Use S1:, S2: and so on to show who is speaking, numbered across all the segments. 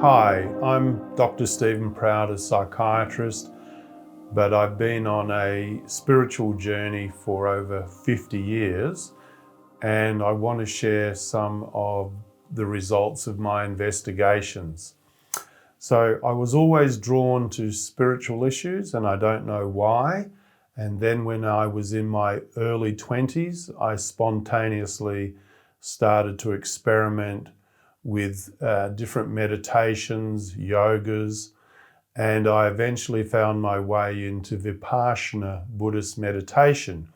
S1: Hi, I'm Dr. Stephen Proud, a psychiatrist, but I've been on a spiritual journey for over 50 years, and I want to share some of the results of my investigations. So I was always drawn to spiritual issues, and I don't know why. And then when I was in my early 20s, I spontaneously started to experiment with different meditations, yogas, and I eventually found my way into Vipassana Buddhist meditation,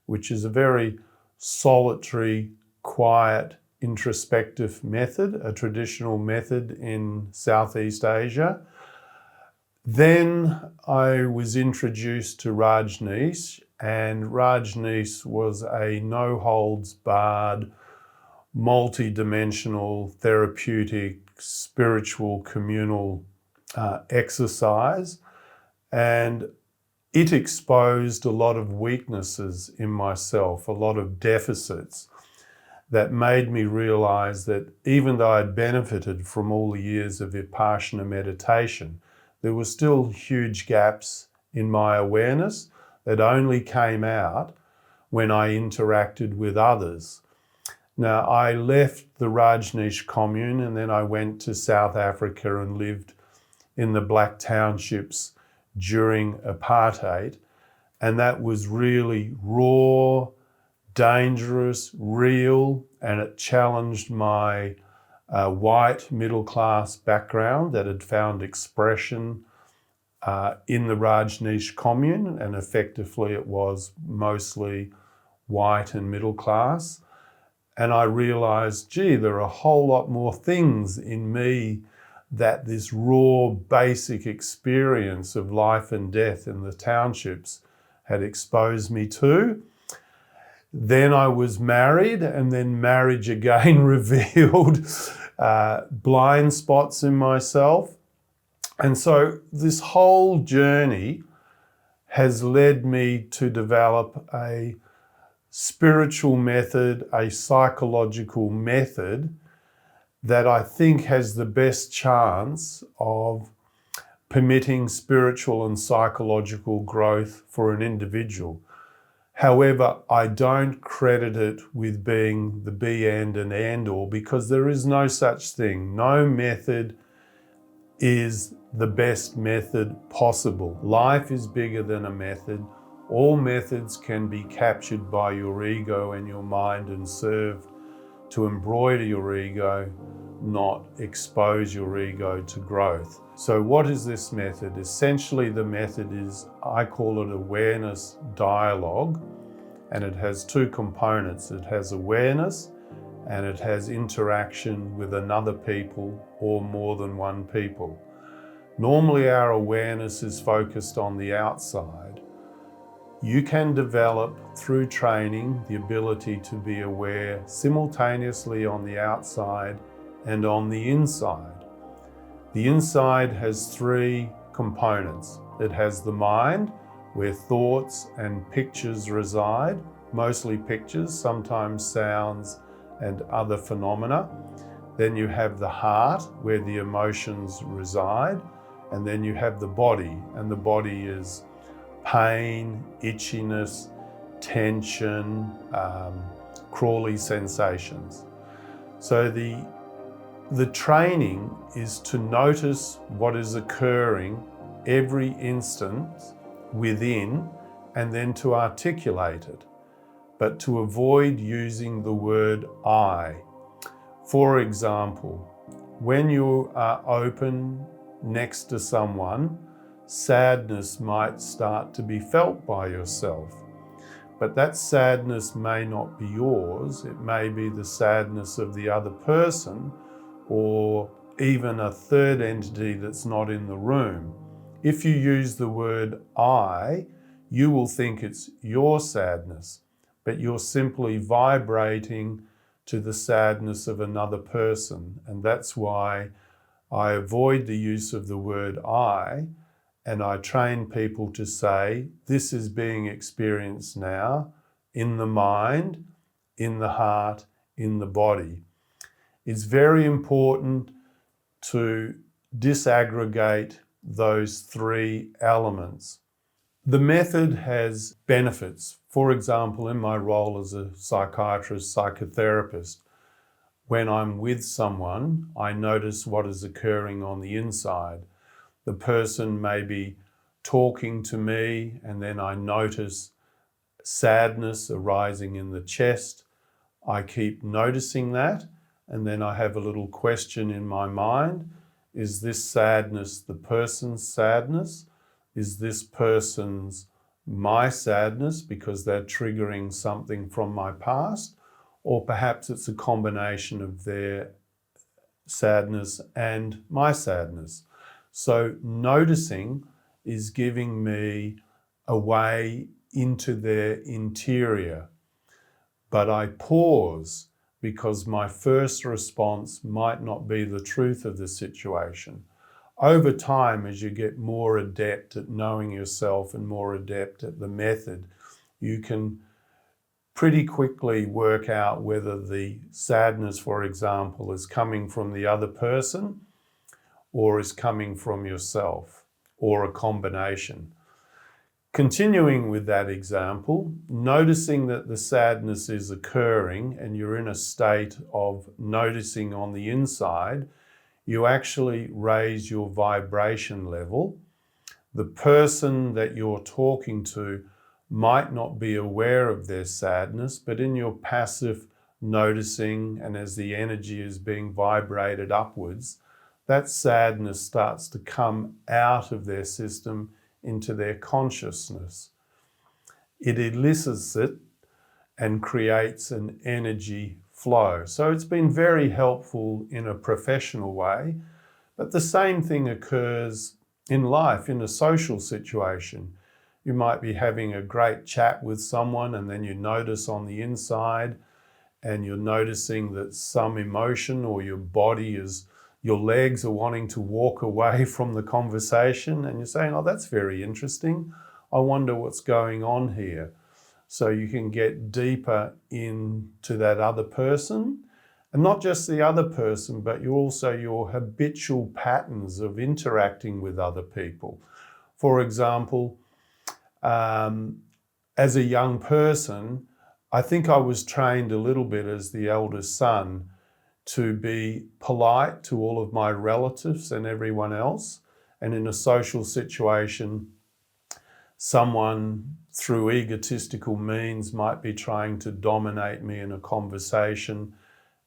S1: which is a very solitary, quiet, introspective method, a traditional method in Southeast Asia. Then I was introduced to Rajneesh, and Rajneesh was a no-holds-barred, multi-dimensional, therapeutic, spiritual, communal exercise, and it exposed a lot of weaknesses in myself, a lot of deficits that made me realize that even though I'd benefited from all the years of Vipassana meditation, there were still huge gaps in my awareness that only came out when I interacted with others. Now, I left the Rajneesh commune and then I went to South Africa and lived in the black townships during apartheid. And that was really raw, dangerous, real, and it challenged my white middle-class background that had found expression in the Rajneesh commune, and effectively it was mostly white and middle class. And I realized, gee, there are a whole lot more things in me that this raw, basic experience of life and death in the townships had exposed me to. Then I was married, and then marriage again revealed blind spots in myself. And so this whole journey has led me to develop a spiritual method, a psychological method that I think has the best chance of permitting spiritual and psychological growth for an individual. However, I don't credit it with being the be and end all, because there is no such thing. No method is the best method possible. Life is bigger than a method. All methods can be captured by your ego and your mind and serve to embroider your ego, not expose your ego to growth. So what is this method? Essentially, the method is, I call it awareness dialogue, and it has two components. It has awareness and it has interaction with another people or more than one people. Normally, our awareness is focused on the outside. You can develop through training the ability to be aware simultaneously on the outside and on the inside. The inside has three components. It has the mind, where thoughts and pictures reside, mostly pictures, sometimes sounds and other phenomena. Then you have the heart, where the emotions reside, and then you have the body, and the body is pain, itchiness, tension, crawly sensations. So the training is to notice what is occurring every instant within, and then to articulate it, but to avoid using the word I. For example, when you are open next to someone, sadness might start to be felt by yourself. But that sadness may not be yours. It may be the sadness of the other person, or even a third entity that's not in the room. If you use the word I, you will think it's your sadness, but you're simply vibrating to the sadness of another person. And that's why I avoid the use of the word I, and I train people to say, this is being experienced now in the mind, in the heart, in the body. It's very important to disaggregate those three elements. The method has benefits. For example, in my role as a psychiatrist, psychotherapist, when I'm with someone, I notice what is occurring on the inside. The person may be talking to me, and then I notice sadness arising in the chest. I keep noticing that, and then I have a little question in my mind. Is this sadness the person's sadness? Is this person's my sadness because they're triggering something from my past? Or perhaps it's a combination of their sadness and my sadness. So noticing is giving me a way into their interior. But I pause because my first response might not be the truth of the situation. Over time, as you get more adept at knowing yourself and more adept at the method, you can pretty quickly work out whether the sadness, for example, is coming from the other person or is coming from yourself, or a combination. Continuing with that example, noticing that the sadness is occurring and you're in a state of noticing on the inside, you actually raise your vibration level. The person that you're talking to might not be aware of their sadness, but in your passive noticing and as the energy is being vibrated upwards, that sadness starts to come out of their system into their consciousness. It elicits it and creates an energy flow. So it's been very helpful in a professional way, but the same thing occurs in life, in a social situation. You might be having a great chat with someone and then you notice on the inside and you're noticing that some emotion or your legs are wanting to walk away from the conversation and you're saying, oh, that's very interesting. I wonder what's going on here. So you can get deeper into that other person, and not just the other person, but your habitual patterns of interacting with other people. For example, as a young person, I think I was trained a little bit as the eldest son to be polite to all of my relatives and everyone else. And in a social situation, someone through egotistical means might be trying to dominate me in a conversation.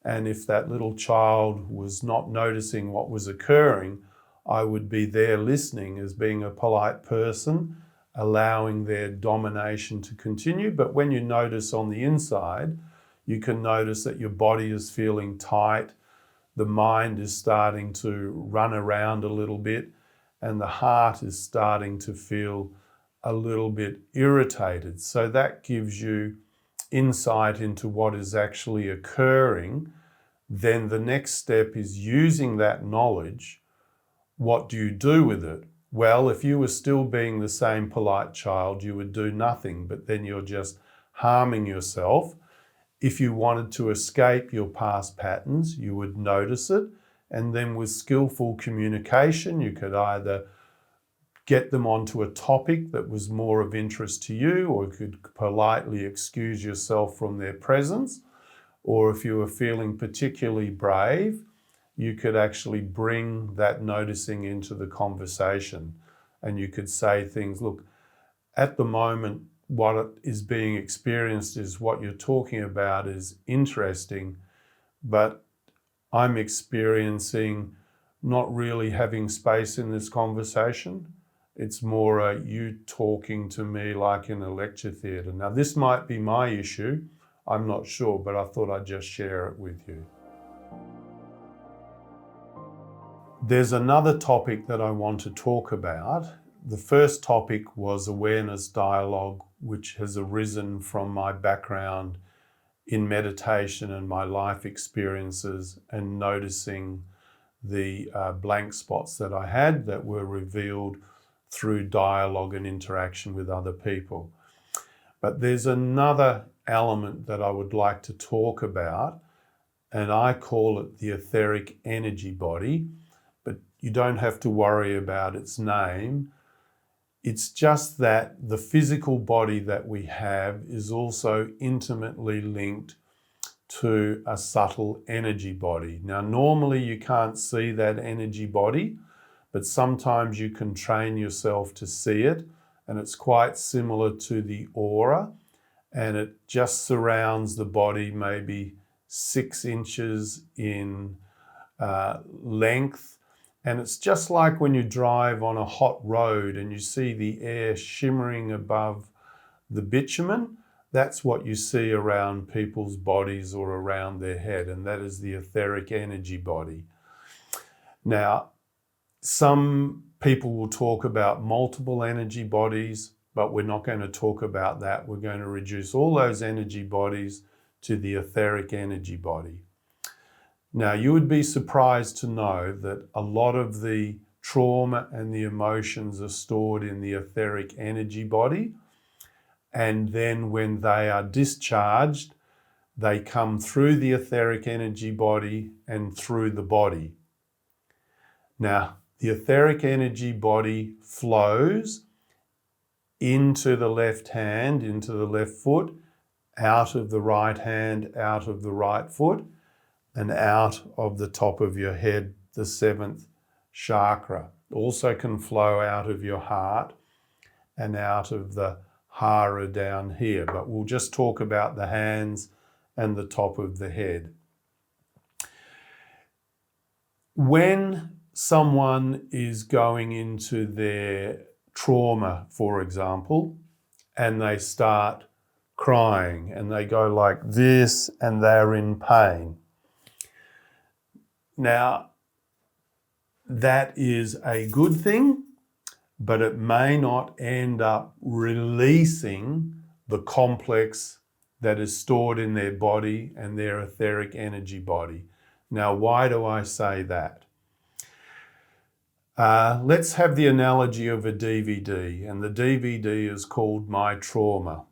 S1: And if that little child was not noticing what was occurring, I would be there listening as being a polite person, allowing their domination to continue. But when you notice on the inside, you can notice that your body is feeling tight, the mind is starting to run around a little bit, and the heart is starting to feel a little bit irritated. So that gives you insight into what is actually occurring. Then the next step is using that knowledge. What do you do with it? Well, if you were still being the same polite child, you would do nothing, but then you're just harming yourself. If you wanted to escape your past patterns, you would notice it. And then with skillful communication, you could either get them onto a topic that was more of interest to you, or you could politely excuse yourself from their presence. Or if you were feeling particularly brave, you could actually bring that noticing into the conversation. And you could say things, look, at the moment, what is being experienced is what you're talking about is interesting, but I'm experiencing not really having space in this conversation. It's more you talking to me like in a lecture theatre. Now, this might be my issue. I'm not sure, but I thought I'd just share it with you. There's another topic that I want to talk about. The first topic was awareness dialogue, which has arisen from my background in meditation and my life experiences and noticing the blank spots that I had that were revealed through dialogue and interaction with other people. But there's another element that I would like to talk about, and I call it the etheric energy body. you don't have to worry about its name. It's just that the physical body that we have is also intimately linked to a subtle energy body. Now, normally you can't see that energy body, but sometimes you can train yourself to see it, and it's quite similar to the aura, and it just surrounds the body maybe 6 inches in length. And it's just like when you drive on a hot road and you see the air shimmering above the bitumen. That's what you see around people's bodies or around their head, and that is the etheric energy body. Now, some people will talk about multiple energy bodies, but we're not going to talk about that. We're going to reduce all those energy bodies to the etheric energy body. Now, you would be surprised to know that a lot of the trauma and the emotions are stored in the etheric energy body. And then when they are discharged, they come through the etheric energy body and through the body. Now, the etheric energy body flows into the left hand, into the left foot, out of the right hand, out of the right foot, and out of the top of your head, the 7th chakra. Also can flow out of your heart and out of the hara down here, but we'll just talk about the hands and the top of the head. When someone is going into their trauma, for example, and they start crying and they go like this and they're in pain. Now, that is a good thing, but it may not end up releasing the complex that is stored in their body and their etheric energy body. Now, why do I say that? Let's have the analogy of a DVD, and the DVD is called My Trauma.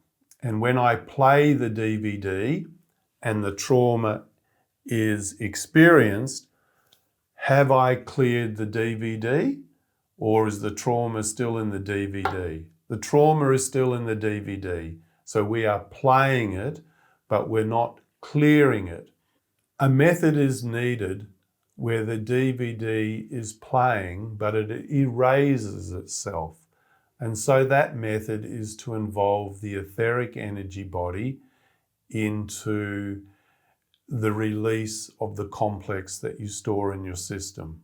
S1: And when I play the DVD and the trauma is experienced, have I cleared the DVD? Or is the trauma still in the DVD? The trauma is still in the DVD. So we are playing it, but we're not clearing it. A method is needed where the DVD is playing, but it erases itself. And so that method is to involve the etheric energy body into the release of the complex that you store in your system.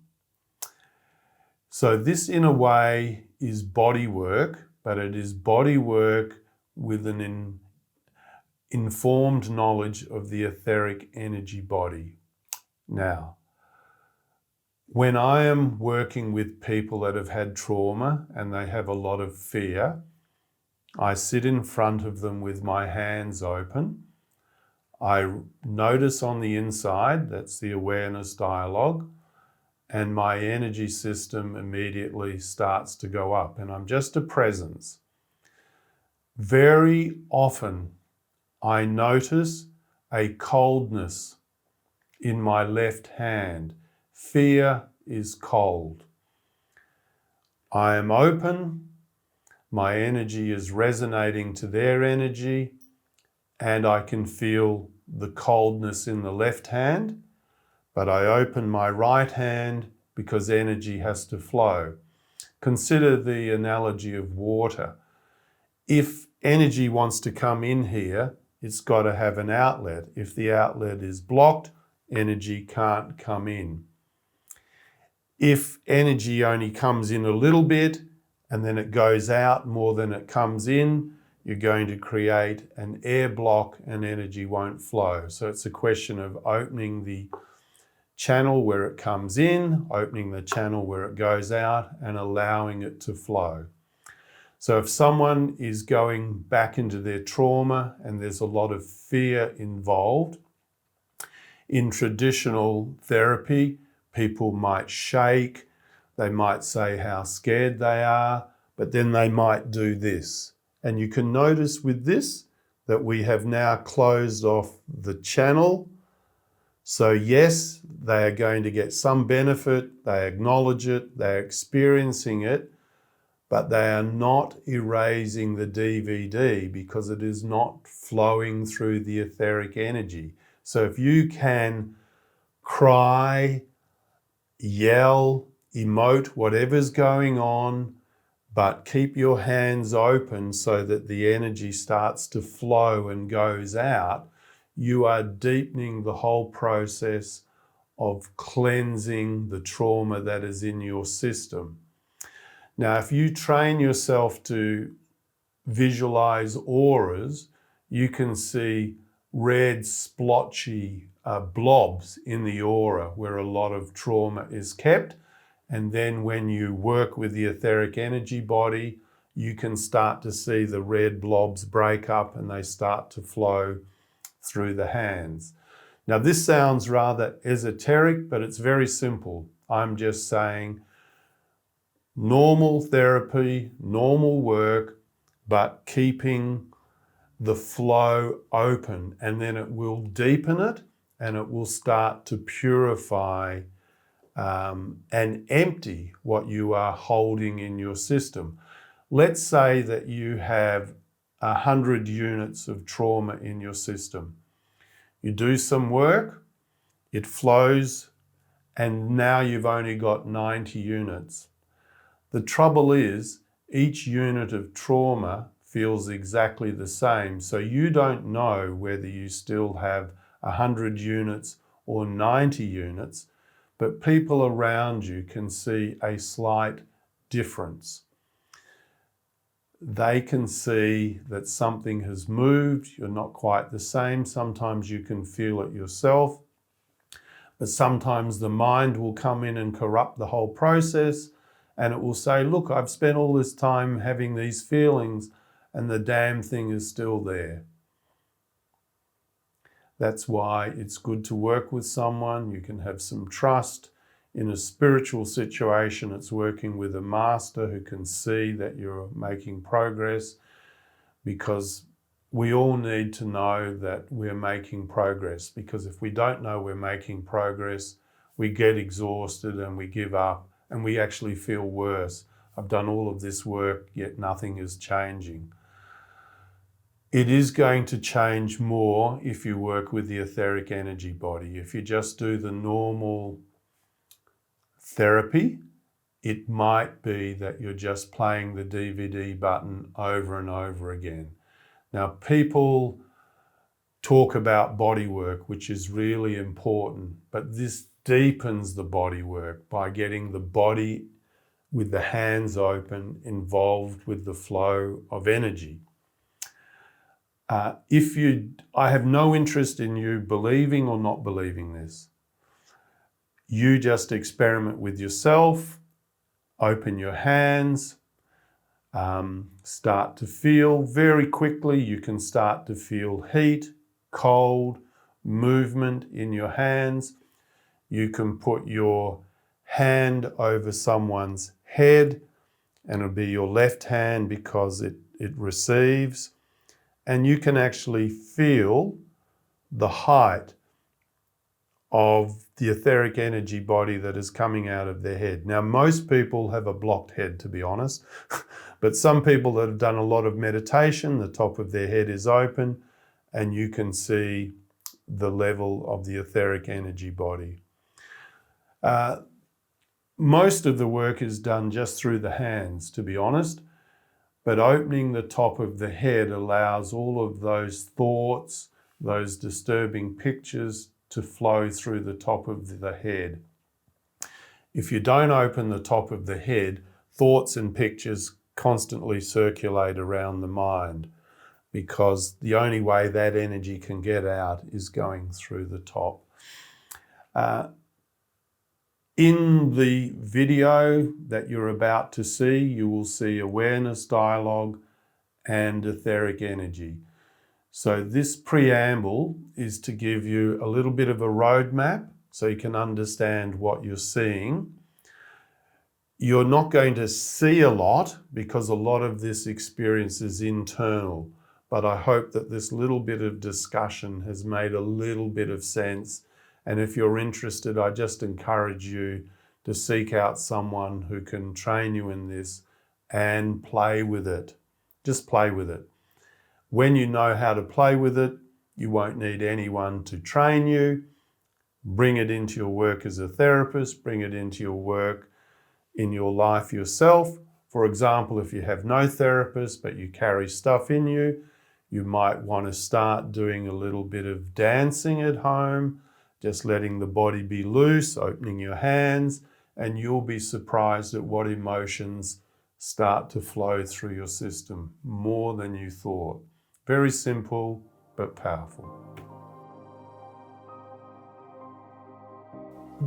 S1: So this, in a way, is body work, but it is body work with an informed knowledge of the etheric energy body. Now, when I am working with people that have had trauma and they have a lot of fear, I sit in front of them with my hands open. I notice on the inside, that's the awareness dialogue, and my energy system immediately starts to go up, and I'm just a presence. Very often, I notice a coldness in my left hand. Fear is cold. I am open, my energy is resonating to their energy, and I can feel the coldness in the left hand. But I open my right hand because energy has to flow. Consider the analogy of water. If energy wants to come in here, it's got to have an outlet. If the outlet is blocked, energy can't come in. If energy only comes in a little bit and then it goes out more than it comes in, you're going to create an air block and energy won't flow. So it's a question of opening the channel where it comes in, opening the channel where it goes out, and allowing it to flow. So if someone is going back into their trauma and there's a lot of fear involved, in traditional therapy, people might shake, they might say how scared they are, but then they might do this. And you can notice with this that we have now closed off the channel So yes, they are going to get some benefit, they acknowledge it, they're experiencing it, but they are not erasing the DVD because it is not flowing through the etheric energy. So if you can cry, yell, emote, whatever's going on, but keep your hands open so that the energy starts to flow and goes out, you are deepening the whole process of cleansing the trauma that is in your system. Now, if you train yourself to visualize auras, you can see red splotchy blobs in the aura where a lot of trauma is kept. And then when you work with the etheric energy body, you can start to see the red blobs break up and they start to flow through the hands. Now, this sounds rather esoteric, but it's very simple. I'm just saying normal therapy, normal work, but keeping the flow open, and then it will deepen it and it will start to purify and empty what you are holding in your system. Let's say that you have 100 units of trauma in your system. You do some work, it flows, and now you've only got 90 units. The trouble is, each unit of trauma feels exactly the same, so you don't know whether you still have 100 units or 90 units, but people around you can see a slight difference. They can see that something has moved, you're not quite the same. Sometimes you can feel it yourself, but sometimes the mind will come in and corrupt the whole process, and it will say, look, I've spent all this time having these feelings and the damn thing is still there. That's why it's good to work with someone. You can have some trust. In a spiritual situation, it's working with a master who can see that you're making progress, because we all need to know that we're making progress, because if we don't know we're making progress, we get exhausted and we give up and we actually feel worse. I've done all of this work, yet nothing is changing. It is going to change more if you work with the etheric energy body. If you just do the normal therapy, it might be that you're just playing the DVD button over and over again. Now, people talk about body work, which is really important, but this deepens the body work by getting the body with the hands open, involved with the flow of energy. I have no interest in you believing or not believing this. You just experiment with yourself, open your hands, start to feel very quickly. You can start to feel heat, cold, movement in your hands. You can put your hand over someone's head and it'll be your left hand because it receives. And you can actually feel the height of the etheric energy body that is coming out of their head. Now, most people have a blocked head, to be honest, but some people that have done a lot of meditation, the top of their head is open and you can see the level of the etheric energy body. Most of the work is done just through the hands, to be honest, but opening the top of the head allows all of those thoughts, those disturbing pictures to flow through the top of the head. If you don't open the top of the head, thoughts and pictures constantly circulate around the mind, because the only way that energy can get out is going through the top. In the video that you're about to see, you will see awareness dialogue and etheric energy. So this preamble is to give you a little bit of a roadmap so you can understand what you're seeing. You're not going to see a lot because a lot of this experience is internal, but I hope that this little bit of discussion has made a little bit of sense And if you're interested, I just encourage you to seek out someone who can train you in this and play with it. Just play with it. When you know how to play with it, you won't need anyone to train you. Bring it into your work as a therapist, bring it into your work in your life yourself. For example, if you have no therapist, but you carry stuff in you, you might want to start doing a little bit of dancing at home, just letting the body be loose, opening your hands, and you'll be surprised at what emotions start to flow through your system, more than you thought. Very simple, but powerful.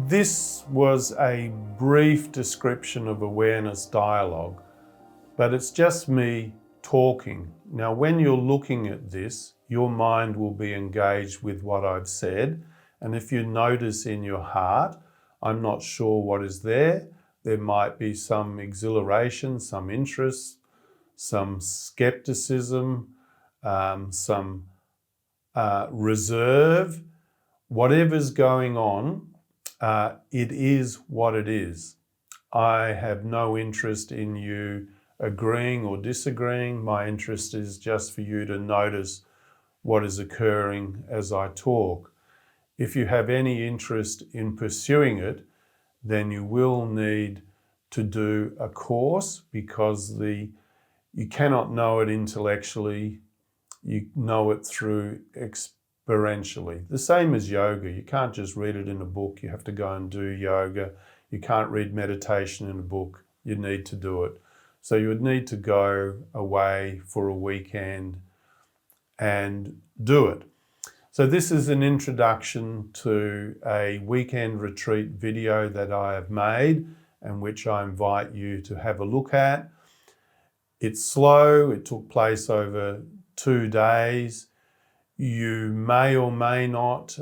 S1: This was a brief description of awareness dialogue, but it's just me talking. Now, when you're looking at this, your mind will be engaged with what I've said. And if you notice in your heart, I'm not sure what is there. There might be some exhilaration, some interest, some skepticism, some reserve. Whatever's going on, it is what it is. I have no interest in you agreeing or disagreeing. My interest is just for you to notice what is occurring as I talk. If you have any interest in pursuing it, then you will need to do a course, because you cannot know it intellectually, you know it through experientially. The same as yoga. You can't just read it in a book. You have to go and do yoga. You can't read meditation in a book. You need to do it. So you would need to go away for a weekend and do it. So this is an introduction to a weekend retreat video that I have made, and which I invite you to have a look at. It's slow. It took place over 2 days. You may or may not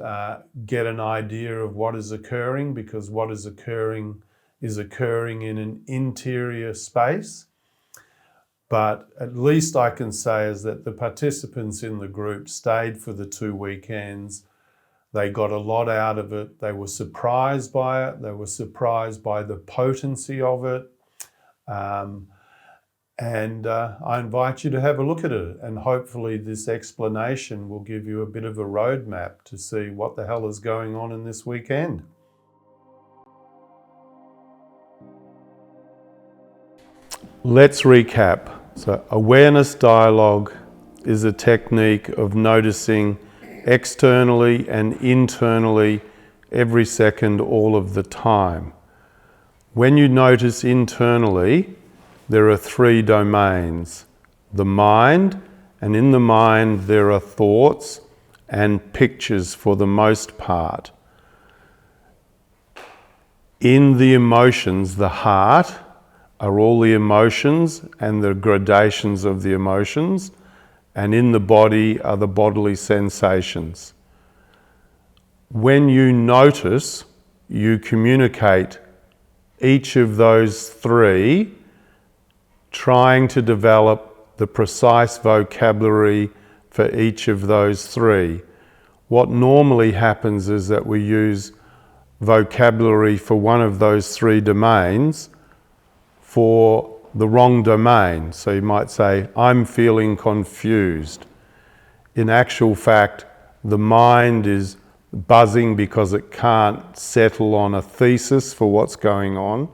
S1: get an idea of what is occurring, because what is occurring in an interior space. But at least I can say is that the participants in the group stayed for the 2 weekends. They got a lot out of it. They were surprised by it. They were surprised by the potency of it. I invite you to have a look at it, and hopefully this explanation will give you a bit of a roadmap to see what the hell is going on in this weekend. Let's recap. So awareness dialogue is a technique of noticing externally and internally every second, all of the time. When you notice internally, there are 3 domains. The mind, and in the mind there are thoughts and pictures for the most part. In the emotions, the heart, are all the emotions and the gradations of the emotions, and in the body are the bodily sensations. When you notice, you communicate each of those 3, trying to develop the precise vocabulary for each of those 3. What normally happens is that we use vocabulary for one of those 3 domains for the wrong domain. So you might say, I'm feeling confused. In actual fact, the mind is buzzing because it can't settle on a thesis for what's going on.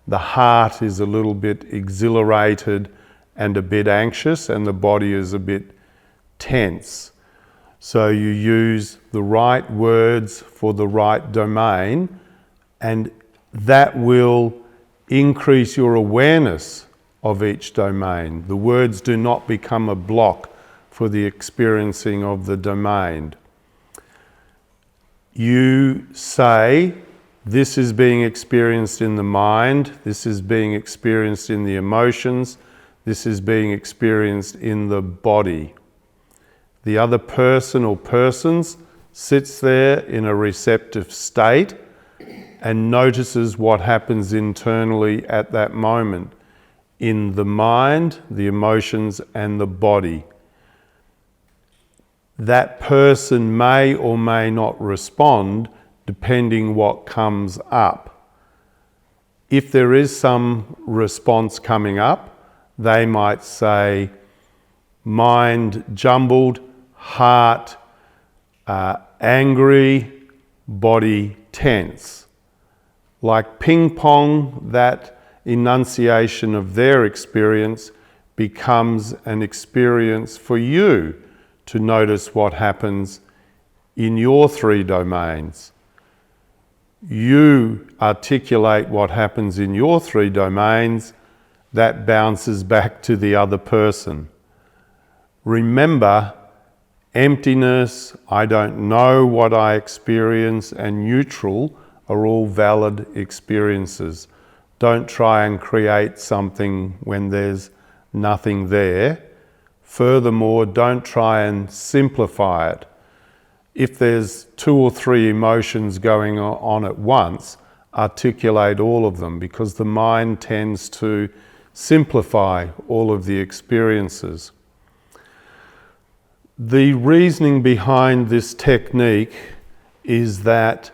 S1: The heart is a little bit exhilarated and a bit anxious, and the body is a bit tense. So you use the right words for the right domain, and that will increase your awareness of each domain. The words do not become a block for the experiencing of the domain. You say, this is being experienced in the mind, this is being experienced in the emotions, this is being experienced in the body. The other person or persons sits there in a receptive state and notices what happens internally at that moment in the mind, the emotions, and the body. that person may or may not respond depending what comes up. If there is some response coming up, they might say, mind jumbled, heart angry, body tense. Like ping pong, that enunciation of their experience becomes an experience for you to notice what happens in your three domains. You articulate what happens in your three domains, that bounces back to the other person. Remember, emptiness, I don't know what I experience, and neutral are all valid experiences. Don't try and create something when there's nothing there. Furthermore, don't try and simplify it. If there's 2 or 3 emotions going on at once, articulate all of them, because the mind tends to simplify all of the experiences. The reasoning behind this technique is that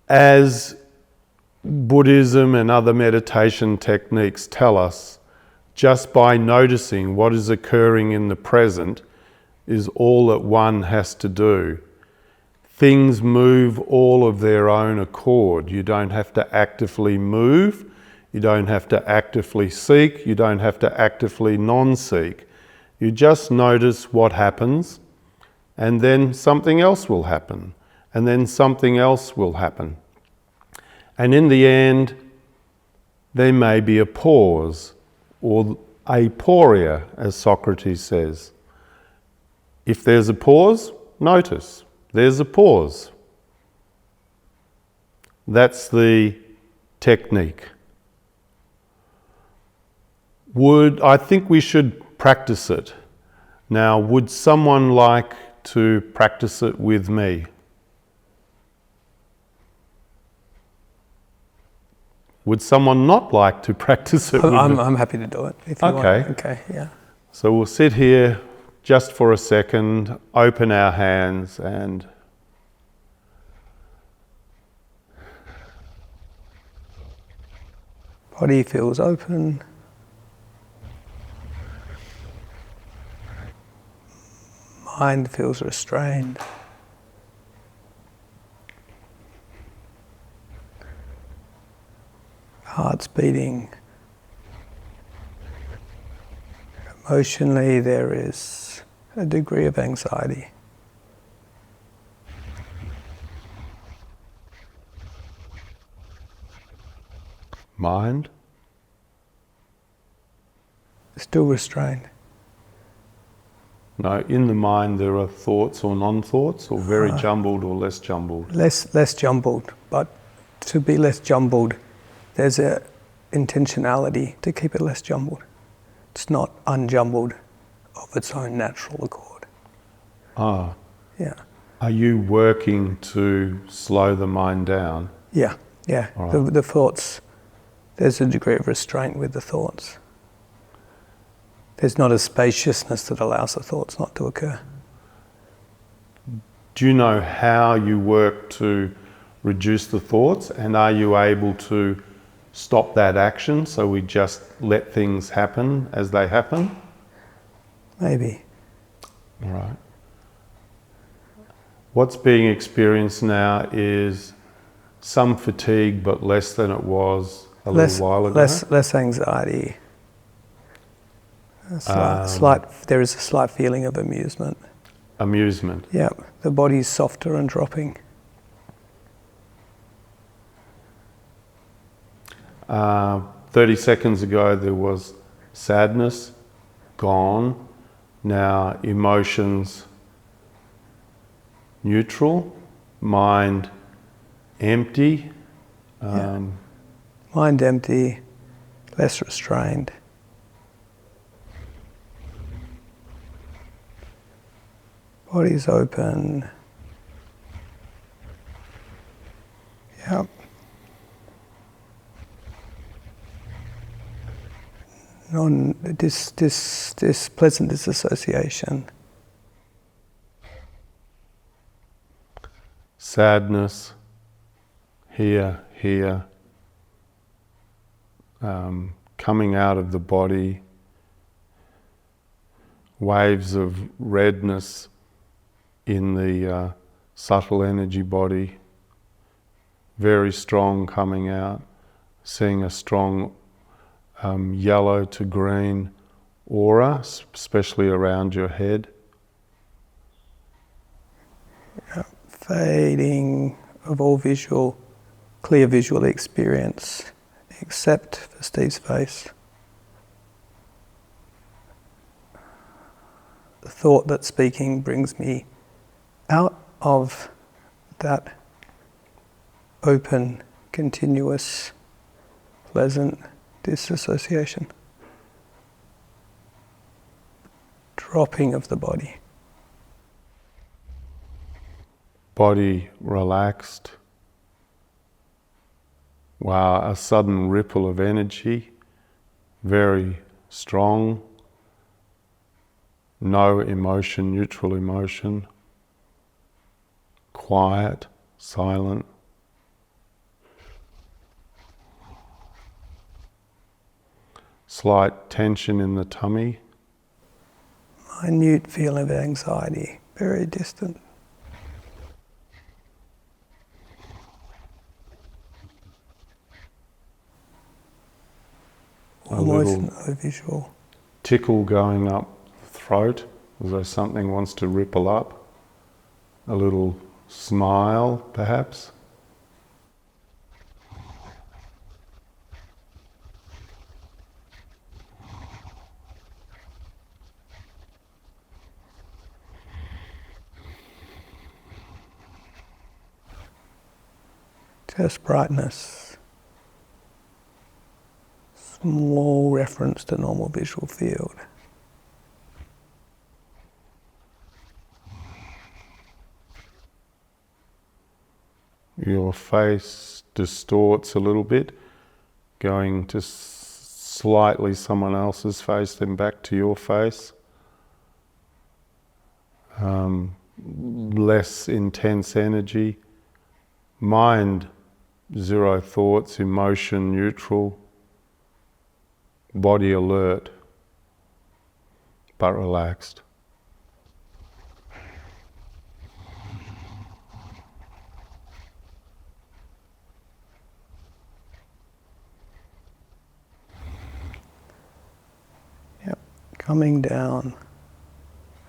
S1: as Buddhism and other meditation techniques tell us, just by noticing what is occurring in the present is all that one has to do. Things move all of their own accord. You don't have to actively move, you don't have to actively seek, you don't have to actively non-seek. You just notice what happens, and then something else will happen, and then something else will happen. And in the end, there may be a pause, or aporia, as Socrates says. If there's a pause, notice. There's a pause. That's the technique. I think we should practice it. Now, would someone like to practice it with me? Would someone not like to practice it with me?
S2: I'm happy to do it if you want. Okay, yeah.
S1: So we'll sit here just for a second, open our hands, and
S2: body feels open. Mind feels restrained. Heart's beating. Emotionally, there is a degree of anxiety.
S1: Mind?
S2: Still restrained.
S1: No, in the mind there are thoughts or non-thoughts, or very jumbled or less jumbled?
S2: Less jumbled, but to be less jumbled, there's a intentionality to keep it less jumbled. It's not unjumbled of its own natural accord.
S1: Ah.
S2: Yeah.
S1: Are you working to slow the mind down?
S2: Yeah.
S1: Right.
S2: The thoughts, there's a degree of restraint with the thoughts. There's not a spaciousness that allows the thoughts not to occur.
S1: Do you know how you work to reduce the thoughts, and are you able to stop that action so we just let things happen as they happen?
S2: Maybe.
S1: All right. What's being experienced now is some fatigue, but less than it was a little while ago.
S2: Less anxiety. There is a slight feeling of amusement.
S1: Amusement.
S2: Yeah, the body's softer and dropping.
S1: 30 seconds ago there was sadness, gone. Now emotions neutral, mind empty.
S2: Mind empty, less restrained. Body's open. Yep. This pleasant disassociation.
S1: sadness, here, coming out of the body, waves of redness in the subtle energy body, very strong coming out, seeing a strong yellow to green aura, especially around your head.
S2: Fading of all clear visual experience, except for Steve's face. The thought that speaking brings me out of that open, continuous, pleasant disassociation. Dropping of the body.
S1: Body relaxed. Wow, a sudden ripple of energy, very strong. No emotion, neutral emotion. Quiet, silent. Slight tension in the tummy.
S2: Minute feeling of anxiety, very distant. Almost no visual.
S1: Tickle going up the throat, as though something wants to ripple up. A little smile, perhaps.
S2: Just brightness. Small reference to normal visual field.
S1: Your face distorts a little bit, going to slightly someone else's face, then back to your face. Less intense energy. Mind, zero thoughts, emotion neutral. Body alert, but relaxed.
S2: Yep, coming down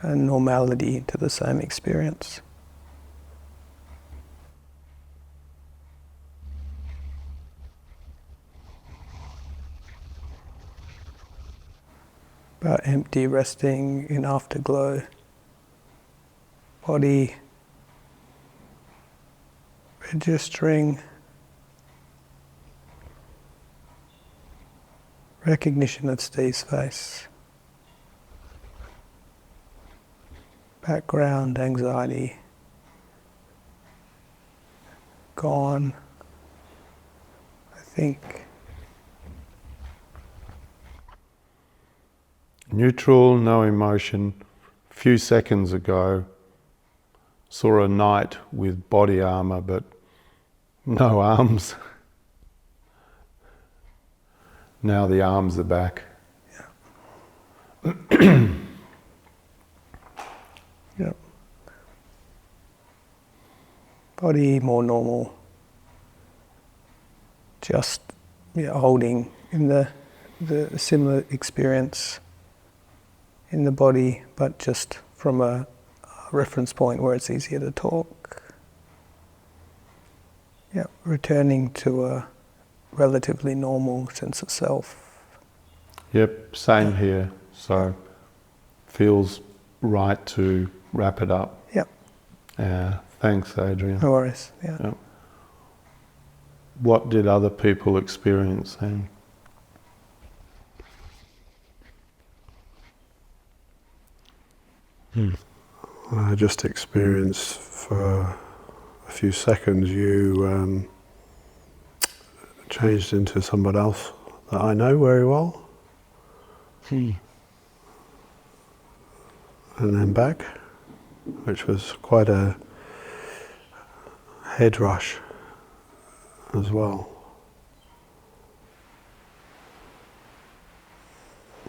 S2: and normality to the same experience. But empty, resting in afterglow. Body registering. Recognition of Steve's face. Background anxiety. Gone. I think.
S1: Neutral, no emotion. A few seconds ago, saw a knight with body armor but no arms. Now the arms are back.
S2: Yeah. Yep. Body more normal. Just holding in the similar experience in the body, but just from a reference point where it's easier to talk. Yeah, returning to a relatively normal sense of self.
S1: Yep, same here. So feels right to wrap it up.
S2: Yep.
S1: Thanks, Adrian.
S2: No worries. Yeah.
S1: Yep. What did other people experience then?
S3: I just experienced for a few seconds you changed into somebody else that I know very well. And then back, which was quite a head rush as well.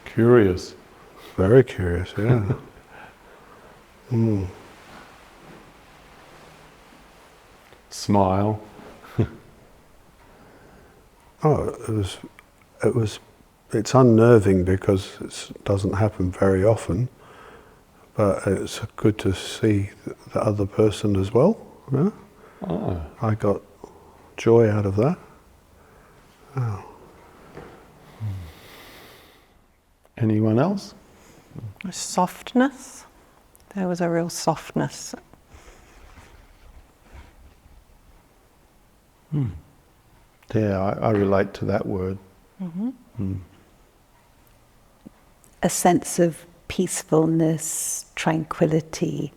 S1: Curious.
S3: Very curious, yeah.
S1: Smile.
S3: Oh, it's unnerving because it doesn't happen very often, but it's good to see the other person as well. Yeah?
S1: Oh.
S3: I got joy out of that. Oh.
S1: Anyone else?
S4: Softness. There was a real softness.
S1: Yeah, I relate to that word.
S5: A sense of peacefulness, tranquility,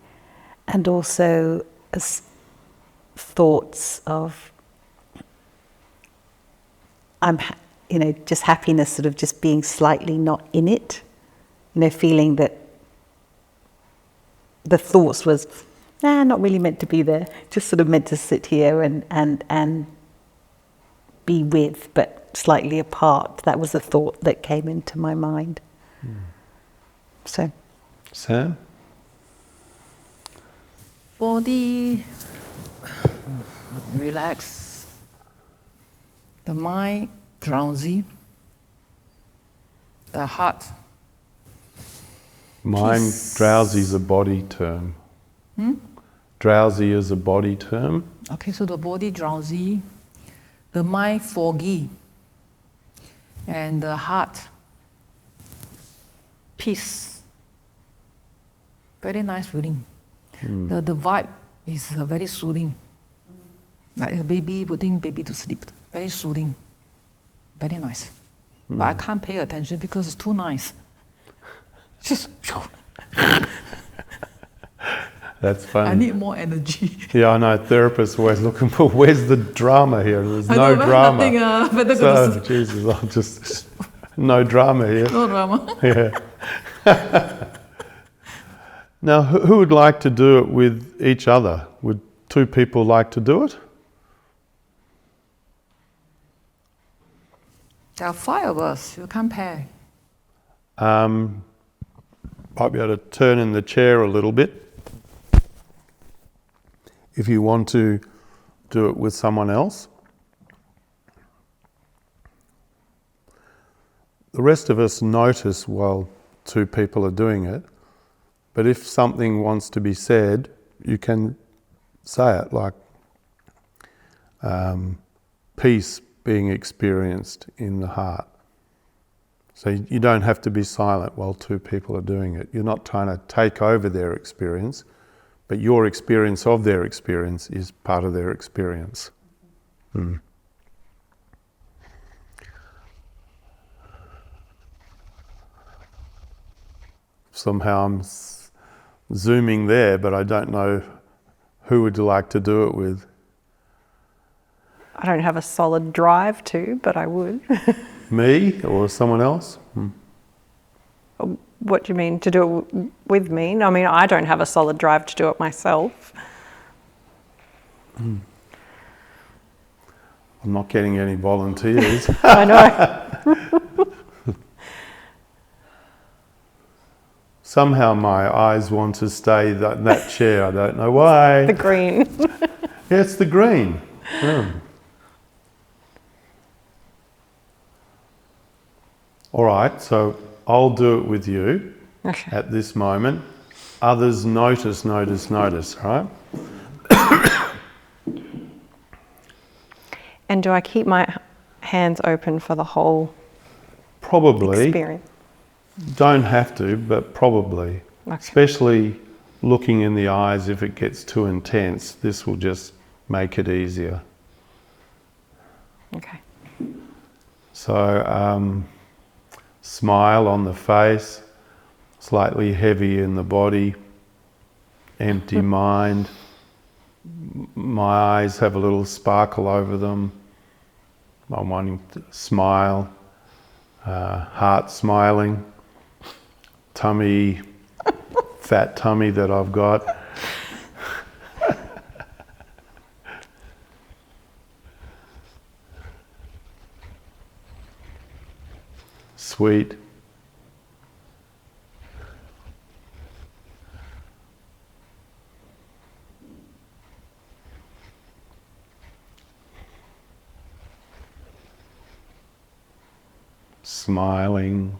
S5: and also thoughts of just happiness, sort of just being slightly not in it, feeling that the thoughts was not really meant to be there, just sort of meant to sit here and be with, but slightly apart. That was a thought that came into my mind. So,
S1: Sam?
S6: Body relax, the mind drowsy, the heart
S1: Mine,
S6: peace.
S1: drowsy is a body term. Drowsy is a body term.
S6: Okay, so the body drowsy, the mind foggy, and the heart peace. Very nice feeling. The vibe is very soothing. Like a baby putting baby to sleep. Very soothing. Very nice. But I can't pay attention because it's too nice. Just
S1: That's funny.
S6: I need more energy.
S1: Yeah, I know. Therapists are always looking for where's the drama here. There's
S6: I
S1: no
S6: know,
S1: drama.
S6: nothing, better go to
S1: So,
S6: sleep.
S1: Jesus, I'll just no drama here.
S6: No drama.
S1: Yeah. Now, who would like to do it with each other? Would two people like to do it?
S6: There are 5 of us. You can't pair.
S1: Might be able to turn in the chair a little bit. If you want to do it with someone else. The rest of us notice while two people are doing it, but if something wants to be said, you can say it, like peace being experienced in the heart. So you don't have to be silent while two people are doing it. You're not trying to take over their experience, but your experience of their experience is part of their experience. Somehow I'm zooming there, but I don't know who would you like to do it with.
S4: I don't have a solid drive to, but I would.
S1: Me or someone else?
S4: What do you mean, to do it with me? I mean, I don't have a solid drive to do it myself.
S1: I'm not getting any volunteers.
S4: I know.
S1: Somehow my eyes want to stay in that chair. I don't know why.
S4: The green.
S1: Yeah, it's the green. Yeah. All right, so I'll do it with you at this moment. Others notice, all right?
S4: And do I keep my hands open for the whole
S1: Probably.
S4: experience?
S1: Don't have to, but probably.
S4: Okay.
S1: Especially looking in the eyes, if it gets too intense, this will just make it easier.
S4: Okay.
S1: So, smile on the face, slightly heavy in the body, empty mind. My eyes have a little sparkle over them. I'm wanting to smile, heart smiling, tummy, fat tummy that I've got. sweet. Smiling.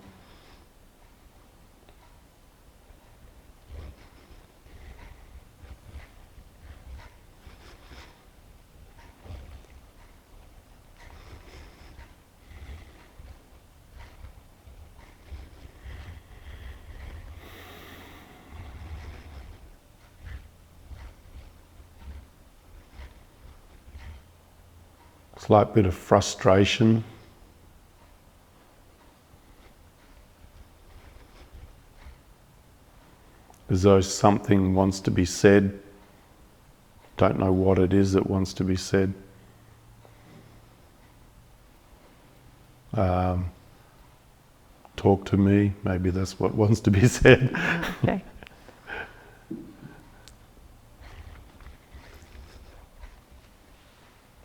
S1: Slight bit of frustration. As though something wants to be said. Don't know what it is that wants to be said. Talk to me, maybe that's what wants to be said.
S4: Okay.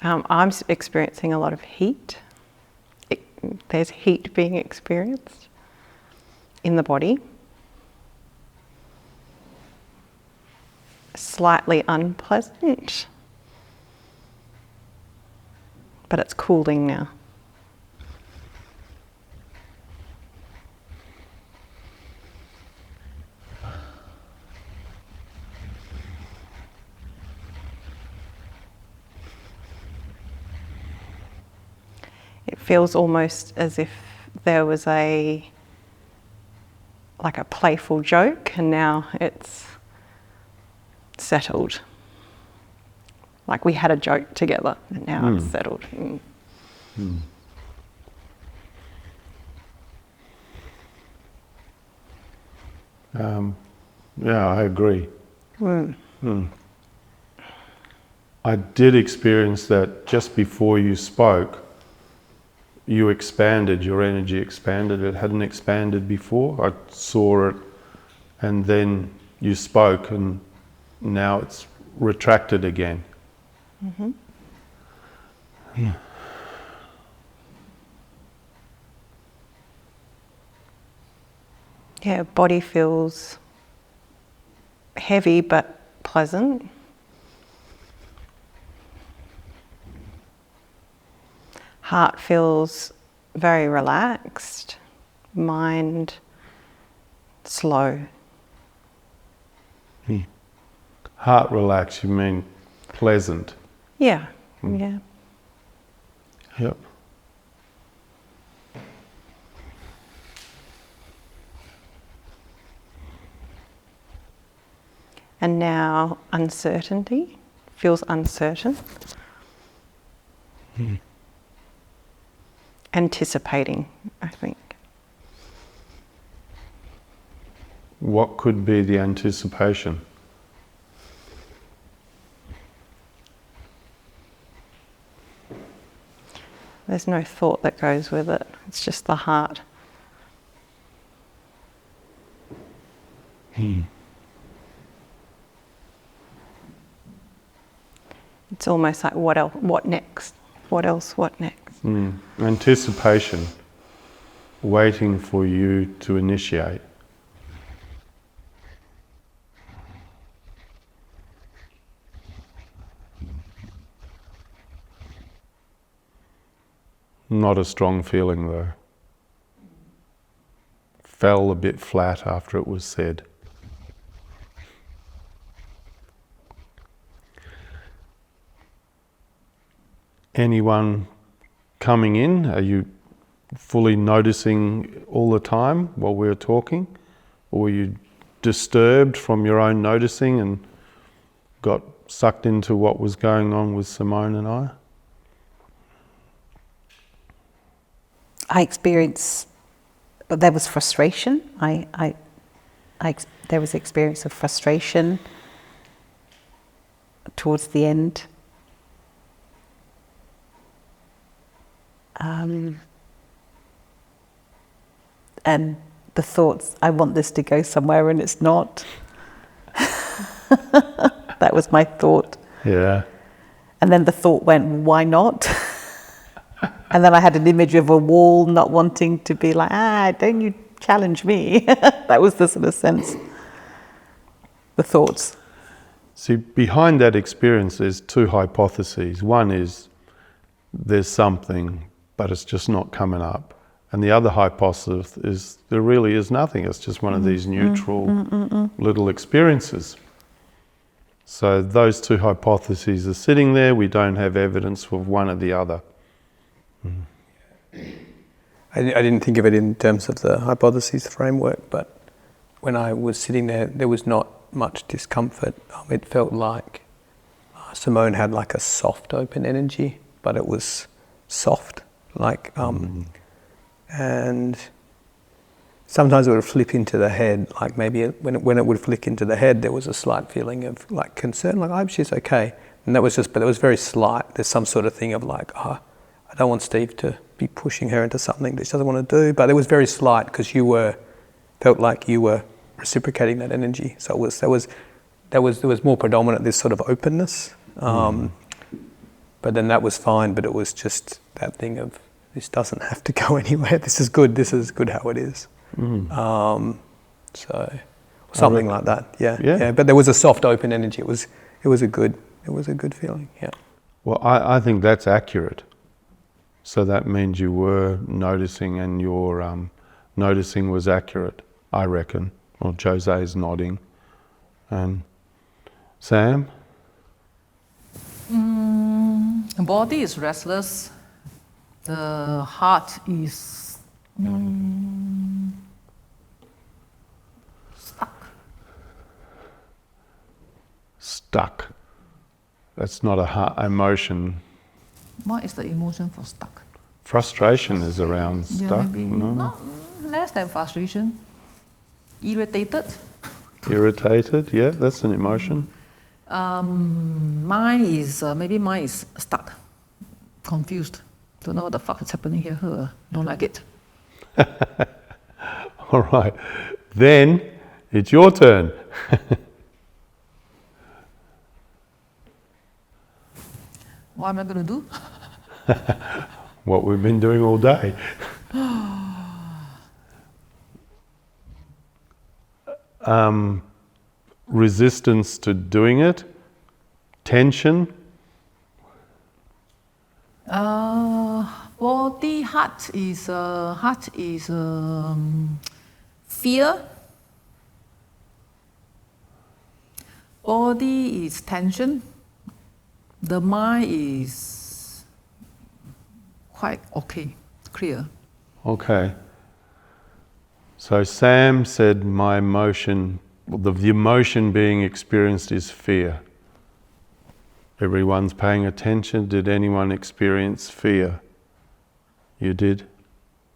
S4: I'm experiencing a lot of heat. There's heat being experienced in the body. Slightly unpleasant, but it's cooling now. It feels almost as if there was like a playful joke, and now it's settled. Like we had a joke together, and now it's settled.
S1: Yeah, I agree. I did experience that just before you spoke. You expanded, your energy expanded. It hadn't expanded before. I saw it, and then you spoke, and now it's retracted again.
S4: Mm-hmm. Yeah, body feels heavy but pleasant. Heart feels very relaxed. Mind slow.
S1: Heart relaxed, you mean pleasant?
S4: Yeah, yeah.
S1: Yep.
S4: And now uncertainty, feels uncertain. Anticipating, I think.
S1: What could be the anticipation?
S4: There's no thought that goes with it. It's just the heart. It's almost like what else? What next? What else? What next?
S1: Anticipation, waiting for you to initiate. Not a strong feeling though. Fell a bit flat after it was said. Anyone coming in? Are you fully noticing all the time while we were talking? Or were you disturbed from your own noticing and got sucked into what was going on with Simone and I?
S5: I experienced, there was frustration. There was experience of frustration towards the end. And the thoughts, I want this to go somewhere and it's not. That was my thought.
S1: Yeah.
S5: And then the thought went, why not? And then I had an image of a wall not wanting to be like, don't you challenge me. That was the sort of sense, the thoughts.
S1: See, behind that experience, there's two hypotheses. One is there's something, but it's just not coming up. And the other hypothesis is there really is nothing. It's just one of these neutral little experiences. So those two hypotheses are sitting there. We don't have evidence of one or the other.
S2: I didn't think of it in terms of the hypotheses framework, but when I was sitting there, there was not much discomfort. It felt like Simone had like a soft open energy, but it was soft, like, and sometimes it would flip into the head, like maybe when it would flick into the head, there was a slight feeling of like concern, like I hope she's okay. And that was just, but it was very slight. There's some sort of thing of like, I don't want Steve to be pushing her into something that she doesn't want to do. But it was very slight because felt like you were reciprocating that energy. So there was more predominant this sort of openness. But then that was fine. But it was just that thing of this doesn't have to go anywhere. This is good. This is good how it is. So something like that. Yeah. But there was a soft open energy. It was a good feeling. Yeah.
S1: Well, I think that's accurate. So that means you were noticing, and your noticing was accurate, I reckon. Well, Jose's nodding. And Sam?
S6: The body is restless. The heart is stuck.
S1: Stuck. That's not a emotion.
S6: What is the emotion for stuck?
S1: Frustration is around stuck.
S6: Maybe
S1: No?
S6: not less than frustration. Irritated.
S1: Irritated, yeah, that's an emotion.
S6: Mine is stuck, confused. Don't know what the fuck is happening here. Don't like it.
S1: All right, then it's your turn.
S6: What am I going to do?
S1: What we've been doing all day. Resistance to doing it, tension.
S6: Body, heart is fear. Body is tension. The mind is quite okay, clear.
S1: Okay. So Sam said my emotion, the emotion being experienced is fear. Everyone's paying attention. Did anyone experience fear? You did?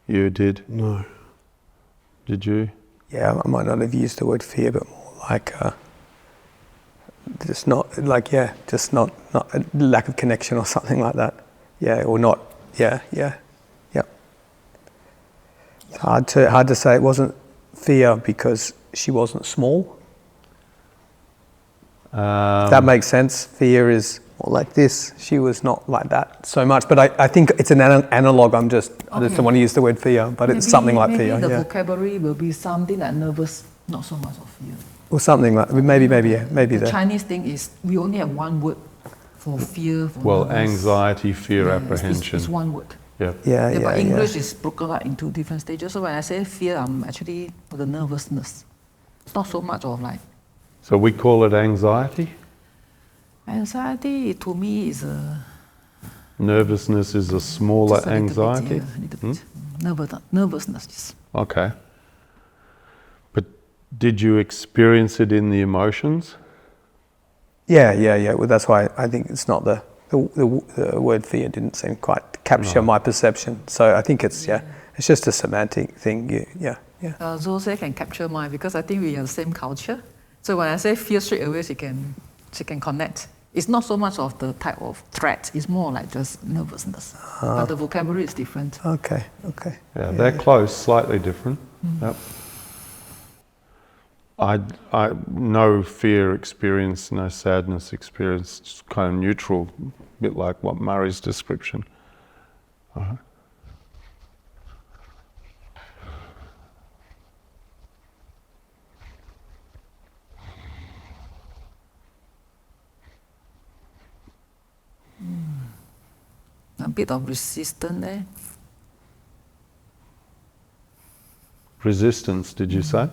S1: You did?
S3: No.
S1: Did you?
S2: Yeah, I might not have used the word fear, but more like just not a lack of connection or something like that. Yeah, or not. Yeah. It's hard to say. It wasn't fear because she wasn't small. If that makes sense. Fear is more like this. She was not like that so much. But I think it's an analog. I just don't want to use the word fear, but it's something like fear.
S6: Maybe the vocabulary will be something like nervous, not so much of fear.
S2: Or something like maybe
S6: The Chinese thing is we only have one word for fear. For
S1: Well,
S6: nervous.
S1: anxiety, fear, apprehension.
S6: It's one word.
S1: Yeah.
S6: But English is broken up into different stages. So when I say fear, I'm actually the nervousness. It's not so much of like.
S1: So we call it anxiety?
S6: Anxiety to me is a.
S1: Nervousness is a smaller
S6: just a little
S1: anxiety?
S6: bit, a little bit. Nervousness. Yes.
S1: Okay. But did you experience it in the emotions?
S2: Yeah. Well, that's why I think it's not the word fear didn't seem quite to capture my perception. So I think it's just a semantic thing. Yeah.
S6: Jose can capture mine because I think we are the same culture. So when I say fear straight away, she can connect. It's not so much of the type of threat. It's more like just nervousness. But the vocabulary is different.
S2: Okay.
S1: Yeah, they're close, slightly different. Yep. I no fear experience, no sadness experience, just kind of neutral, a bit like what Murray's description.
S6: bit of resistance there.
S1: Resistance, did you say?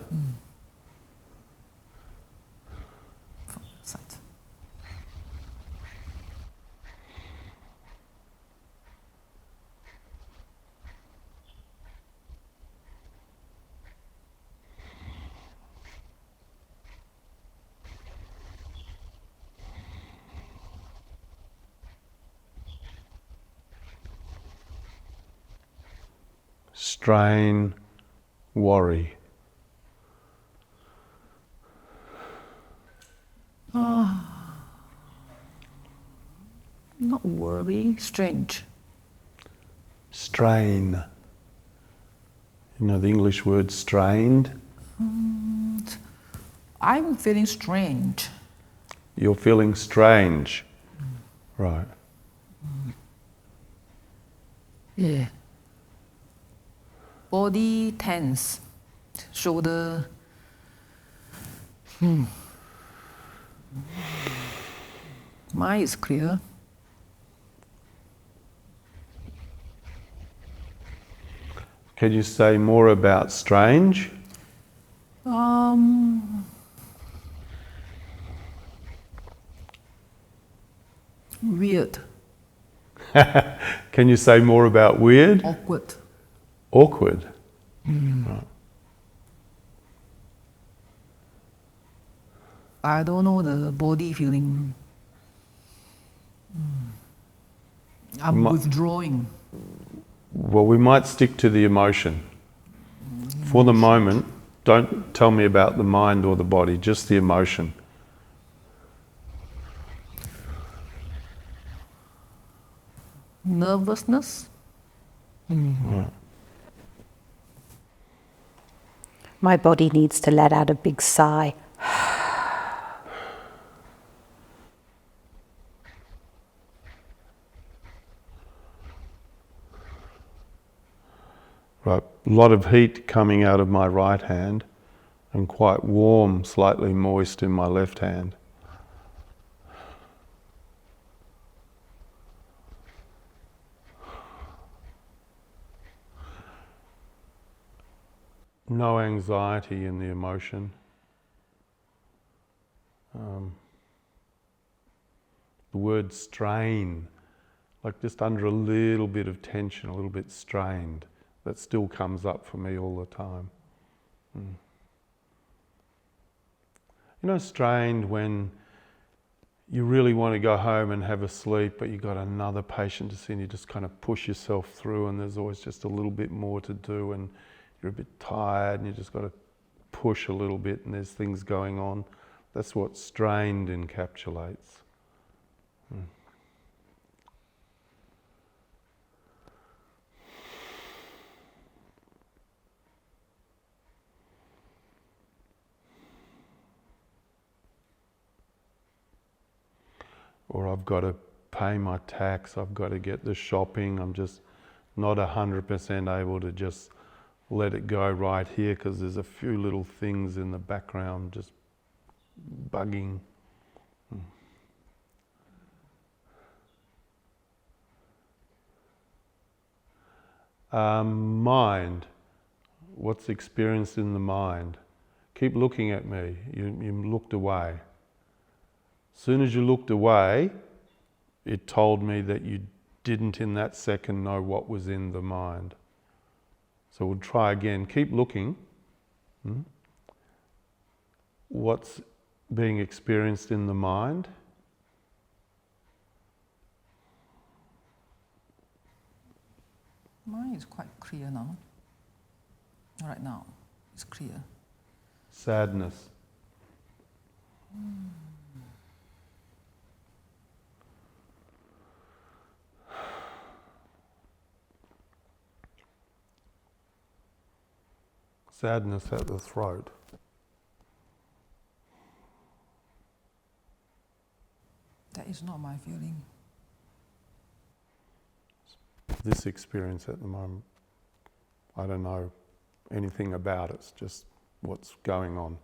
S6: Side.
S1: Strain, worry.
S6: Not worry, strange.
S1: Strain. You know the English word strained?
S6: I'm feeling strange.
S1: You're feeling strange. Right.
S6: Yeah. Body tense, shoulder. Mind is clear.
S1: Can you say more about strange?
S6: Weird,
S1: Can you say more about weird?
S6: awkward.
S1: Awkward. Right.
S6: I don't know the body feeling. I'm withdrawing.
S1: Well, we might stick to the emotion. For the moment, don't tell me about the mind or the body, just the emotion.
S6: Nervousness.
S1: Right.
S5: My body needs to let out a big sigh.
S1: Right. A lot of heat coming out of my right hand and quite warm, slightly moist in my left hand. No anxiety in the emotion. The word strain, like just under a little bit of tension, a little bit strained, that still comes up for me all the time. You know, strained when you really want to go home and have a sleep, but you've got another patient to see and you just kind of push yourself through and there's always just a little bit more to do and you're a bit tired and you just got to push a little bit and there's things going on. That's what strained encapsulates. Or I've got to pay my tax, I've got to get the shopping, I'm just not 100% able to just let it go right here because there's a few little things in the background just bugging. Mind. What's experienced in the mind? Keep looking at me. You looked away. As soon as you looked away, it told me that you didn't in that second know what was in the mind. So we'll try again. Keep looking. What's being experienced in the mind?
S6: Mine is quite clear now. Right now, it's clear.
S1: Sadness. Sadness at the throat.
S6: That is not my feeling.
S1: This experience at the moment, I don't know anything about it. It's just what's going on.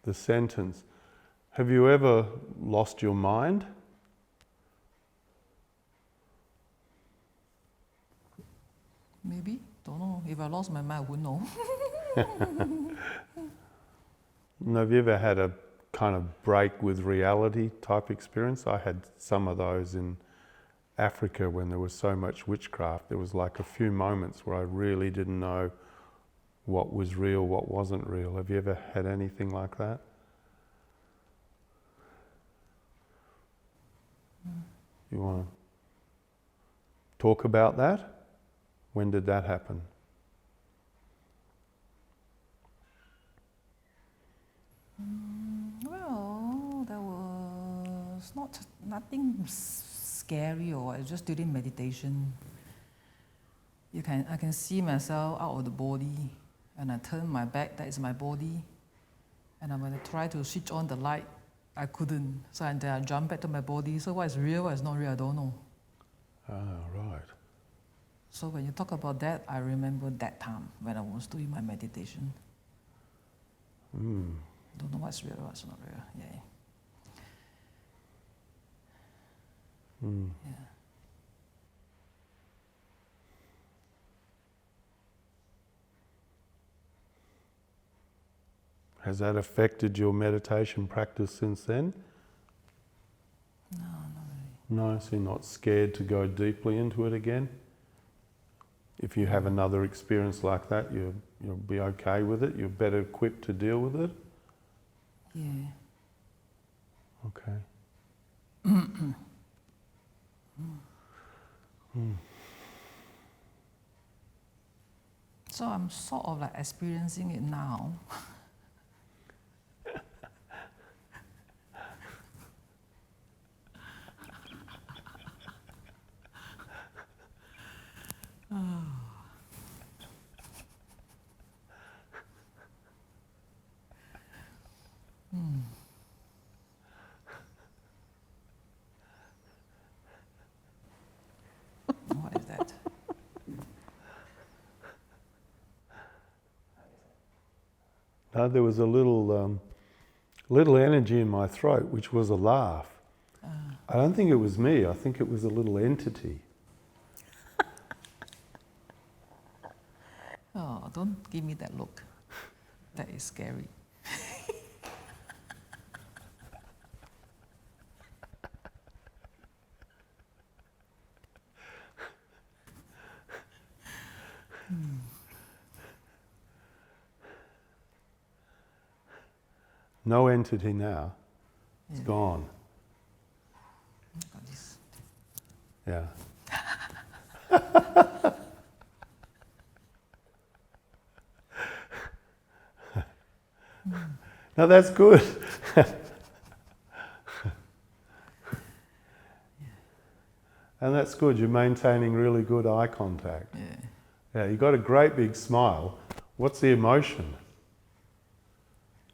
S1: the sentence, have you ever lost your mind?
S6: Maybe, don't know. If I lost my mind, I wouldn't know.
S1: And have you ever had a kind of break with reality type experience? I had some of those in Africa when there was so much witchcraft. There was like a few moments where I really didn't know what was real, what wasn't real. Have you ever had anything like that? You want to talk about that? When did that happen?
S6: Well, there was nothing scary, or I just during meditation. I can see myself out of the body, and I turn my back. That is my body, and when I try to switch on the light, I couldn't. So then I jump back to my body. So what is real, what is not real, I don't know.
S1: Ah, right.
S6: So when you talk about that, I remember that time when I was doing my meditation. Don't know what's real, what's not real. Yeah. Yeah.
S1: Has that affected your meditation practice since then?
S6: No, not really.
S1: No, so you're not scared to go deeply into it again? If you have another experience like that, you'll be okay with it? You're better equipped to deal with it?
S6: Yeah.
S1: Okay.
S6: So I'm sort of like experiencing it now. What is that?
S1: No, there was a little energy in my throat, which was a laugh. I don't think it was me. I think it was a little entity.
S6: Oh, don't give me that look. That is scary.
S1: No entity now. It's
S6: Yeah.
S1: gone.
S6: Got this.
S1: Yeah. No, that's good. And that's good. You're maintaining really good eye contact.
S6: Yeah.
S1: Yeah, you got a great big smile. What's the emotion?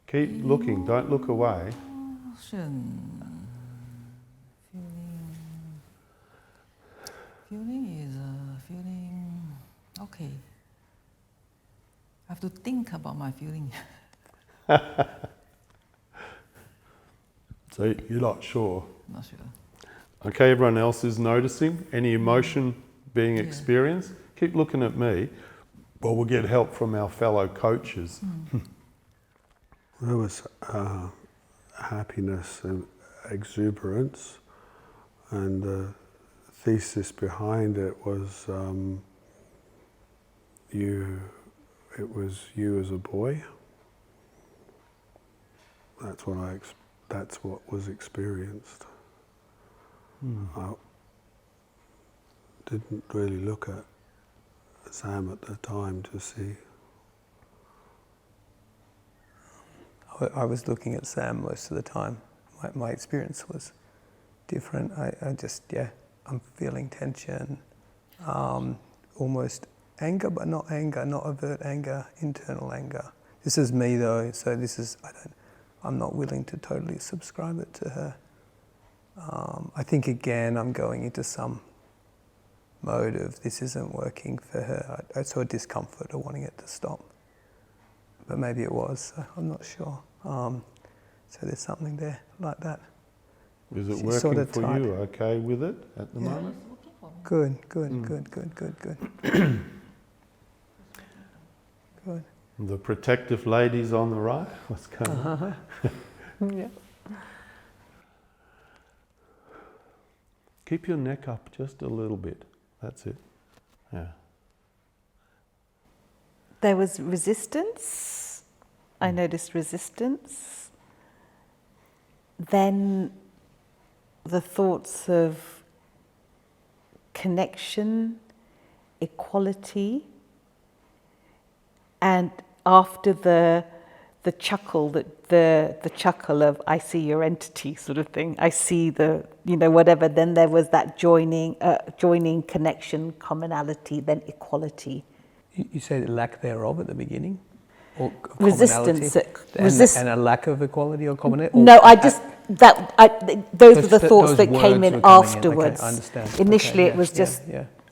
S1: Keep looking. Don't look away.
S6: Emotion. Feeling is feeling okay. I have to think about my feeling.
S1: So you're not sure.
S6: Not sure.
S1: Okay, everyone else is noticing any emotion being
S6: Yeah.
S1: experienced. Keep looking at me. Well, we'll get help from our fellow coaches.
S3: There was happiness and exuberance, and the thesis behind it was it was you as a boy. That's what was experienced. I didn't really look at Sam at the time to see.
S2: I was looking at Sam most of the time. My experience was different. I'm feeling tension, almost anger, but not anger, not overt anger, internal anger. This is me though, so I'm not willing to totally subscribe it to her. I think again I'm going into some mode of this isn't working for her. I saw discomfort of wanting it to stop. But maybe it was, so I'm not sure. So there's something there like that.
S1: Is it
S2: She's
S1: working
S2: sort of
S1: for
S2: tight.
S1: you okay with it at the
S2: Yeah.
S1: moment?
S2: Good. Good.
S1: The protective ladies on the right, what's going on?
S2: Yeah.
S1: Keep your neck up just a little bit. That's it. Yeah.
S5: There was resistance. I noticed resistance. Then the thoughts of connection, equality, and after the chuckle, the chuckle of I see your entity sort of thing, I see the, whatever, then there was that joining, connection, commonality, then equality.
S2: You say the lack thereof at the beginning? Or
S5: Resistance.
S2: And a lack of equality or commonality?
S5: No, those were the thoughts that came in afterwards.
S2: Okay, I understand.
S5: Initially
S2: Okay,
S5: it was just,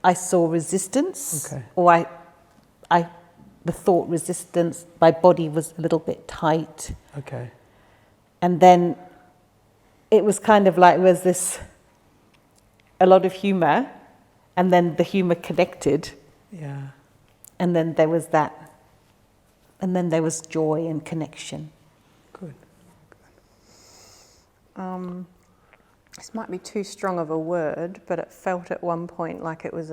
S5: I saw resistance, or the thought resistance, my body was a little bit tight.
S2: Okay.
S5: And then it was kind of like, was this a lot of humour, and then the humour connected.
S2: Yeah.
S5: And then there was that, and then there was joy and connection.
S2: Good.
S4: This might be too strong of a word, but it felt at one point like it was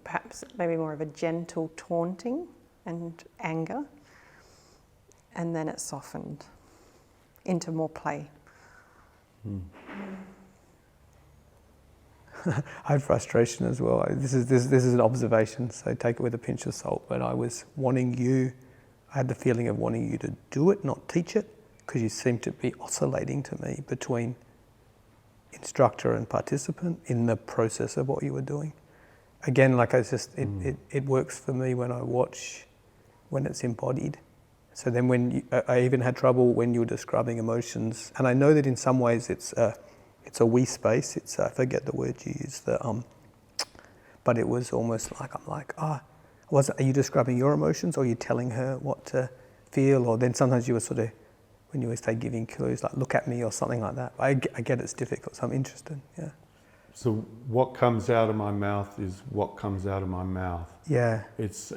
S4: perhaps maybe more of a gentle taunting and anger, and then it softened into more play.
S2: I had frustration as well. This is an observation, so take it with a pinch of salt. But I had the feeling of wanting you to do it, not teach it, because you seemed to be oscillating to me between instructor and participant in the process of what you were doing. Again, like it works for me when I watch, when it's embodied. So then I even had trouble when you were describing emotions, and I know that in some ways it's a we space. I forget the word you used, but it was almost like are you describing your emotions, or are you telling her what to feel? Or then sometimes you were sort of, when you were giving clues like look at me or something like that. I get it's difficult, so I'm interested. Yeah.
S1: So what comes out of my mouth is what comes out of my mouth.
S2: Yeah.
S1: It's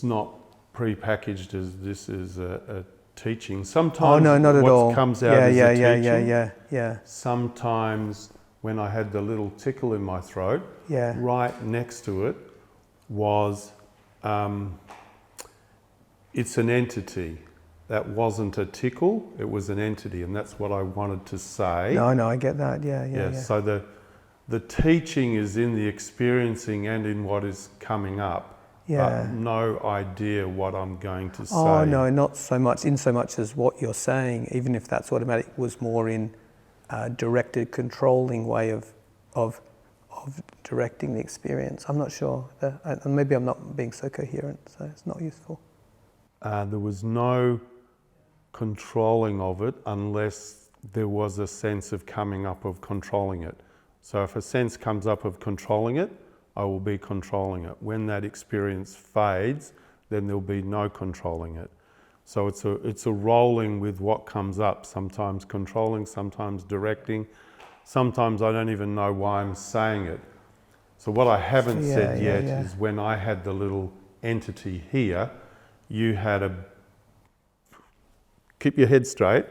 S1: not prepackaged as this is a teaching. Sometimes
S2: not at all.
S1: what comes out is a teaching.
S2: Yeah.
S1: Sometimes when I had the little tickle in my throat, right next to it was it's an entity. That wasn't a tickle, it was an entity, and that's what I wanted to say.
S2: No, I get that. Yeah.
S1: So the teaching is in the experiencing and in what is coming up.
S2: Yeah.
S1: But no idea what I'm going to say.
S2: Oh no, not so much. In so much as what you're saying, even if that's automatic, was more in a directed, controlling way of directing the experience. I'm not sure. Maybe I'm not being so coherent, so it's not useful.
S1: There was no controlling of it unless there was a sense of coming up of controlling it. So if a sense comes up of controlling it, I will be controlling it. When that experience fades, then there'll be no controlling it. So it's a rolling with what comes up, sometimes controlling, sometimes directing. Sometimes I don't even know why I'm saying it. So what I haven't said yet is when I had the little entity here, you had keep your head straight.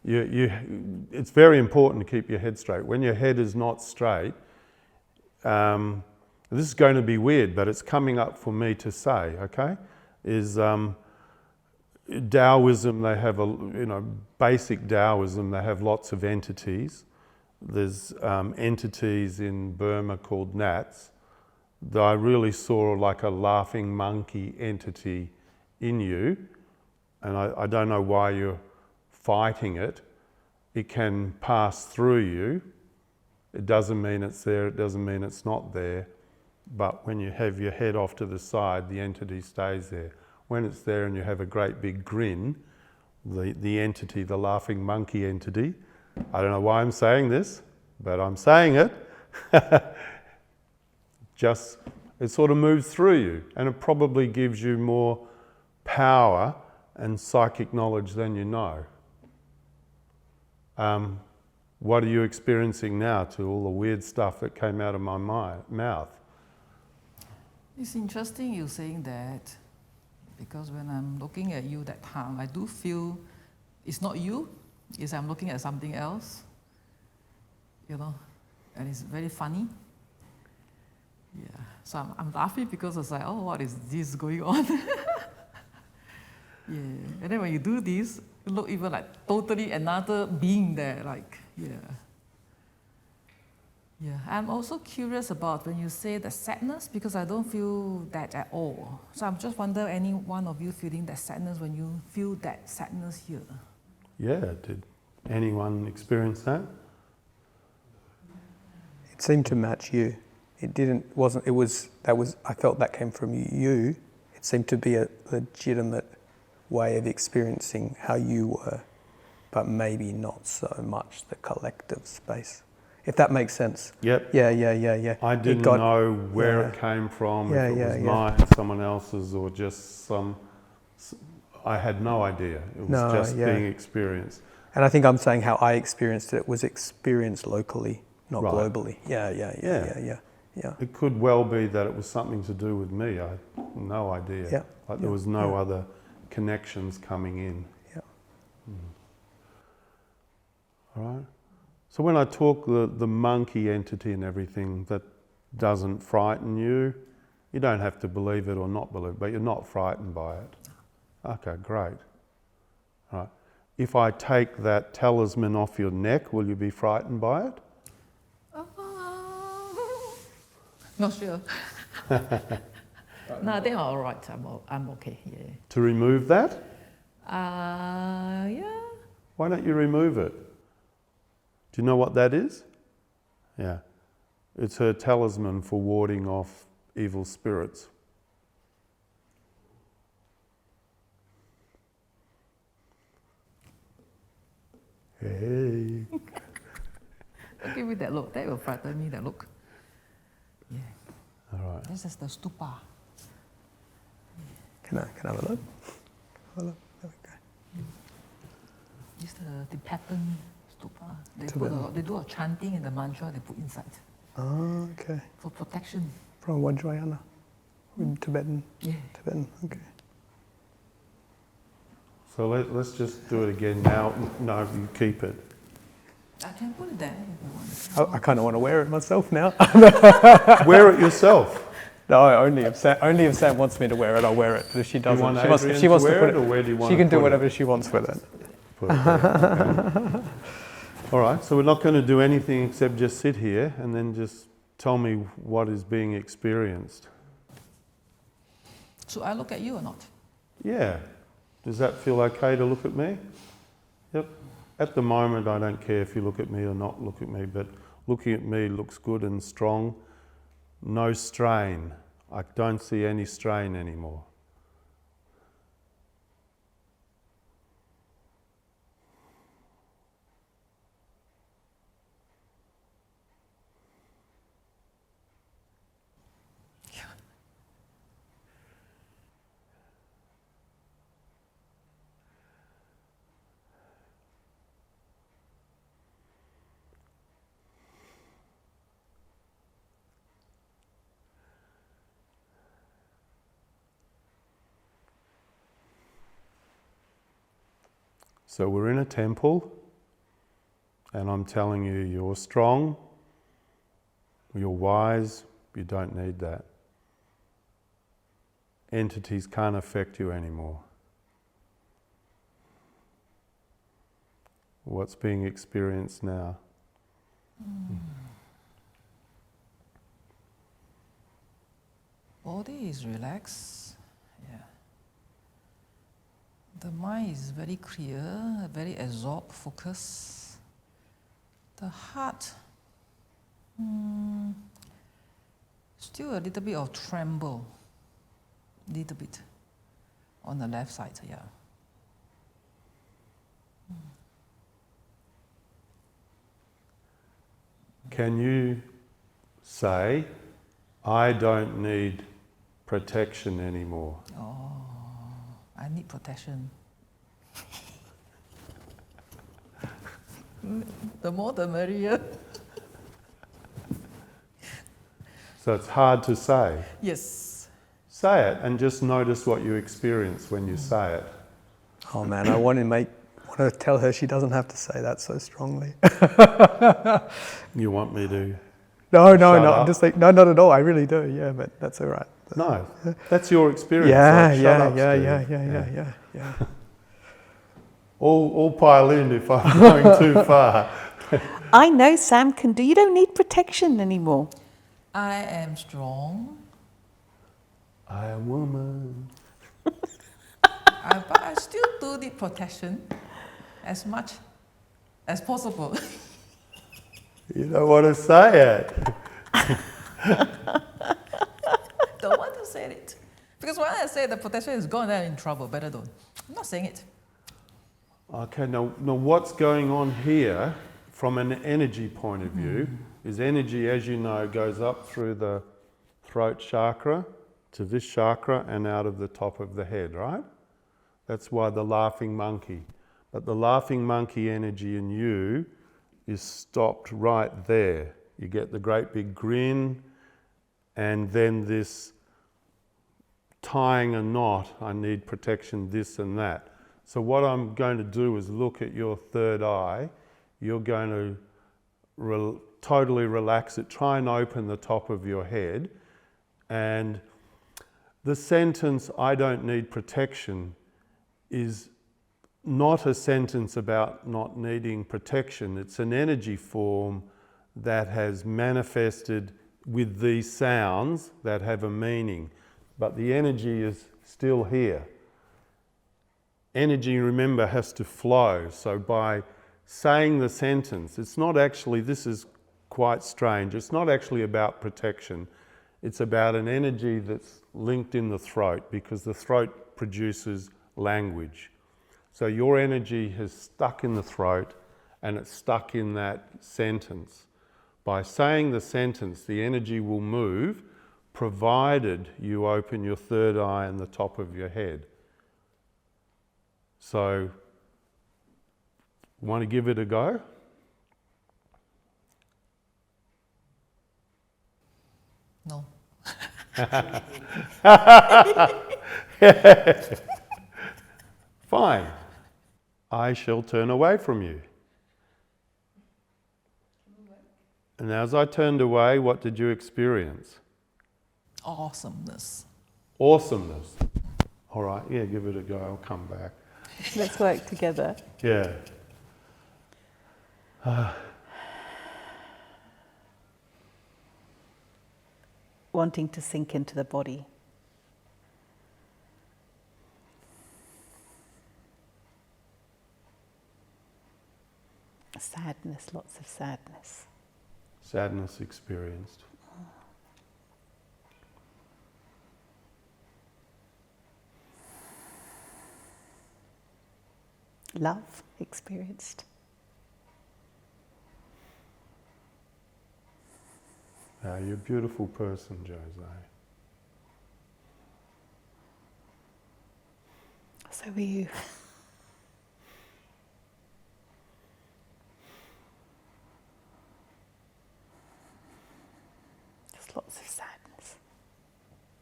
S1: It's very important to keep your head straight. When your head is not straight, this is going to be weird, but it's coming up for me to say, okay? Is Taoism, they have basic Taoism, they have lots of entities. There's entities in Burma called gnats that I really saw like a laughing monkey entity in you, and I don't know why you're fighting it. It can pass through you. It doesn't mean it's there, it doesn't mean it's not there, but when you have your head off to the side, the entity stays there. When it's there and you have a great big grin, the entity, the laughing monkey entity, I don't know why I'm saying this, but I'm saying it, it sort of moves through you, and it probably gives you more power and psychic knowledge than you know. What are you experiencing now to all the weird stuff that came out of my mouth?
S6: It's interesting you saying that, because when I'm looking at you that time, I do feel it's not you, it's I'm looking at something else, you know, and it's very funny. Yeah, so I'm laughing because it's like, oh, what is this going on? Yeah, and then when you do this, you look even like totally another being there, like, yeah. Yeah, I'm also curious about when you say the sadness, because I don't feel that at all. So I'm just wondering, any one of you feeling that sadness when you feel that sadness here?
S1: Yeah, did anyone experience that?
S2: It seemed to match you. I felt that came from you. It seemed to be a legitimate way of experiencing how you were, but maybe not so much the collective space. If that makes sense.
S1: Yep.
S2: Yeah.
S1: I didn't know where it came from, if it was mine, someone else's, or just I had no idea. It was just being experienced.
S2: And I think I'm saying how I experienced it was experienced locally, not globally. Yeah.
S1: It could well be that it was something to do with me. I had no idea.
S2: Yeah.
S1: Like there was no other connections coming in.
S2: Yeah.
S1: All right. So when I talk the monkey entity and everything, that doesn't frighten you. You don't have to believe it or not believe it, but you're not frightened by it. Okay, great. All right. If I take that talisman off your neck, will you be frightened by it?
S6: Not sure. No, I think I'm all right. I'm okay. Yeah.
S1: To remove that?
S6: Yeah.
S1: Why don't you remove it? Do you know what that is? Yeah. It's her talisman for warding off evil spirits. Hey.
S6: Don't give me that look. That will frighten me, that look. Yeah.
S1: All right.
S6: This is the stupa.
S2: Can I have a look? Have a look. There we go.
S6: It's the Tibetan stupa. They do a chanting and the mantra they put inside.
S2: Oh, okay.
S6: For protection.
S2: From Vajrayana. In Tibetan.
S6: Yeah.
S2: Tibetan, okay.
S1: So let's just do it again now. No, you keep it.
S6: I can put it there if you want.
S2: I kind of want to wear it myself now.
S1: Wear it yourself.
S2: No, only if Sam wants me to wear it, I'll wear it. But if she doesn't,
S1: want
S2: she wants
S1: Adrian
S2: to
S1: to
S2: put
S1: wear
S2: it,
S1: it, or where do you want
S2: she
S1: to
S2: can do
S1: put
S2: whatever
S1: it?
S2: she wants with it.
S1: Put it there. Okay. All right, so we're not going to do anything except just sit here and then just tell me what is being experienced.
S6: So I look at you or not?
S1: Yeah. Does that feel okay to look at me? Yep. At the moment, I don't care if you look at me or not look at me, but looking at me looks good and strong. No strain. I don't see any strain anymore. So we're in a temple, and I'm telling you, you're strong, you're wise, you don't need that. Entities can't affect you anymore. What's being experienced now?
S6: Body is relaxed. Yeah. The mind is very clear, very absorbed, focused. The heart, still a little bit of tremble, little bit, on the left side, yeah.
S1: Can you say, I don't need protection anymore?
S6: Oh, I need protection. The more the merrier.
S1: So it's hard to say.
S6: Yes.
S1: Say it and just notice what you experience when you say it.
S2: Oh man, I want to tell her she doesn't have to say that so strongly.
S1: You want me to?
S2: No,
S1: Shut
S2: no,
S1: up.
S2: I'm just like, no, not at all. I really do, yeah, but that's all right.
S1: No, that's your experience.
S2: Yeah,
S1: Like,
S2: yeah,
S1: shut up,
S2: yeah,
S1: Steve.
S2: yeah.
S1: All pile in if I'm going too far.
S5: I know Sam can do. You don't need protection anymore.
S6: I am strong,
S1: I am woman.
S6: but I still do need protection as much as possible.
S1: You don't want to say it.
S6: Don't want to say it. Because when I say the protection is gone, then I'm in trouble. Better don't. I'm not saying it.
S1: Okay, now what's going on here from an energy point of view is energy, as you know, goes up through the throat chakra to this chakra and out of the top of the head, right? That's why the laughing monkey. But the laughing monkey energy in you is stopped right there. You get the great big grin and then this tying a knot, I need protection, this and that. So what I'm going to do is look at your third eye. You're going to totally relax it. Try and open the top of your head. And the sentence, I don't need protection, is not a sentence about not needing protection. It's an energy form that has manifested with these sounds that have a meaning. But the energy is still here. Energy, remember, has to flow. So by saying the sentence, it's not actually, this is quite strange, it's not actually about protection. It's about an energy that's linked in the throat because the throat produces language. So your energy has stuck in the throat and it's stuck in that sentence. By saying the sentence, the energy will move provided you open your third eye and the top of your head. So, want to give it a go?
S6: No.
S1: Fine. I shall turn away from you. And as I turned away, what did you experience?
S6: Awesomeness.
S1: Awesomeness. All right, yeah, give it a go. I'll come back.
S5: Let's work together.
S1: Yeah.
S5: Wanting to sink into the body. Sadness, lots of sadness.
S1: Sadness experienced.
S5: Love experienced.
S1: You're a beautiful person, Jose.
S5: So are you. There's lots of sadness.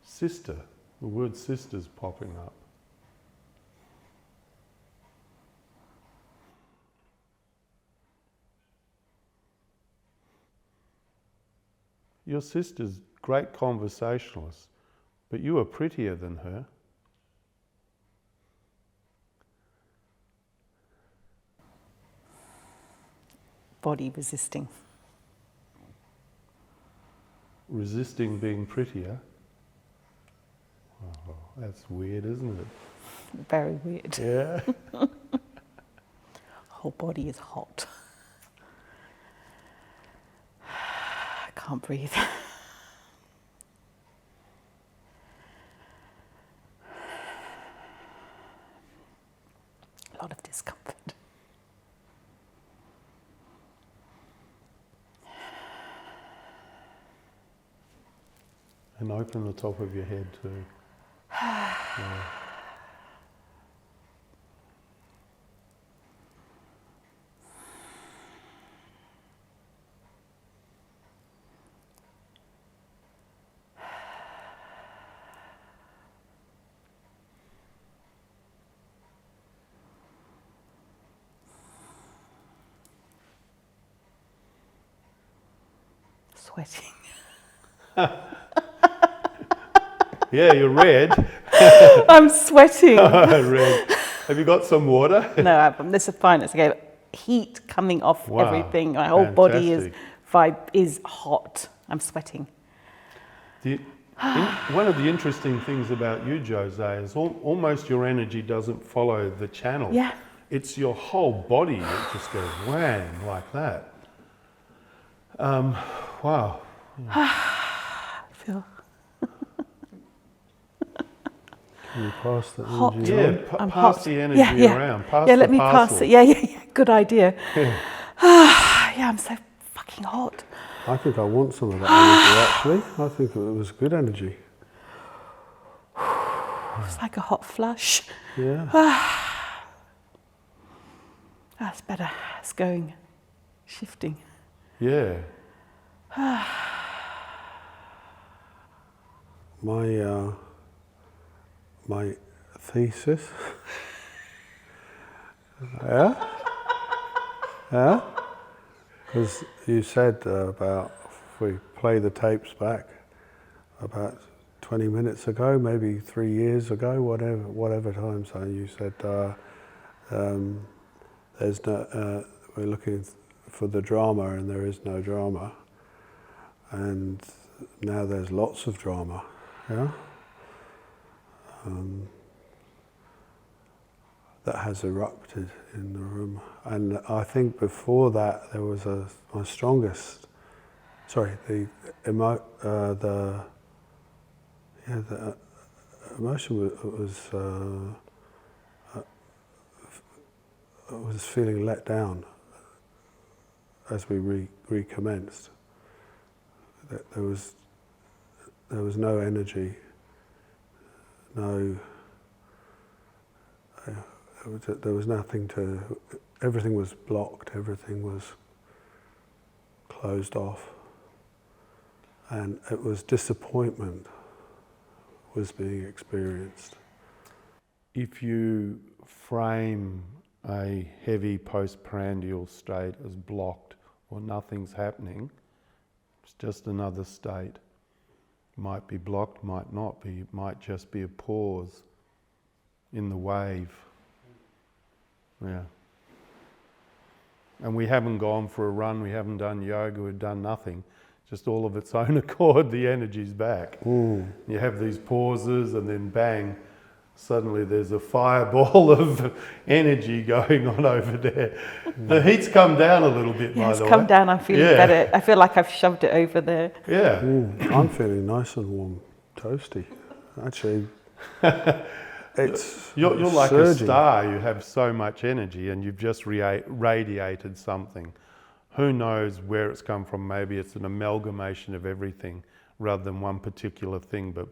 S1: Sister. The word sister's popping up. Your sister's great conversationalist, but you are prettier than her.
S5: Body resisting.
S1: Resisting being prettier. Oh, that's weird, isn't it?
S5: Very weird.
S1: Yeah.
S5: Whole body is hot. I can't breathe. A lot of discomfort.
S1: And open the top of your head too. Yeah.
S5: sweating.
S1: Yeah, you're red.
S5: I'm sweating.
S1: Red. Have you got some water?
S5: No, this is fine. It's okay. Heat coming off
S1: Wow,
S5: everything. My whole body
S1: fantastic.
S5: is hot. I'm sweating.
S1: One of the interesting things about you, Jose, is almost your energy doesn't follow the channel.
S5: Yeah.
S1: It's your whole body that just goes whang like that. Wow.
S5: I feel
S3: Can you pass the
S5: hot.
S3: energy
S1: Yeah,
S3: on?
S5: I'm
S1: pass
S5: hot.
S1: the energy around. Pass
S5: yeah,
S1: the
S5: let me pass
S1: parcel.
S5: it. Yeah. Good idea.
S1: Yeah.
S5: Yeah, I'm so fucking hot.
S3: I think I want some of that energy actually. I think it was good energy.
S5: It's like a hot flush.
S3: Yeah.
S5: That's better. It's going, shifting.
S1: Yeah.
S3: My thesis. Yeah? Because you said about if we play the tapes back about 20 minutes ago, maybe 3 years ago, whatever time zone, you said there's no, we're looking for the drama and there is no drama. And now there's lots of drama, yeah? That has erupted in the room. And I think before that there was my strongest, the emotion was feeling let down as we recommenced. There was no energy, there was nothing everything was blocked, everything was closed off. And it was disappointment was being experienced.
S1: If you frame a heavy postprandial state as blocked or nothing's happening, it's just another state. Might be blocked, might not be. It might just be a pause in the wave. Yeah. And we haven't gone for a run, we haven't done yoga, we've done nothing. Just all of its own accord, the energy's back. You have these pauses and then bang, suddenly there's a fireball of energy going on over there. The heat's come down a little bit, by the way.
S5: It's come down, I'm feeling better. I feel like I've shoved it over there.
S1: Yeah.
S3: I'm feeling nice and warm, toasty. Actually,
S1: You're like
S3: surging.
S1: a star, you have so much energy and you've just radiated something. Who knows where it's come from? Maybe it's an amalgamation of everything rather than one particular thing, but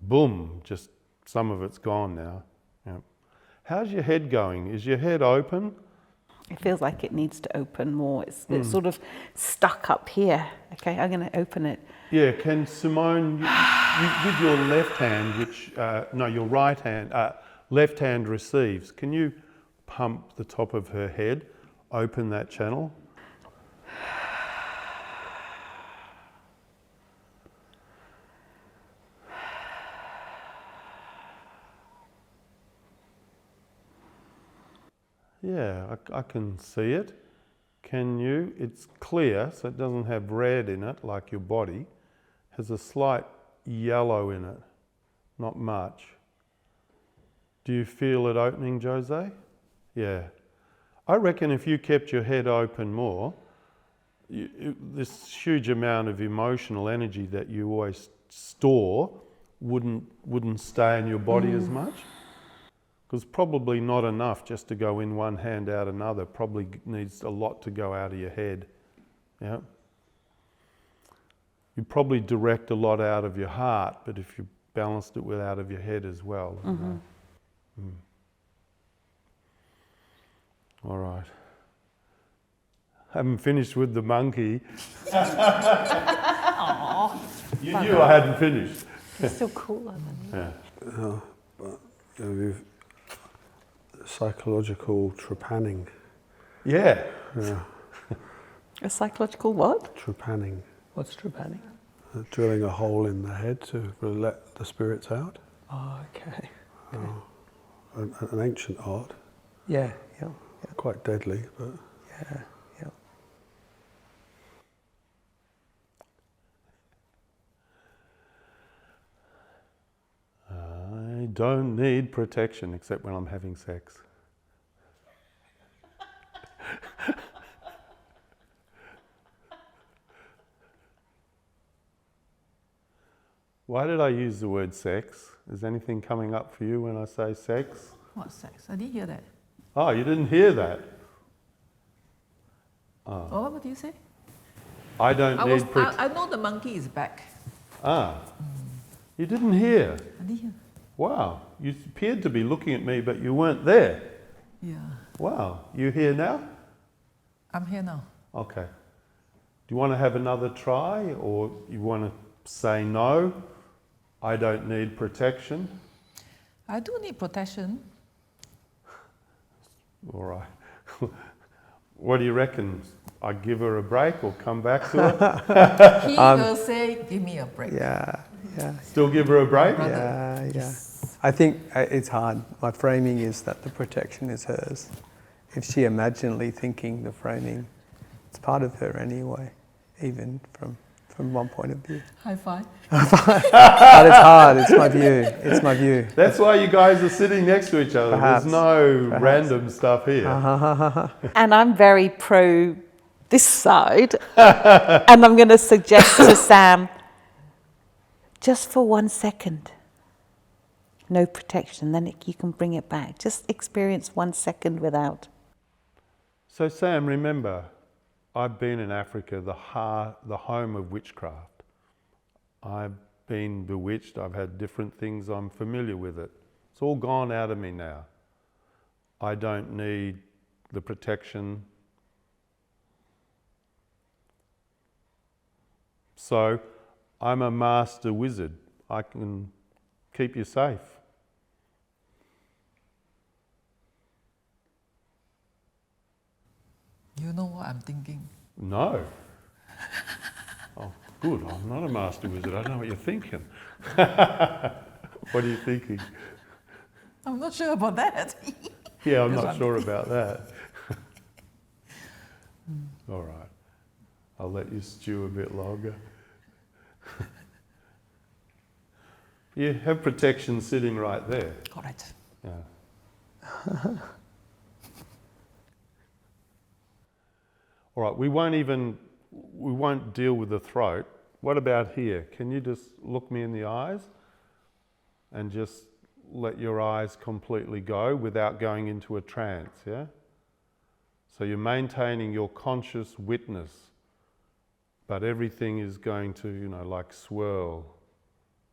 S1: boom, just some of it's gone now. Yeah. How's your head going? Is your head open?
S5: It feels like it needs to open more. It's sort of stuck up here. Okay, I'm going to open it.
S1: Yeah, can Simone, with your left hand, your right hand, left hand receives, can you pump the top of her head, open that channel? Yeah, I can see it. Can you? It's clear, so it doesn't have red in it like your body. Has a slight yellow in it, not much. Do you feel it opening, Jose? Yeah. I reckon if you kept your head open more, this huge amount of emotional energy that you always store wouldn't stay in your body as much. Because probably not enough just to go in one hand out another. Probably needs a lot to go out of your head. Yeah. You probably direct a lot out of your heart, but if you balanced it out of your head as well. All right. Haven't finished with the monkey. You knew I hadn't finished.
S5: It's still cooler than
S3: We've psychological trepanning.
S1: Yeah.
S3: Yeah,
S5: a psychological what?
S3: trepanning.
S2: What's trepanning?
S3: Drilling a hole in the head to let the spirits out.
S2: Oh, okay.
S3: An ancient art,
S2: Yeah.
S3: quite deadly, but
S2: Yeah.
S1: I don't need protection except when I'm having sex. Why did I use the word sex? Is anything coming up for you when I say sex?
S6: What sex? I didn't hear that.
S1: Oh, you didn't hear that?
S6: Oh, what do you say?
S1: I don't need
S6: I know the monkey is back.
S1: You didn't hear?
S6: I didn't hear.
S1: Wow, you appeared to be looking at me, but you weren't there.
S6: Yeah.
S1: Wow, you here now?
S6: I'm here now.
S1: Okay. Do you want to have another try, or you want to say no? I don't need protection.
S6: I do need protection.
S1: All right. What do you reckon? I give her a break or come back to her?
S6: He will say, give me a break.
S2: Yeah.
S1: Still give her a break?
S2: Yeah. I think it's hard. My framing is that the protection is hers. If she imaginally thinking the framing, it's part of her anyway, even from one point of view.
S6: High five.
S2: But it's hard. It's my view.
S1: That's why you guys are sitting next to each other.
S2: Perhaps.
S1: There's no random stuff here.
S5: And I'm very pro this side. And I'm going to suggest to Sam, just for 1 second, no protection, then you can bring it back. Just experience 1 second without.
S1: So Sam, remember, I've been in Africa, the home of witchcraft. I've been bewitched, I've had different things, I'm familiar with it. It's all gone out of me now. I don't need the protection. So I'm a master wizard. I can keep you safe.
S6: You know what I'm thinking?
S1: No. Oh, good. I'm not a master wizard. I don't know what you're thinking. What are you thinking?
S6: I'm not sure about that.
S1: Yeah, I'm not sure about that. All right. I'll let you stew a bit longer. You have protection sitting right there.
S6: Correct.
S1: Yeah. All right, we won't deal with the throat. What about here? Can you just look me in the eyes and just let your eyes completely go without going into a trance, yeah? So you're maintaining your conscious witness, but everything is going to, like swirl,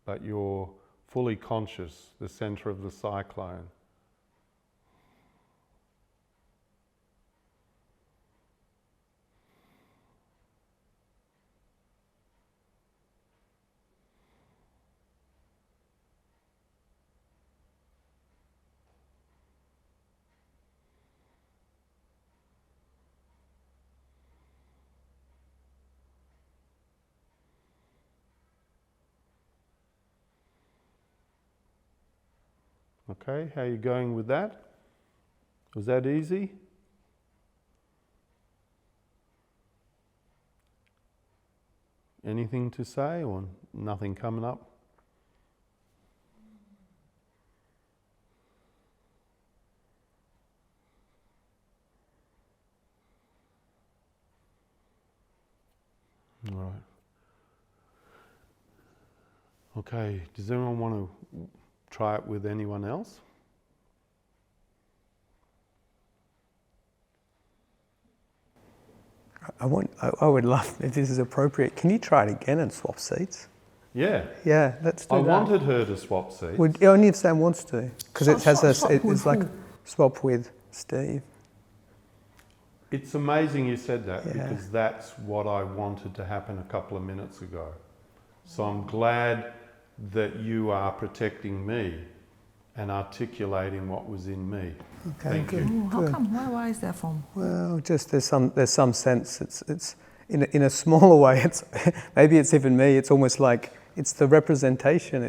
S1: but you're fully conscious, the center of the cyclone. Okay, how are you going with that? Was that easy? Anything to say or nothing coming up? All right. Okay, does anyone want to try it with anyone else?
S2: I would love, if this is appropriate, can you try it again and swap seats?
S1: Yeah.
S2: Yeah, let's do
S1: I
S2: that.
S1: wanted her to swap seats.
S2: Only if Sam wants to, because it has
S6: swap with
S2: it's like
S6: who?
S2: swap with Steve.
S1: It's amazing you said that
S2: Yeah.
S1: because that's what I wanted to happen a couple of minutes ago. So I'm glad that you are protecting me and articulating what was in me.
S2: Okay,
S1: Thank
S2: good.
S1: you.
S6: How come? Why is that from?
S2: Well, just there's some sense in a smaller way, it's maybe it's even me. It's almost like it's the representation.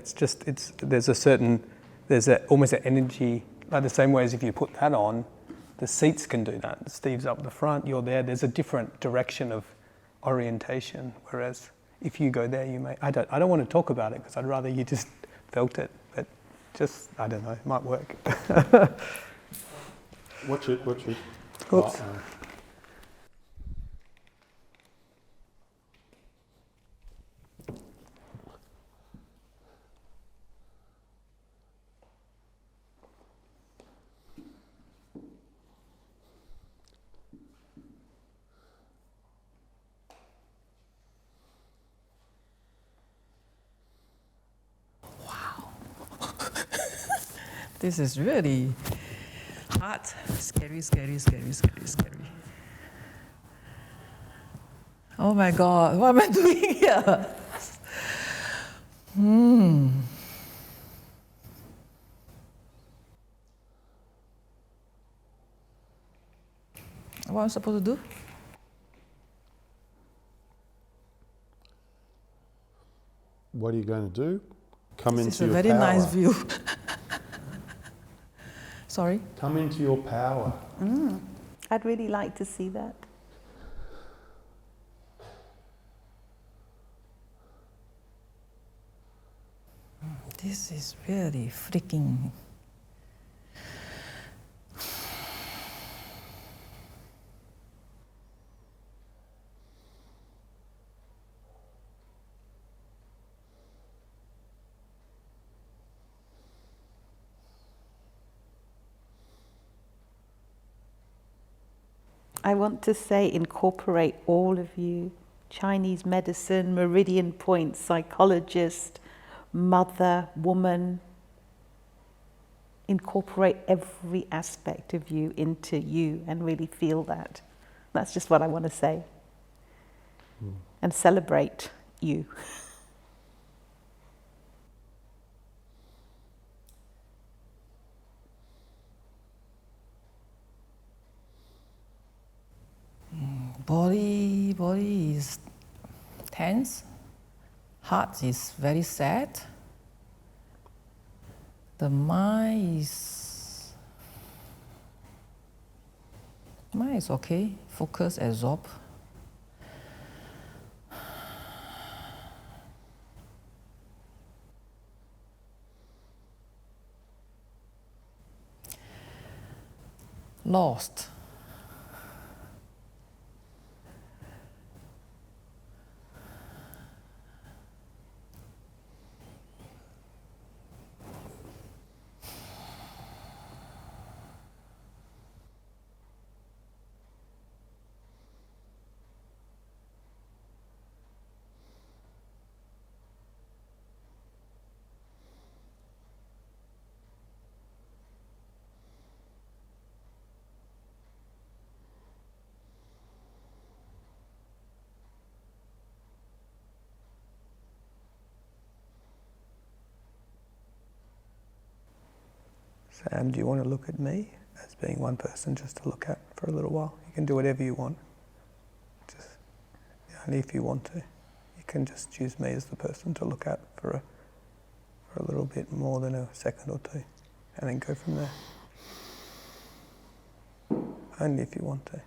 S2: There's almost an energy, like the same way as if you put that on, the seats can do that. Steve's up the front, you're there. There's a different direction of orientation. Whereas if you go there, you may. I don't want to talk about it because I'd rather you just felt it. But just I don't know. It might work.
S1: Watch it.
S2: Oops.
S6: This is really hard, scary. Oh my God, what am I doing here? What am I supposed to do?
S1: What are you going to do? Come
S6: This
S1: into
S6: is a
S1: your
S6: very
S1: power.
S6: nice view. Sorry?
S1: Come into your power.
S5: I'd really like to see that.
S6: This is really freaking.
S5: I want to say incorporate all of you, Chinese medicine, meridian point, psychologist, mother, woman. Incorporate every aspect of you into you and really feel that. That's just what I want to say. And celebrate you.
S6: Body is tense. Heart is very sad. The mind is okay. Focus, absorb. Lost.
S2: Sam, do you want to look at me as being one person just to look at for a little while? You can do whatever you want. Just only if you want to. You can just choose me as the person to look at for a little bit more than a second or two, and then go from there. Only if you want to.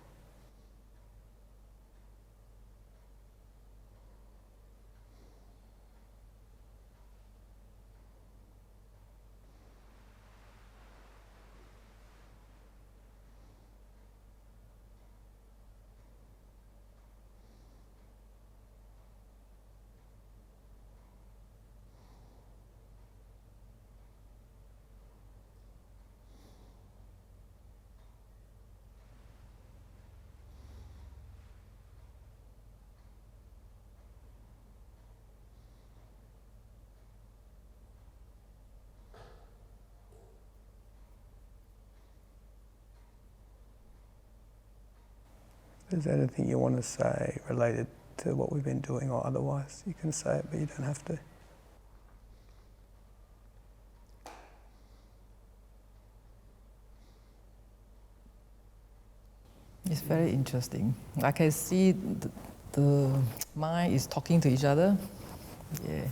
S2: If there's anything you want to say related to what we've been doing or otherwise, you can say it, but you don't have to.
S6: It's very interesting. I can see the mind is talking to each other. Yeah.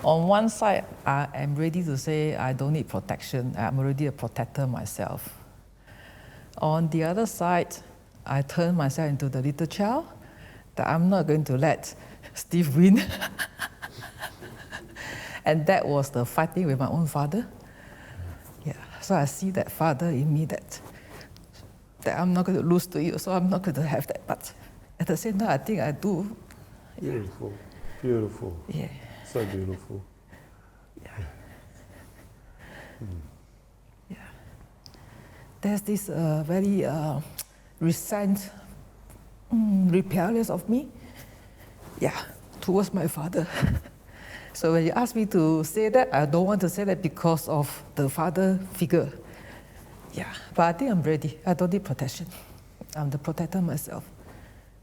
S6: On one side, I am ready to say I don't need protection. I'm already a protector myself. On the other side, I turn myself into the little child that I'm not going to let Steve win. And that was the fighting with my own father. Yeah. So I see that father in me that I'm not going to lose to you, so I'm not going to have that. But at the same time, I think I do. Yeah.
S1: Beautiful, beautiful.
S6: Yeah.
S1: So beautiful.
S6: Yeah. Yeah. There's this very recent rebellious of me, yeah, towards my father. So when you ask me to say that, I don't want to say that because of the father figure. Yeah, but I think I'm ready. I don't need protection. I'm the protector myself.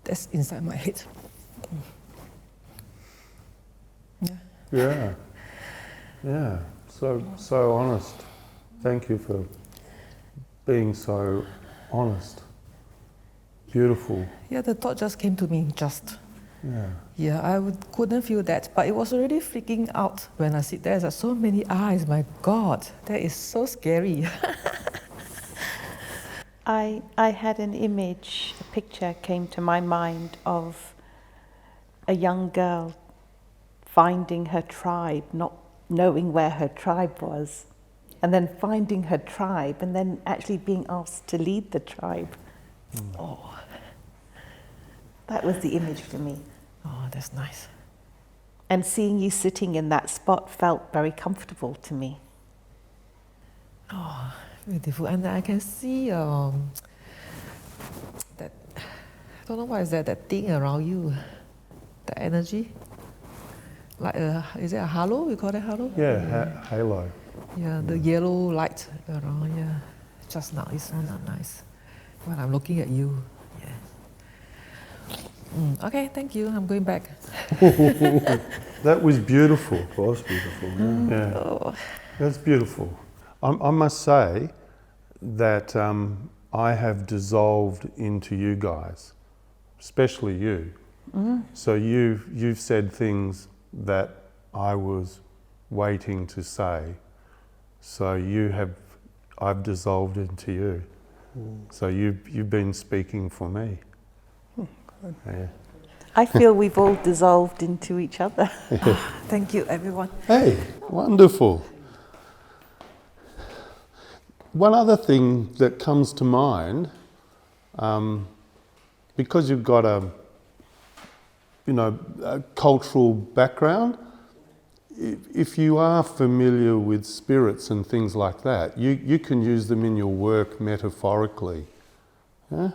S6: That's inside my head. Yeah.
S1: Yeah. Yeah. So honest. Thank you for being so honest. Beautiful.
S6: Yeah, the thought just came to me just.
S1: Yeah.
S6: Yeah, couldn't feel that, but it was already freaking out when I sit there. There's so many eyes, my God, that is so scary.
S5: I had an image, a picture came to my mind of a young girl finding her tribe, not knowing where her tribe was, and then finding her tribe, and then actually being asked to lead the tribe. Oh, that was the image for me.
S6: Oh, that's nice.
S5: And seeing you sitting in that spot felt very comfortable to me.
S6: Oh, beautiful. And I can see that, I don't know what is that thing around you, the energy. Like is it a halo? We call it halo?
S1: Yeah, halo.
S6: Yeah, the yellow light around, yeah. Just now, it's so nice. When I'm looking at you, yeah. Okay, thank you. I'm going back.
S1: That was beautiful.
S3: It was beautiful. Yeah.
S1: Yeah,
S6: Oh.
S1: that's beautiful. I must say that I have dissolved into you guys, especially you. So you've said things that I was waiting to say. So I've dissolved into you. So you've been speaking for me. Yeah.
S5: I feel we've all dissolved into each other.
S6: Thank you, everyone.
S1: Hey, wonderful. One other thing that comes to mind, because you've got a cultural background, if you are familiar with spirits and things like that, you can use them in your work metaphorically. Yeah?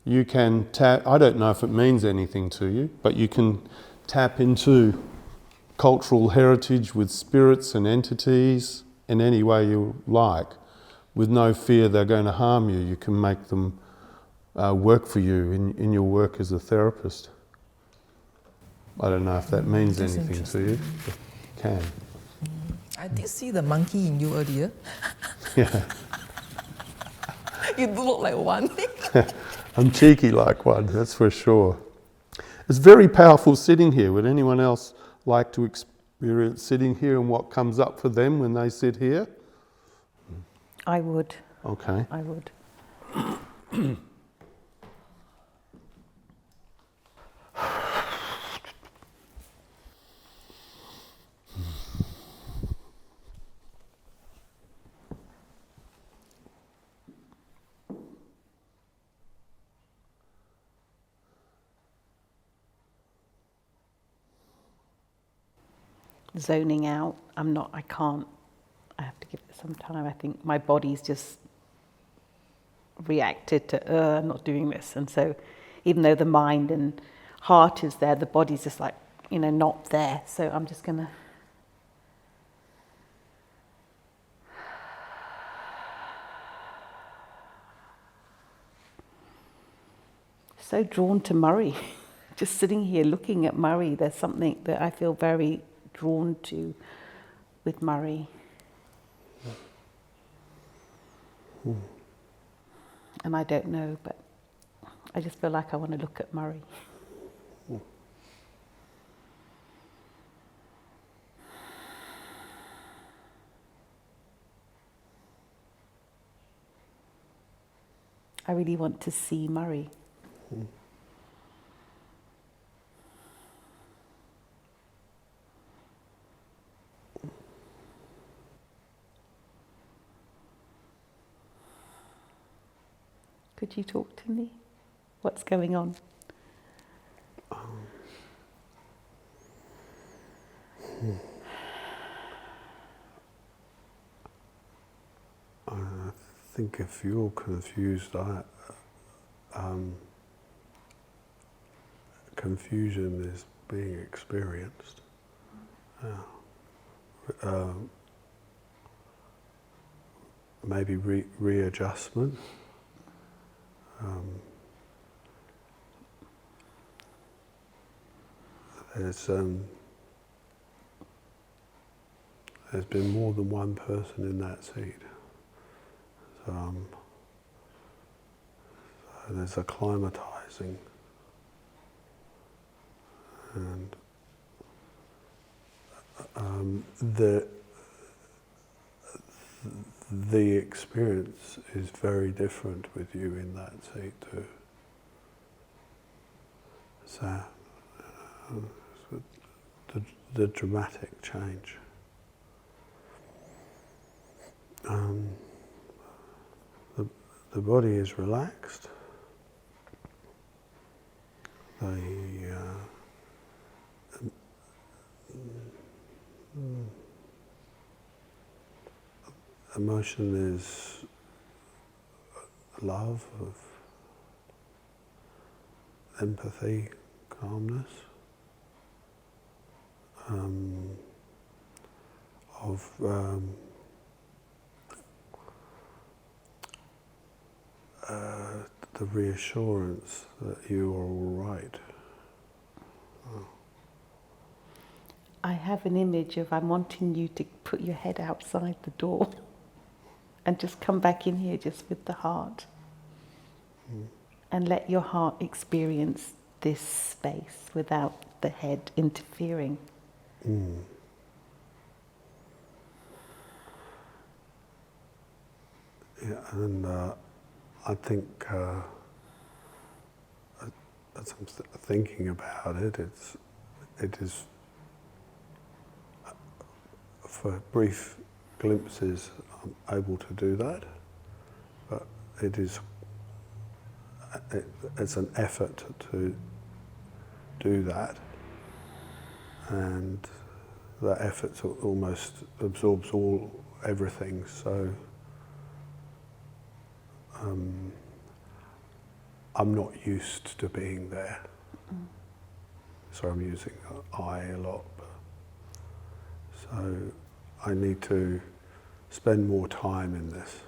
S1: You can tap, I don't know if it means anything to you, but you can tap into cultural heritage with spirits and entities in any way you like, with no fear they're going to harm you. You can make them work for you in your work as a therapist. I don't know if that means
S6: That's
S1: anything to you. It can.
S6: I did see the monkey in you earlier.
S1: Yeah.
S6: You do look like one.
S1: I'm cheeky like one, that's for sure. It's very powerful sitting here. Would anyone else like to experience sitting here and what comes up for them when they sit here?
S5: I would.
S1: Okay.
S5: I would. Zoning out. I can't. I have to give it some time. I think my body's just reacted to, I'm not doing this. And so even though the mind and heart is there, the body's just like, not there. So I'm just going to so drawn to Murray. Just sitting here looking at Murray, there's something that I feel very drawn to with Murray. And I don't know, but I just feel like I want to look at Murray. I really want to see Murray. Could you talk to me? What's going on?
S3: I think if you're confused, confusion is being experienced. Maybe readjustment. There's been more than one person in that seat. So there's acclimatizing, and the experience is very different with you in that seat too. So the dramatic change. The body is relaxed. The emotion is love, of empathy, calmness, of the reassurance that you are all right.
S5: I have an image of I'm wanting you to put your head outside the door and just come back in here just with the heart. And let your heart experience this space without the head interfering.
S3: Yeah, and I think as I'm thinking about it, it is for brief glimpses I'm able to do that, but it's an effort to do that, and that effort almost absorbs everything. So I'm not used to being there. So I'm using I a lot. So I need to spend more time in this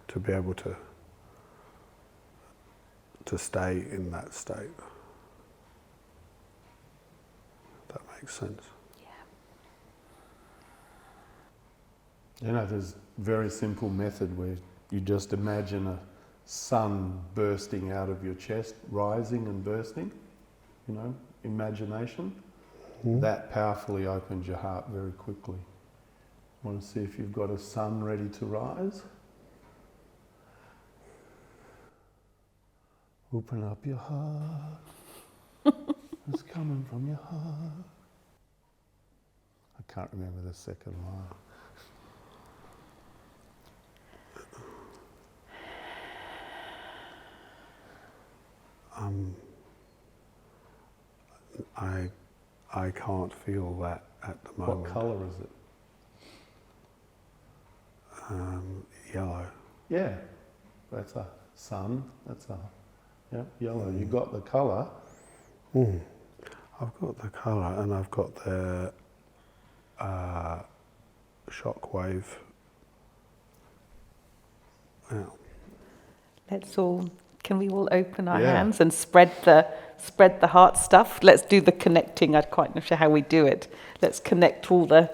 S3: to be able to stay in that state. If that makes sense.
S1: You know, there's a very simple method where you just imagine a sun bursting out of your chest, rising and bursting, you know, imagination. That powerfully opens your heart very quickly. Want to see if you've got a sun ready to rise? Open up your heart. It's coming from your heart. I can't remember the second line.
S3: I can't feel that at the moment.
S1: What colour is it?
S3: Yellow.
S1: Yeah, that's a sun. That's a yellow. You got the colour.
S3: I've got the colour, and I've got the shock wave. Yeah.
S5: Can we all open our hands and spread the heart stuff? Let's do the connecting. I'm quite not sure how we do it. Let's connect all the...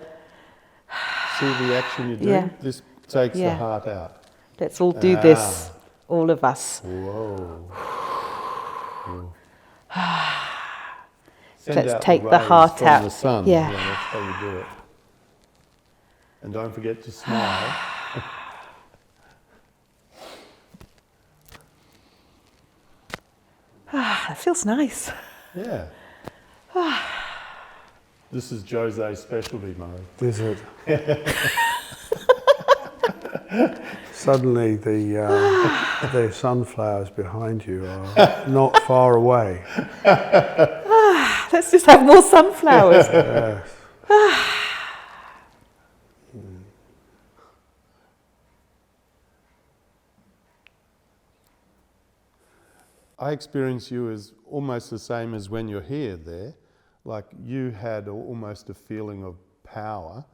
S1: See the action you're doing?
S5: Yeah.
S1: This takes the heart out.
S5: Let's all do this. all of us.
S1: Whoa. Send
S5: Let's
S1: out
S5: take
S1: the
S5: the
S1: rays
S5: heart
S1: from
S5: out.
S1: the sun.
S5: Yeah.
S1: That's how you do it. And don't forget to smile.
S5: That feels nice.
S1: Yeah. This is Jose's specialty mode.
S3: Is it? Suddenly the sunflowers behind you are not far away.
S5: Let's just have more sunflowers.
S3: Yes.
S1: I experience you as almost the same as when you're here there. Like you had almost a feeling of power,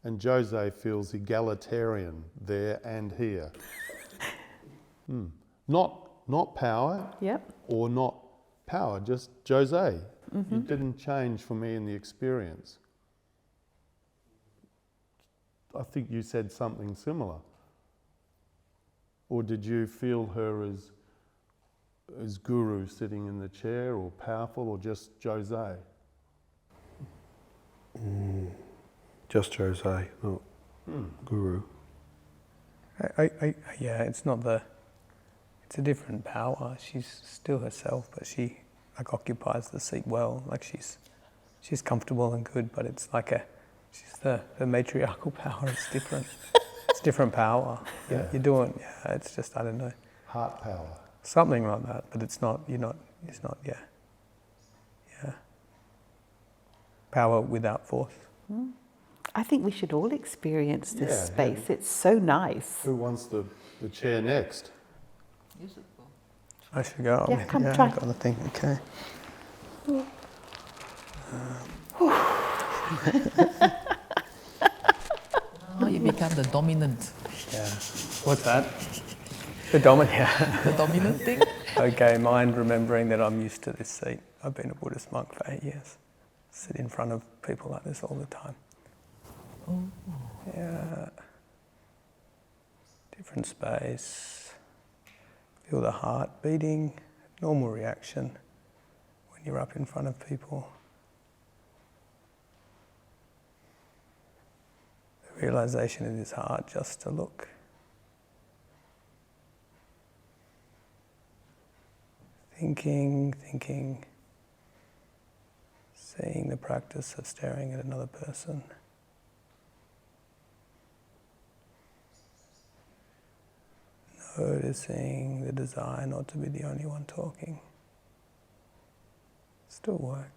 S1: and Jose feels egalitarian there and here. Not power
S5: Yep.
S1: or not power, just Jose. It didn't change for me in the experience. I think you said something similar. Or did you feel her as guru sitting in the chair, or powerful, or just Jose?
S3: Just Jose, not guru.
S2: Yeah, it's not the. It's a different power. She's still herself, but she like occupies the seat well. Like she's comfortable and good, but it's like she's the matriarchal power. It's different. It's different power.
S1: Yeah.
S2: You're doing. Yeah, it's just I don't know.
S1: Heart power.
S2: Something like that, but it's not. You're not. It's not. Yeah. Yeah. Power without force.
S5: I think we should all experience this
S1: Yeah,
S5: space. It's so nice.
S1: Who wants the chair next?
S2: I should go.
S5: Yeah, come try.
S2: I've got the thing. Okay.
S6: Now you become the dominant.
S2: Yeah. What's that? The dominant. Yeah.
S6: The dominant thing.
S2: Okay, mind remembering that I'm used to this seat. I've been a Buddhist monk for 8 years. Sit in front of people like this all the time.
S6: Oh.
S2: Yeah. Different space. Feel the heart beating. Normal reaction when you're up in front of people. The realization it is hard just to look. Thinking, seeing the practice of staring at another person. Noticing the desire not to be the only one talking. Still works.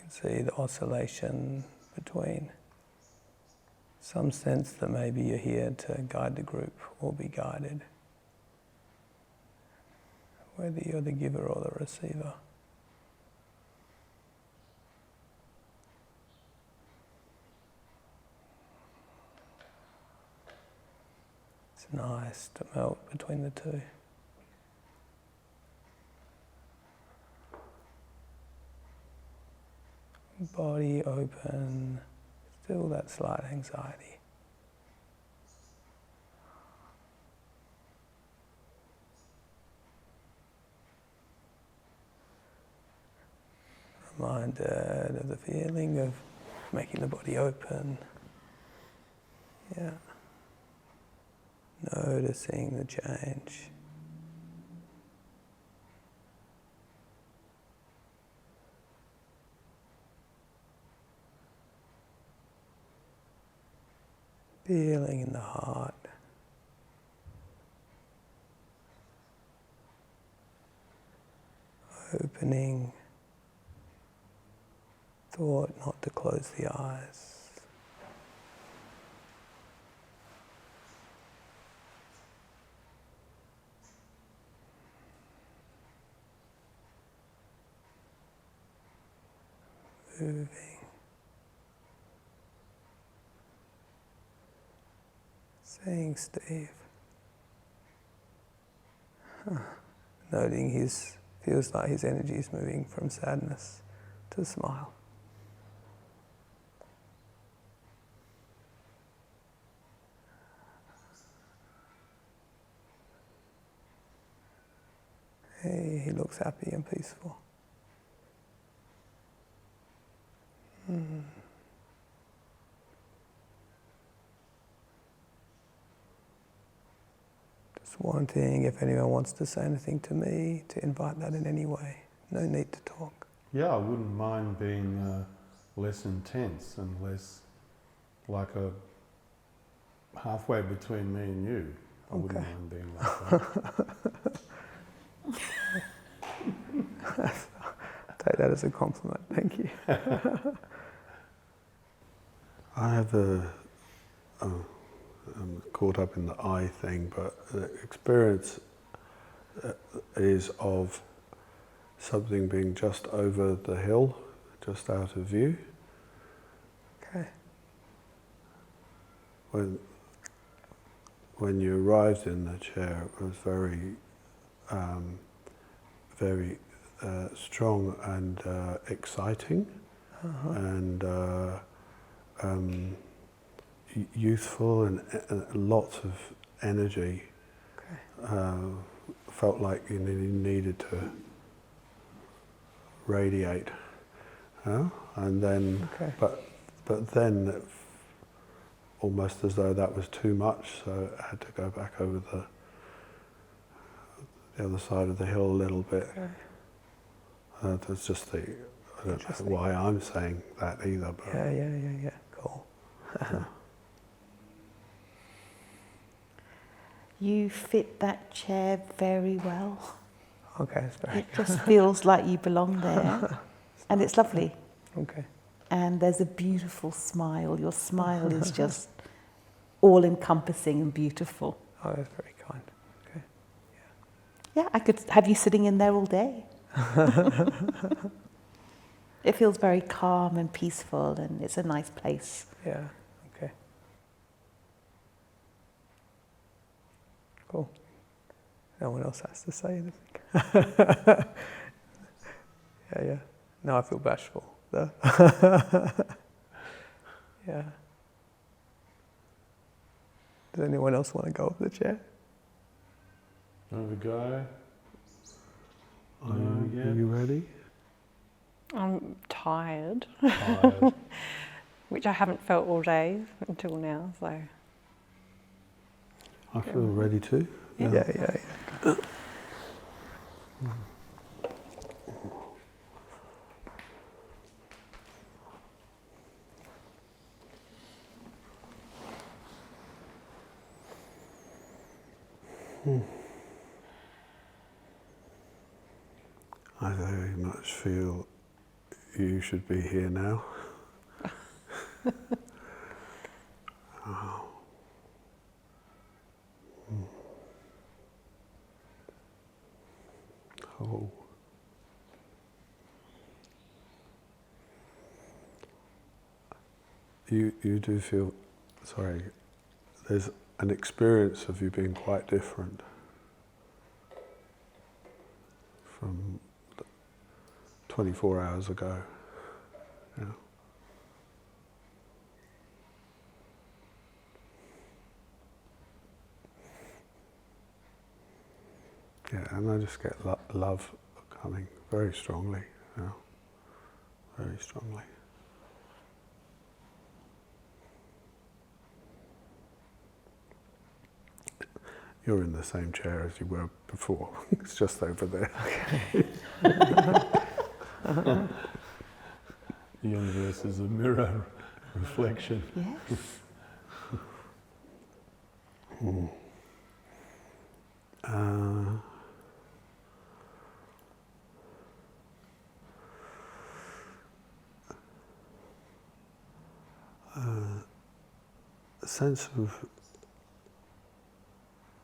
S2: See the oscillation between some sense that maybe you're here to guide the group or be guided, whether you're the giver or the receiver. It's nice to melt between the two. Body open, still that slight anxiety. Reminded of the feeling of making the body open. Yeah. Noticing the change. Feeling in the heart. Opening. Thought not to close the eyes. Moving. Saying, Steve, Noting feels like his energy is moving from sadness to smile. He looks happy and peaceful. Just wanting, if anyone wants to say anything to me, to invite that in any way. No need to talk.
S1: Yeah, I wouldn't mind being less intense and less like a halfway between me and you. I wouldn't mind being like that.
S2: Take that as a compliment. Thank you.
S3: I have I'm caught up in the I thing, but the experience is of something being just over the hill, just out of view.
S2: Okay.
S3: When you arrived in the chair, it was very strong and exciting, and youthful, and lots of energy.
S2: Okay.
S3: Felt like you needed to radiate, and then, but then almost as though that was too much, so I had to go back over the other side of the hill a little bit.
S2: Okay.
S3: That's just I don't know why I'm saying that either. But
S2: Yeah. Cool.
S5: You fit that chair very well.
S2: Okay, it's very
S5: It just feels like you belong there. And it's lovely.
S2: Okay.
S5: And there's a beautiful smile. Your smile is just all-encompassing and beautiful.
S2: Oh, that's very kind. Okay.
S5: Yeah, I could have you sitting in there all day. It feels very calm and peaceful, and it's a nice place.
S2: Yeah. Okay. Cool. No one else has to say anything. Yeah. No, I feel bashful, though. Yeah. Does anyone else want to go up the chair?
S1: Have a go.
S3: Are you ready?
S4: I'm tired,
S1: Tired.
S4: which I haven't felt all day until now, so.
S3: I feel ready too.
S2: Yeah.
S3: I very much feel you should be here now. Oh. You do feel, sorry, there's an experience of you being quite different from 24 hours ago. Yeah. Yeah, and I just get love coming very strongly, very strongly. You're in the same chair as you were before. It's just over there.
S1: The universe is a mirror reflection.
S5: Yes.
S3: A sense of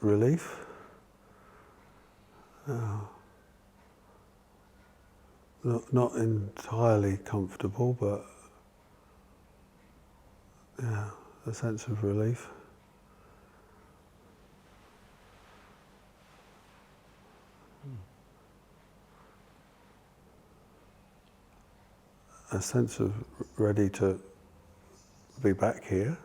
S3: relief. Not entirely comfortable, but yeah, a sense of relief. A sense of ready to be back here.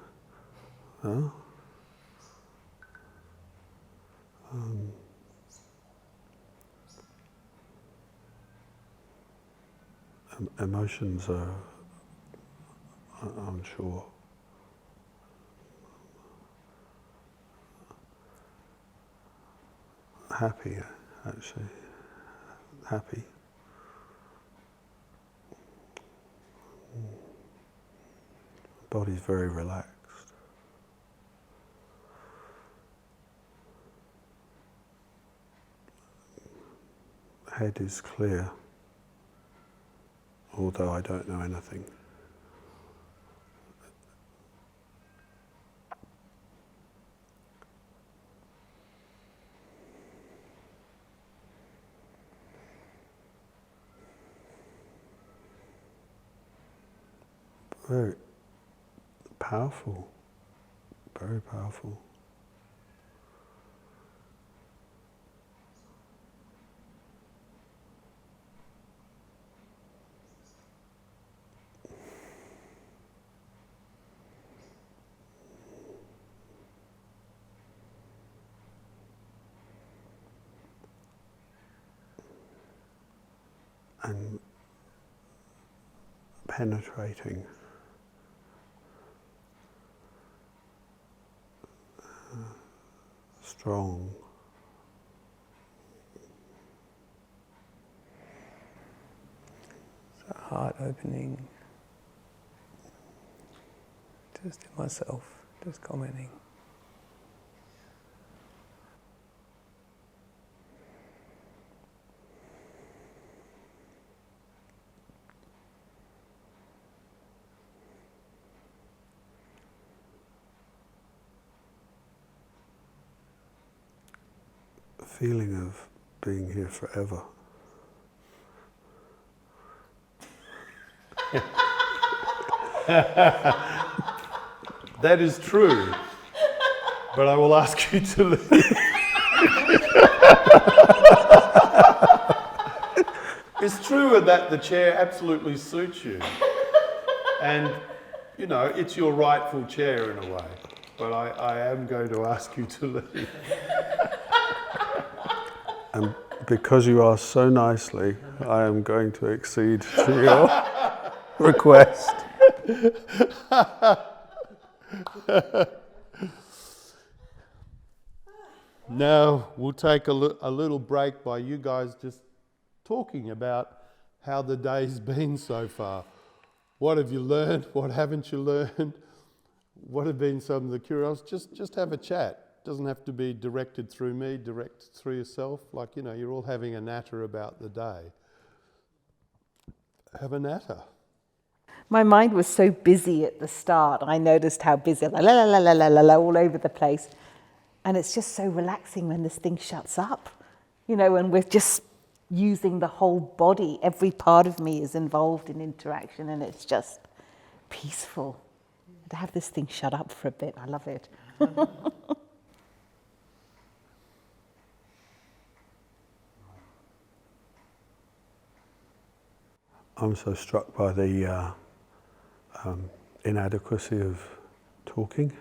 S3: Emotions are unsure. Happy, actually. Happy. Body's very relaxed. Head is clear, although I don't know anything. Very powerful, very powerful. And penetrating. Strong.
S2: So heart opening. Just in myself, just commenting.
S3: Feeling of being here forever.
S1: That is true, but I will ask you to leave. It's true that the chair absolutely suits you, and you know it's your rightful chair in a way. But I am going to ask you to leave.
S3: And because you asked so nicely, I am going to accede to your request.
S1: Now we'll take a little break by you guys just talking about how the day's been so far. What have you learned? What haven't you learned? What have been some of the curiosities? Just have a chat. Doesn't have to be directed through me, direct through yourself. Like, you know, you're all having a natter about the day. Have a natter.
S5: My mind was so busy at the start. I noticed how busy, la la la la la la la, all over the place. And it's just so relaxing when this thing shuts up. You know, and we're just using the whole body. Every part of me is involved in interaction, and it's just peaceful. To have this thing shut up for a bit, I love it.
S3: I'm so struck by the inadequacy of talking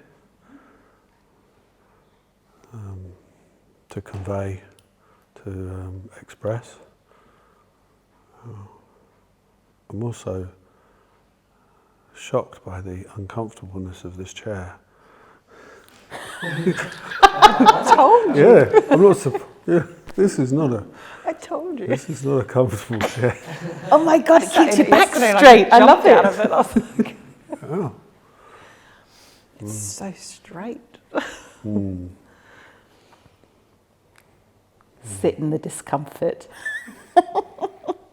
S3: to convey, to express. I'm also shocked by the uncomfortableness of this chair.
S2: I told you.
S3: Yeah, I'm not surprised. Yeah, this is not a.
S2: I told you.
S3: This is not a comfortable chair.
S5: Oh my God, it keeps your back
S2: Yesterday,
S5: straight. I love
S2: jumped out of it. I was like,
S3: Oh.
S2: it's so straight.
S5: Sit in the discomfort.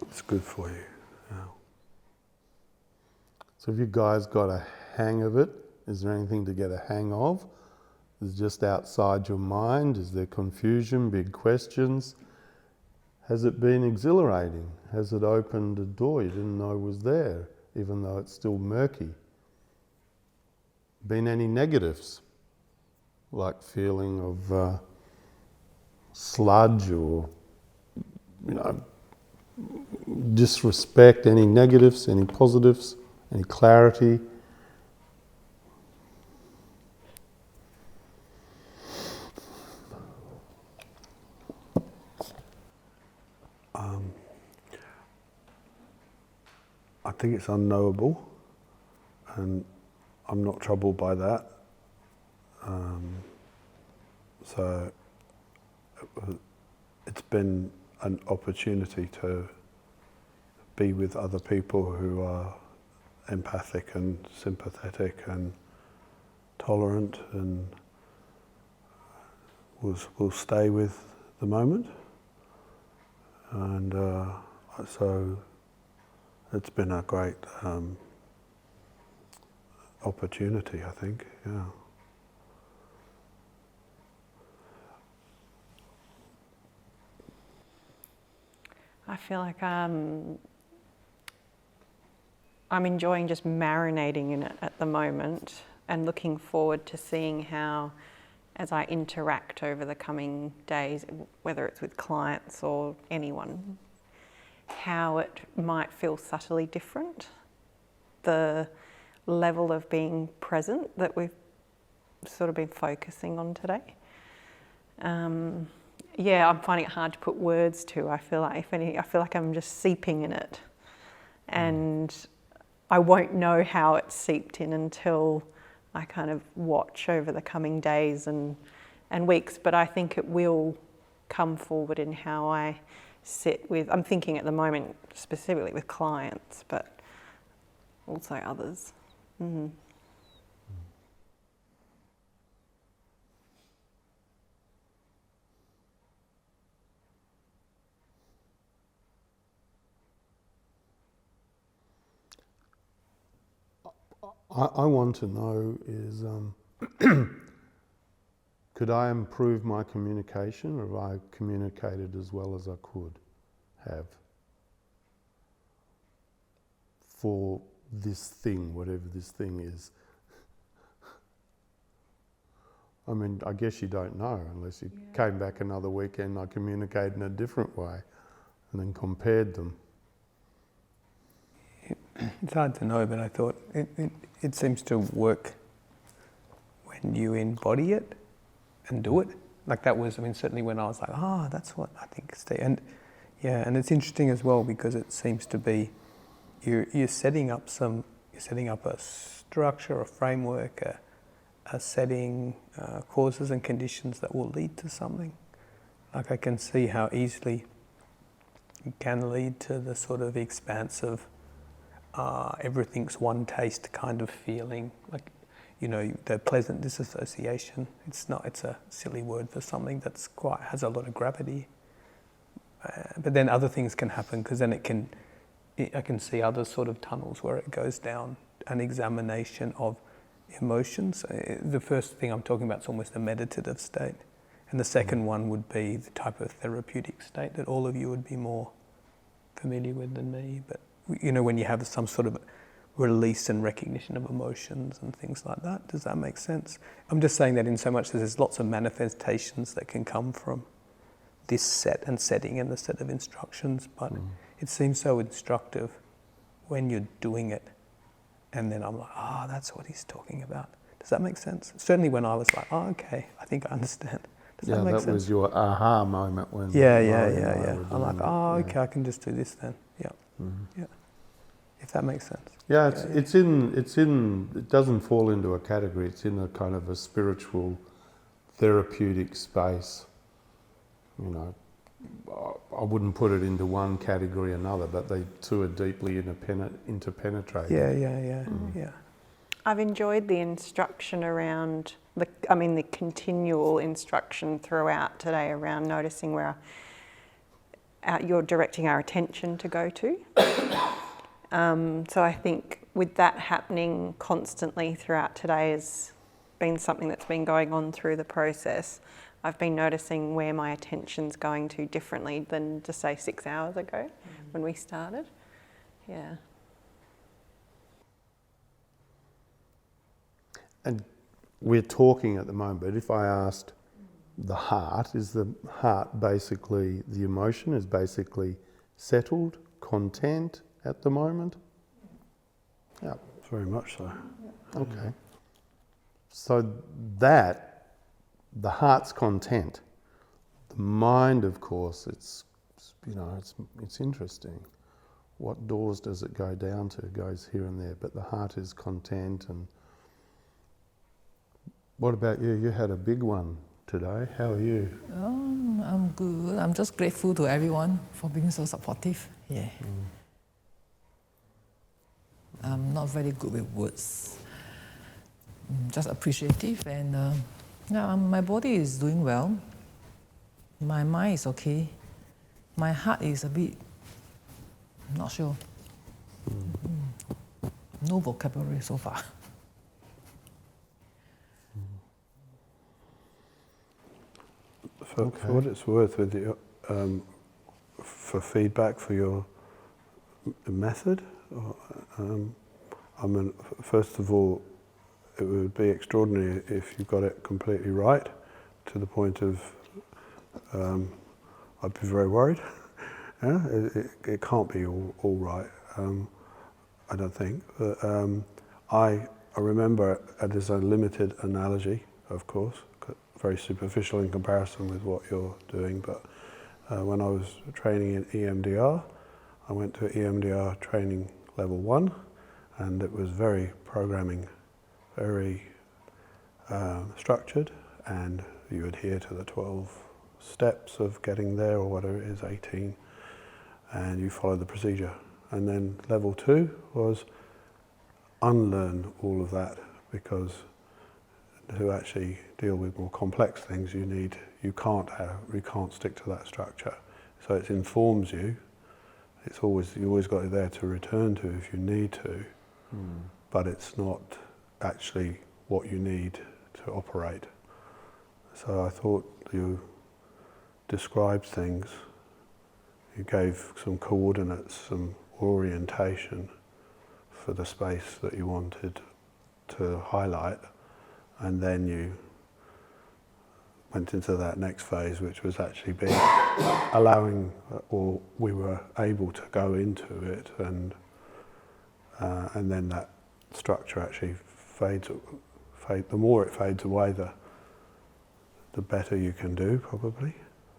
S3: It's good for you. Yeah.
S1: So have you guys got a hang of it? Is there anything to get a hang of? Is it just outside your mind? Is there confusion, big questions? Has it been exhilarating? Has it opened a door you didn't know was there, even though it's still murky? Been any negatives? Like feeling of sludge or disrespect, any negatives, any positives, any clarity.
S3: I think it's unknowable, and I'm not troubled by that. So it's been an opportunity to be with other people who are empathic and sympathetic and tolerant, and will stay with the moment. And so it's been a great opportunity, I think, yeah.
S4: I feel like I'm enjoying just marinating in it at the moment and looking forward to seeing how, as I interact over the coming days, whether it's with clients or anyone, how it might feel subtly different. The level of being present that we've sort of been focusing on today. Yeah, I'm finding it hard to put words to. I feel like, if any, I feel like I'm just seeping in it, and I won't know how it's seeped in until I kind of watch over the coming days and weeks. But I think it will come forward in how I sit with. I'm thinking at the moment specifically with clients, but also others. Mm-hmm.
S1: I want to know is, could I improve my communication, or have I communicated as well as I could have for this thing, whatever this thing is? I mean, I guess you don't know unless you came back another weekend and I communicated in a different way and then compared them.
S2: It's hard to know, but I thought it seems to work when you embody it and do it. Like that was, I mean, certainly when I was like, that's what I think, Steve. And yeah, and it's interesting as well because it seems to be you're setting up a structure, a framework, a setting, causes and conditions that will lead to something. Like I can see how easily it can lead to the sort of expansive, everything's one taste kind of feeling, like, you know, the pleasant disassociation. It's a silly word for something that's has a lot of gravity. But then other things can happen because then I can see other sort of tunnels where it goes down an examination of emotions. The first thing I'm talking about is almost a meditative state. And the second one would be the type of therapeutic state that all of you would be more familiar with than me. But you know, when you have some sort of release and recognition of emotions and things like that. Does that make sense? I'm just saying that in so much that there's lots of manifestations that can come from this set and setting and the set of instructions, but it seems so instructive when you're doing it. And then I'm like, that's what he's talking about. Does that make sense? Certainly when I was like, okay, I think I understand. Does that make sense?
S1: That was your aha moment when...
S2: Yeah. I'm like, okay, I can just do this then. Yeah. Yeah. If that makes sense.
S1: Yeah, it doesn't fall into a category. It's in a kind of a spiritual, therapeutic space. You know, I wouldn't put it into one category or another, but they two are deeply interpenetrating.
S2: Yeah.
S4: I've enjoyed the instruction around the continual instruction throughout today around noticing where you're directing our attention to go to. So I think with that happening constantly throughout today has been something that's been going on through the process. I've been noticing where my attention's going to differently than just say 6 hours ago when we started. Yeah.
S1: And we're talking at the moment, but if I asked the heart, is the heart basically, the emotion is basically settled, content at the moment? Yeah.
S3: Very much so.
S1: Okay. So that, the heart's content. The mind, of course, it's interesting. What doors does it go down to? It goes here and there, but the heart is content. And what about you? You had a big one today. How are you?
S6: I'm good. I'm just grateful to everyone for being so supportive. Yeah. I'm not very good with words. Just appreciative, and my body is doing well. My mind is okay. My heart is a bit not sure. No vocabulary so far.
S3: For what it's worth, with you, for feedback for your method, I mean, first of all, it would be extraordinary if you got it completely right, to the point of I'd be very worried. Yeah? It can't be all right, I don't think. But I remember it as a limited analogy, of course, very superficial in comparison with what you're doing, but when I was training in EMDR, I went to EMDR training level 1, and it was very programming, very structured, and you adhere to the 12 steps of getting there, or whatever it is, 18, and you follow the procedure. And then level 2 was unlearn all of that, because to actually deal with more complex things, you can't stick to that structure. So it informs you. You always got it there to return to if you need to, but it's not actually what you need to operate. So I thought you described things. You gave some coordinates, some orientation for the space that you wanted to highlight, and then you went into that next phase, which was actually allowing, or we were able to go into it, and then that structure actually fades. The more it fades away, the better you can do, probably.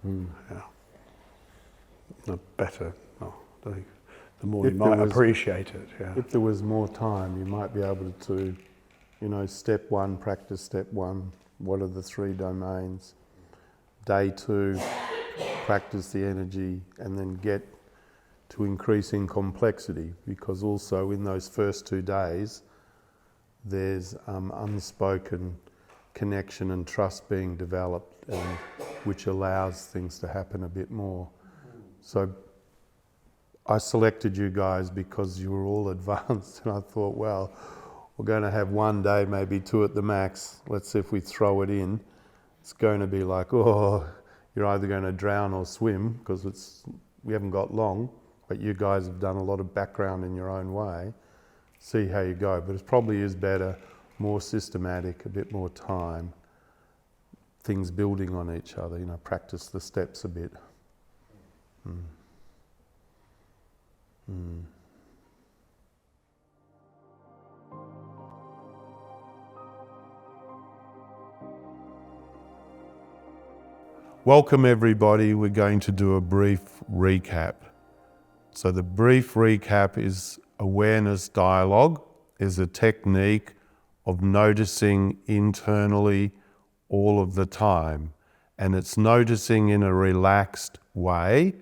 S3: Yeah. The better. No, the more you might appreciate it. Yeah.
S1: If there was more time, you might be able to, step 1, practice step 1. What are the 3 domains? Day 2, practice the energy, and then get to increasing complexity, because also in those first 2 days, there's unspoken connection and trust being developed, and which allows things to happen a bit more. So I selected you guys because you were all advanced, and I thought, well, we're going to have 1 day, maybe 2 at the max. Let's see if we throw it in. It's going to be like, you're either going to drown or swim, because we haven't got long, but you guys have done a lot of background in your own way. See how you go. But it probably is better, more systematic, a bit more time, things building on each other, practice the steps a bit. Welcome everybody. We're going to do a brief recap. So the brief recap is awareness dialogue is a technique of noticing internally all of the time. And it's noticing in a relaxed way,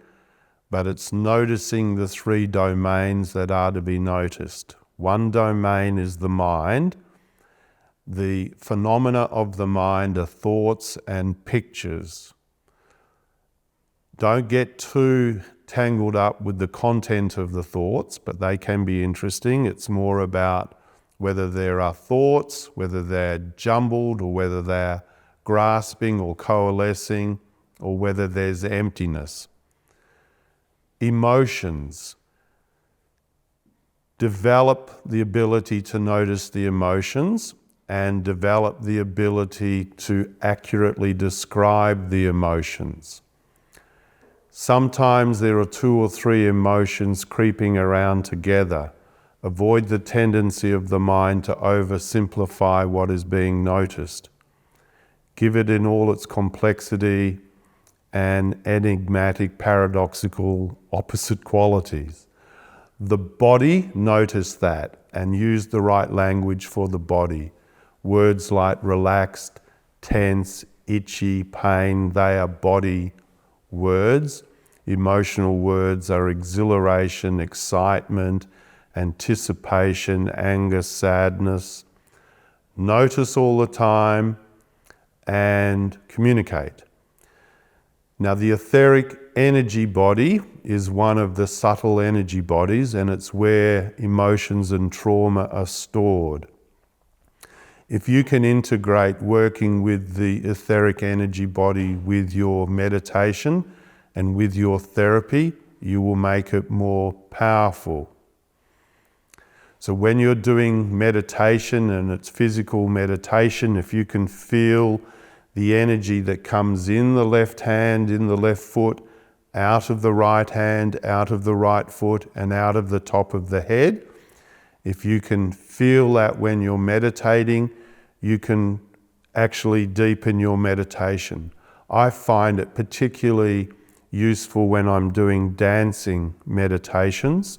S1: but it's noticing the 3 domains that are to be noticed. 1 domain is the mind. The phenomena of the mind are thoughts and pictures. Don't get too tangled up with the content of the thoughts, but they can be interesting. It's more about whether there are thoughts, whether they're jumbled, or whether they're grasping or coalescing, or whether there's emptiness. Emotions. Develop the ability to notice the emotions, and develop the ability to accurately describe the emotions. Sometimes there are 2 or 3 emotions creeping around together. Avoid the tendency of the mind to oversimplify what is being noticed. Give it in all its complexity and enigmatic, paradoxical, opposite qualities. The body, notice that and use the right language for the body. Words like relaxed, tense, itchy, pain, they are body words. Emotional words are exhilaration, excitement, anticipation, anger, sadness. Notice all the time and communicate. Now, the etheric energy body is one of the subtle energy bodies, and it's where emotions and trauma are stored. If you can integrate working with the etheric energy body with your meditation and with your therapy, you will make it more powerful. So when you're doing meditation, and it's physical meditation, if you can feel the energy that comes in the left hand, in the left foot, out of the right hand, out of the right foot, and out of the top of the head, if you can feel that when you're meditating, you can actually deepen your meditation. I find it particularly useful when I'm doing dancing meditations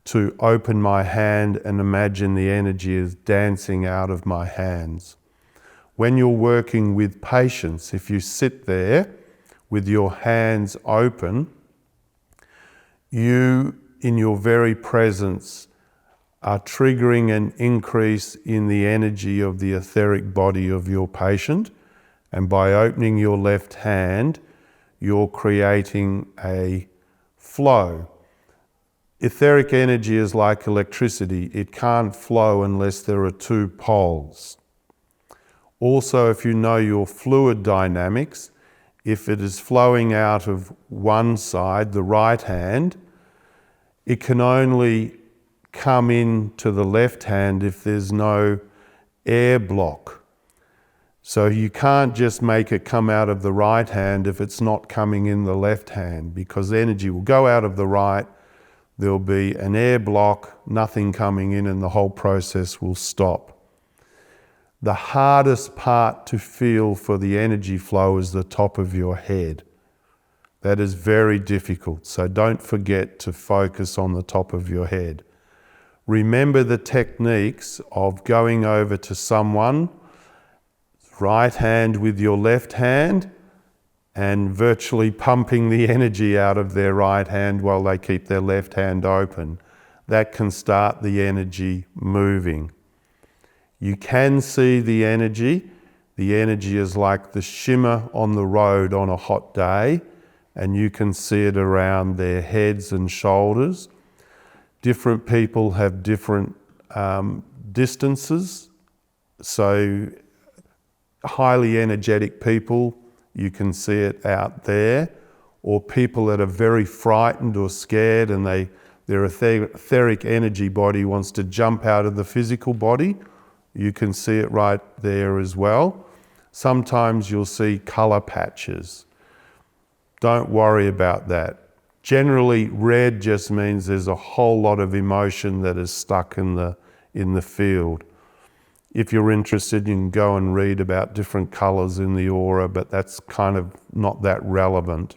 S1: to open my hand and imagine the energy is dancing out of my hands. When you're working with patients, if you sit there with your hands open, you, in your very presence, are triggering an increase in the energy of the etheric body of your patient, and by opening your left hand, you're creating a flow. Etheric energy is like electricity. It can't flow unless there are 2 poles. Also, if you know your fluid dynamics, if it is flowing out of one side, the right hand, it can only come in to the left hand if there's no air block. So you can't just make it come out of the right hand if it's not coming in the left hand, because energy will go out of the right, there'll be an air block, nothing coming in, and the whole process will stop. The hardest part to feel for the energy flow is the top of your head. That is very difficult, so don't forget to focus on the top of your head. Remember the techniques of going over to someone, right hand with your left hand, and virtually pumping the energy out of their right hand while they keep their left hand open. That can start the energy moving. You can see the energy. The energy is like the shimmer on the road on a hot day, and you can see it around their heads and shoulders. Different people have different distances. So highly energetic people, you can see it out there, or people that are very frightened or scared and their etheric energy body wants to jump out of the physical body, you can see it right there as well. Sometimes you'll see colour patches. Don't worry about that. Generally, red just means there's a whole lot of emotion that is stuck in the field. If you're interested, you can go and read about different colours in the aura, but that's kind of not that relevant.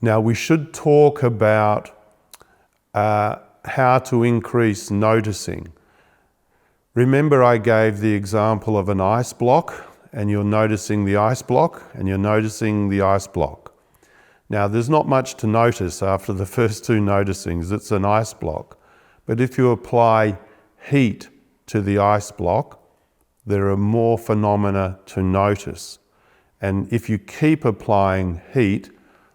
S1: Now, we should talk about how to increase noticing. Remember, I gave the example of an ice block, and you're noticing the ice block, and you're noticing the ice block. Now, there's not much to notice after the first 2 noticings. It's an ice block. But if you apply heat to the ice block, there are more phenomena to notice. And if you keep applying heat,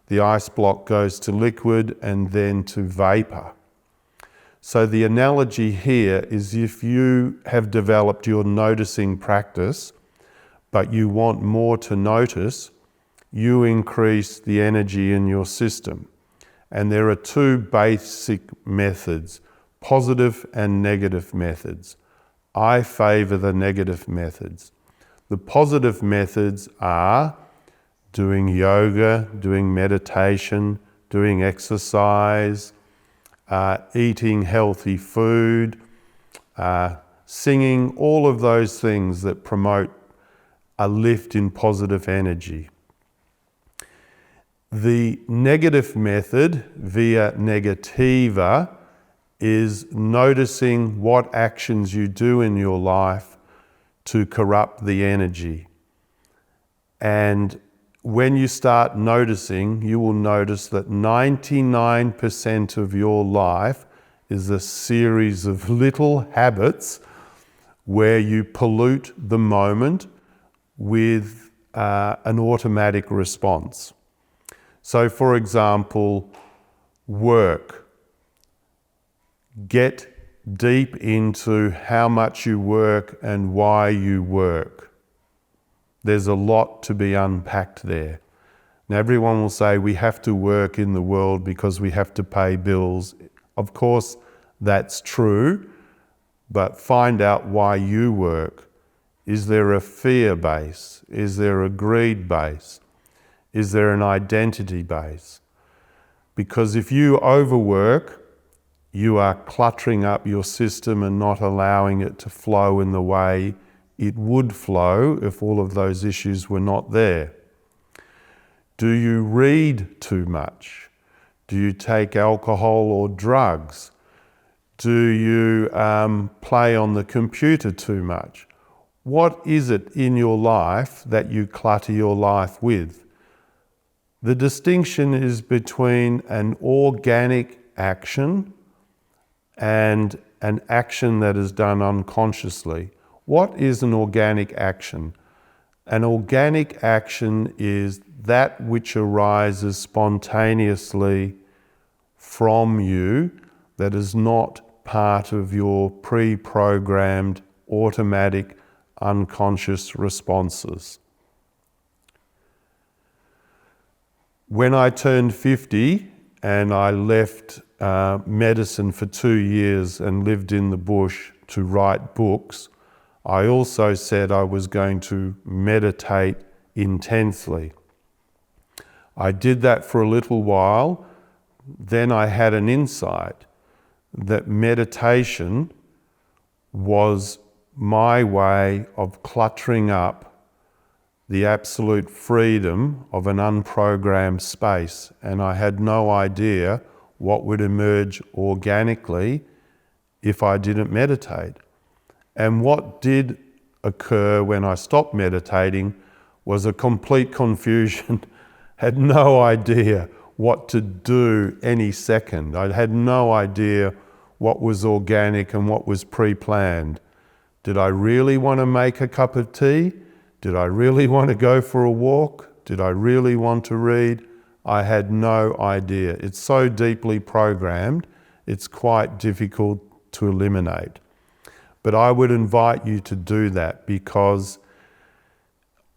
S1: the ice block goes to liquid and then to vapor. So the analogy here is if you have developed your noticing practice, but you want more to notice, you increase the energy in your system. And there are 2 basic methods, positive and negative methods. I favour the negative methods. The positive methods are doing yoga, doing meditation, doing exercise, eating healthy food, singing, all of those things that promote a lift in positive energy. The negative method, via negativa, is noticing what actions you do in your life to corrupt the energy. And when you start noticing, you will notice that 99% of your life is a series of little habits where you pollute the moment with an automatic response. So, for example, work. Get deep into how much you work and why you work. There's a lot to be unpacked there. Now, everyone will say we have to work in the world because we have to pay bills. Of course, that's true, but find out why you work. Is there a fear base? Is there a greed base? Is there an identity base? Because if you overwork, you are cluttering up your system and not allowing it to flow in the way it would flow if all of those issues were not there. Do you read too much? Do you take alcohol or drugs? Do you play on the computer too much? What is it in your life that you clutter your life with? The distinction is between an organic action and an action that is done unconsciously. What is an organic action? An organic action is that which arises spontaneously from you, that is not part of your pre-programmed, automatic, unconscious responses. When I turned 50 and I left medicine for 2 years and lived in the bush to write books, I also said I was going to meditate intensely. I did that for a little while. Then I had an insight that meditation was my way of cluttering up the absolute freedom of an unprogrammed space, and I had no idea what would emerge organically if I didn't meditate. And what did occur when I stopped meditating was a complete confusion. Had no idea what to do any second. I had no idea what was organic and what was pre-planned. Did I really want to make a cup of tea? Did I really want to go for a walk? Did I really want to read? I had no idea. It's so deeply programmed, it's quite difficult to eliminate. But I would invite you to do that, because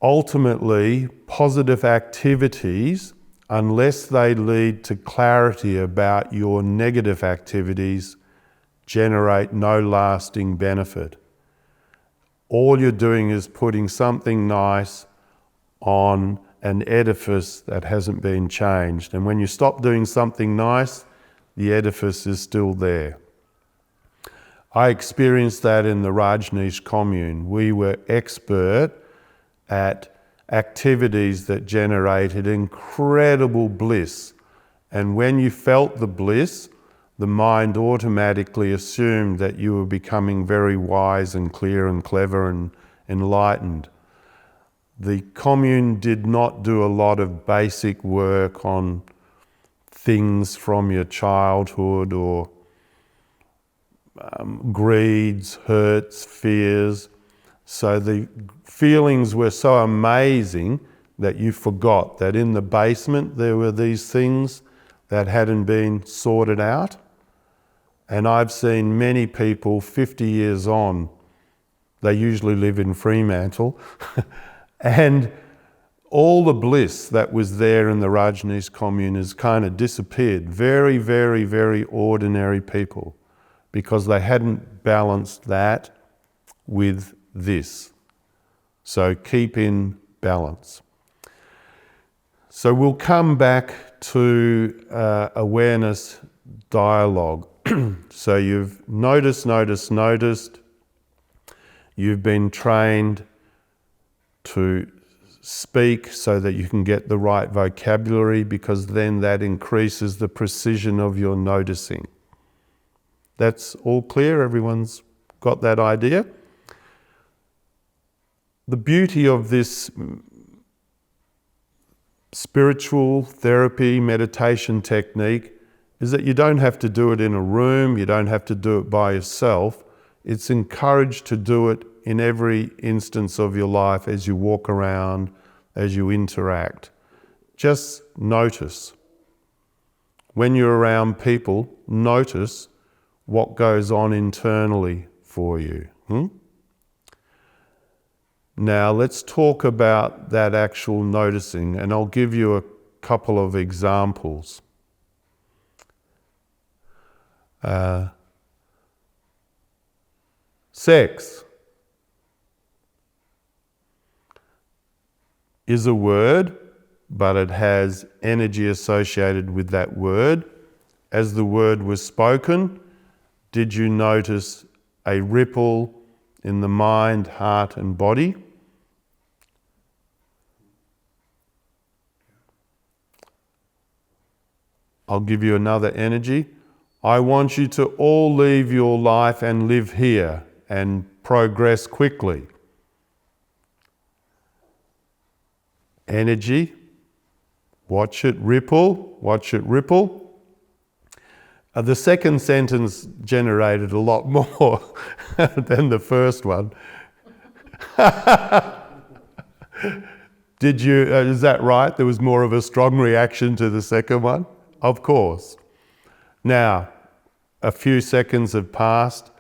S1: ultimately, positive activities, unless they lead to clarity about your negative activities, generate no lasting benefit. All you're doing is putting something nice on an edifice that hasn't been changed. And when you stop doing something nice, the edifice is still there. I experienced that in the Rajneesh commune. We were expert at activities that generated incredible bliss. And when you felt the bliss, the mind automatically assumed that you were becoming very wise and clear and clever and enlightened. The commune did not do a lot of basic work on things from your childhood or greeds, hurts, fears. So the feelings were so amazing that you forgot that in the basement there were these things that hadn't been sorted out. And I've seen many people 50 years on, they usually live in Fremantle, and all the bliss that was there in the Rajneesh commune has kind of disappeared. Very, very, very ordinary people, because they hadn't balanced that with this. So keep in balance. So we'll come back to awareness dialogue. So you've noticed. You've been trained to speak so that you can get the right vocabulary, because then that increases the precision of your noticing. That's all clear? Everyone's got that idea? The beauty of this spiritual therapy meditation technique is that you don't have to do it in a room, you don't have to do it by yourself. It's encouraged to do it in every instance of your life as you walk around, as you interact. Just notice. When you're around people, notice what goes on internally for you. Now let's talk about that actual noticing, and I'll give you a couple of examples. Sex is a word, but it has energy associated with that word. As the word was spoken, did you notice a ripple in the mind, heart, and body? I'll give you another energy. I want you to all leave your life and live here and progress quickly. Energy. Watch it ripple. Watch it ripple. The second sentence generated a lot more than the first one. Did you? Is that right? There was more of a strong reaction to the second one? Of course. Now, a few seconds have passed.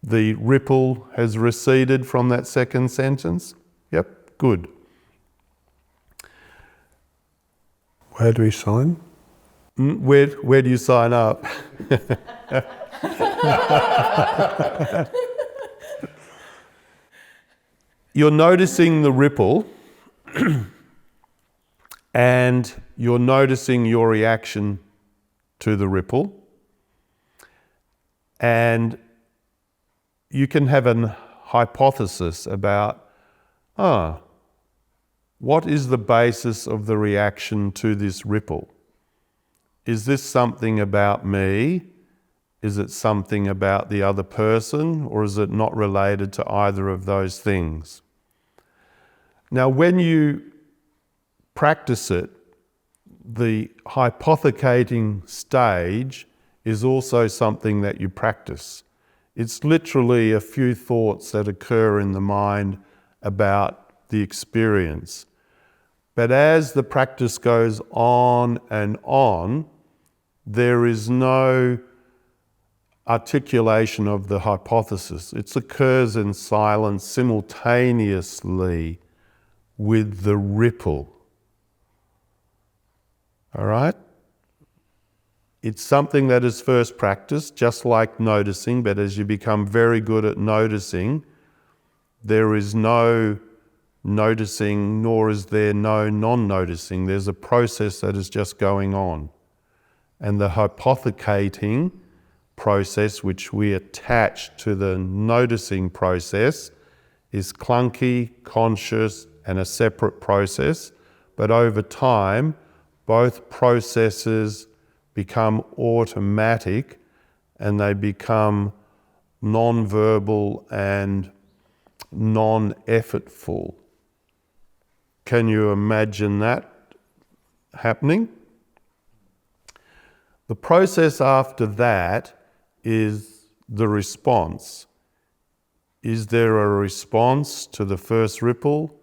S1: The ripple has receded from that second sentence. Yep, good.
S3: Where do we sign?
S1: Where do you sign up? You're noticing the ripple and you're noticing your reaction to the ripple, and you can have an hypothesis about, what is the basis of the reaction to this ripple? Is this something about me? Is it something about the other person? Or is it not related to either of those things? Now, when you practice it, the hypothecating stage is also something that you practice. It's literally a few thoughts that occur in the mind about the experience. But as the practice goes on and on, there is no articulation of the hypothesis. It occurs in silence simultaneously with the ripple. All right? It's something that is first practiced, just like noticing, but as you become very good at noticing, there is no noticing, nor is there no non-noticing. There's a process that is just going on. And the hypothecating process, which we attach to the noticing process, is clunky, conscious, and a separate process. But over time, both processes become automatic and they become non-verbal and non-effortful. Can you imagine that happening? The process after that is the response. Is there a response to the first ripple?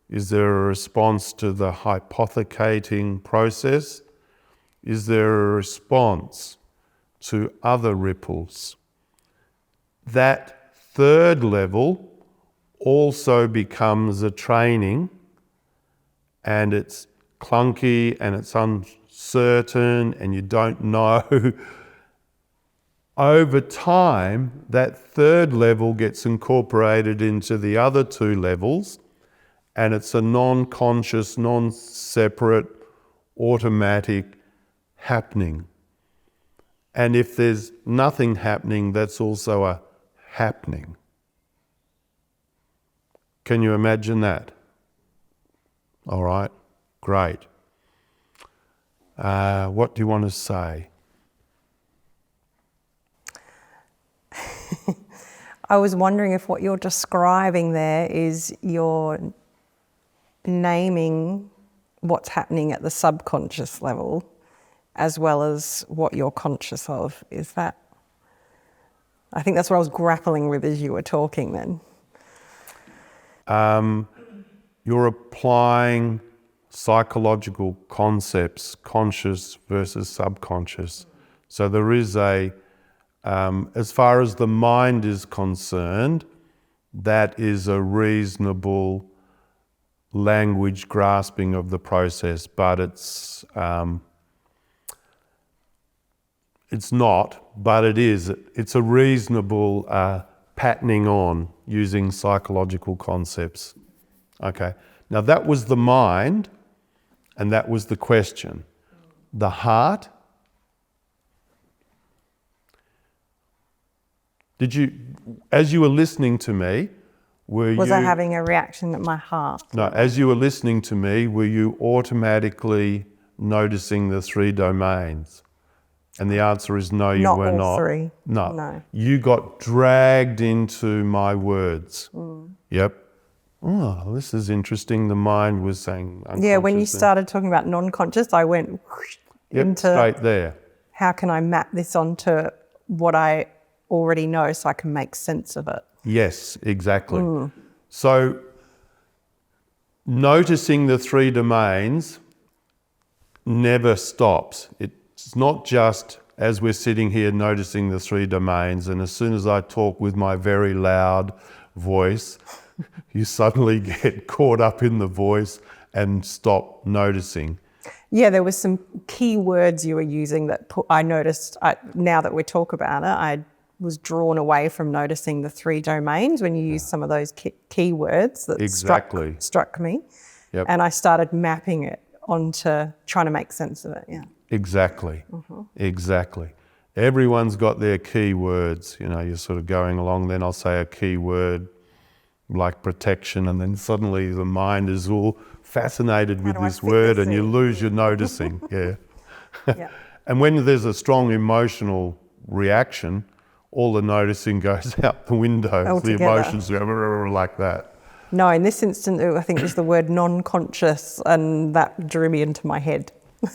S1: Is there a response to the hypothecating process? Is there a response to other ripples? That third level also becomes a training, and it's clunky and it's uncertain and you don't know. over time, that third level gets incorporated into the other two levels, and it's a non-conscious, non-separate, automatic happening. And if there's nothing happening, that's also a happening. Can you imagine that? All right, great. What do you want to say?
S4: I was wondering if what you're describing there is you're naming what's happening at the subconscious level as well as what you're conscious of. Is that? I think that's what I was grappling with as you were talking then.
S1: You're applying psychological concepts, conscious versus subconscious. So there is as far as the mind is concerned, that is a reasonable language grasping of the process, but it's not, but it is. It's a reasonable patterning on using psychological concepts. Okay, now that was the mind, and that was the question. The heart, did you, as you were listening to me,
S4: Was I having a reaction at my heart?
S1: No, as you were listening to me, were you automatically noticing the three domains? And the answer is no, you were not.
S4: Not all three.
S1: No.
S4: No.
S1: You got dragged into my words. Yep. Oh, this is interesting. The mind was saying unconscious.
S4: Yeah, when you started talking about non-conscious, I went into
S1: straight there.
S4: how can I map this onto what I already know so I can make sense of it.
S1: Yes, exactly. So noticing the three domains never stops. It's not just as we're sitting here noticing the three domains, and as soon as I talk with my very loud voice, you suddenly get caught up in the voice and stop noticing.
S4: Yeah, there was some key words you were using that I noticed. Now that we talk about it, I was drawn away from noticing the three domains when you used some of those key words that struck me.
S1: Yep.
S4: And I started mapping it onto trying to make sense of it, yeah.
S1: Exactly. Exactly. Everyone's got their key words. You know, you're sort of going along, then I'll say a key word like protection, and then suddenly the mind is all fascinated with this word and you lose your noticing. Yeah.
S4: Yeah.
S1: And when there's a strong emotional reaction, all the noticing goes out the window.
S4: Altogether.
S1: The emotions go like that.
S4: No, in this instance, I think it was the word non-conscious, and that drew me into my head.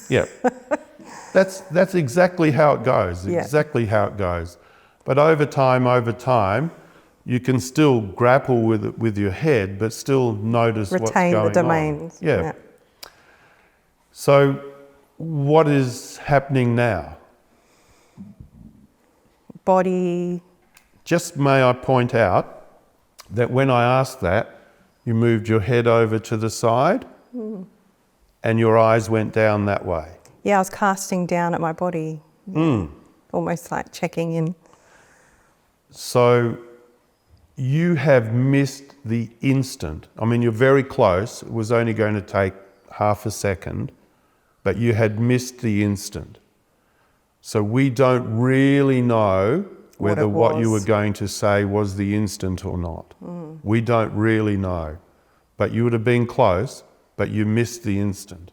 S1: Yeah. That's exactly how it goes.
S4: Yeah.
S1: Exactly how it goes. But over time, you can still grapple with it with your head, but still notice what's going on.
S4: Retain the domains.
S1: Yeah. So what is happening now?
S4: Body.
S1: Just may I point out that when I asked that, you moved your head over to the side and your eyes went down that way.
S4: Yeah, I was casting down at my body, almost like checking in.
S1: So you have missed the instant. I mean, you're very close. It was only going to take half a second, but you had missed the instant. So we don't really know whether what you were going to say was the instant or not. We don't really know. But you would have been close, but you missed the instant.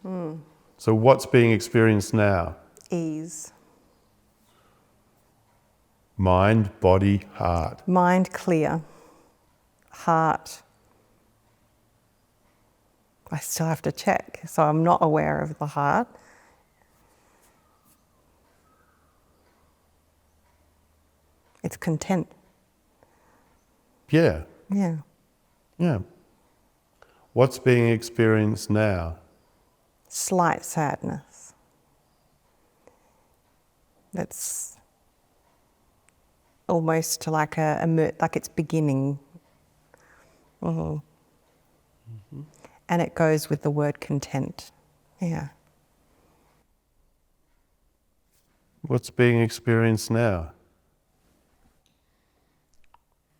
S1: So what's being experienced now?
S4: Ease.
S1: Mind, body, heart.
S4: Mind clear. Heart. I still have to check, so I'm not aware of the heart. It's content.
S1: Yeah.
S4: Yeah.
S1: Yeah. What's being experienced now?
S4: Slight sadness. That's almost like like it's beginning. And it goes with the word content. Yeah.
S1: What's being experienced now?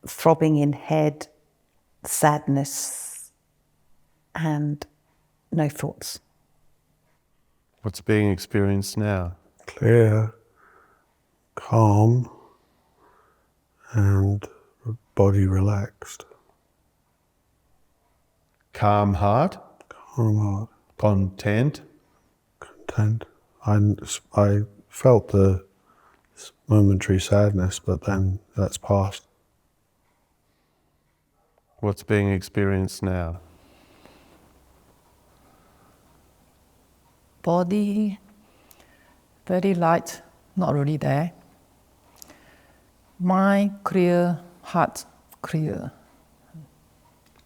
S5: throbbing in head, sadness, and no thoughts.
S1: What's being experienced now?
S3: Clear, calm, and body relaxed.
S1: Calm heart,
S3: Calm heart,
S1: content.
S3: content. I felt the momentary sadness, but then that's past.
S1: What's being experienced now?
S6: Body very light, not really there. Mind clear, heart clear.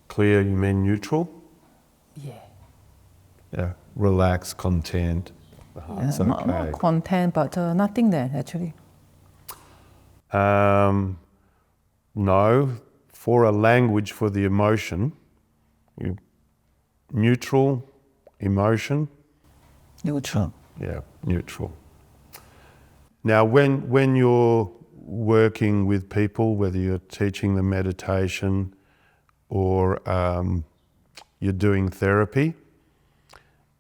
S1: Clear, you mean neutral?
S6: Yeah.
S1: Yeah. Relaxed, content. The heart's okay.
S6: Not content, but nothing there actually.
S1: No, for a language for the emotion, neutral, emotion.
S6: Neutral.
S1: Yeah, neutral. Now, when you're working with people, whether you're teaching them meditation or you're doing therapy,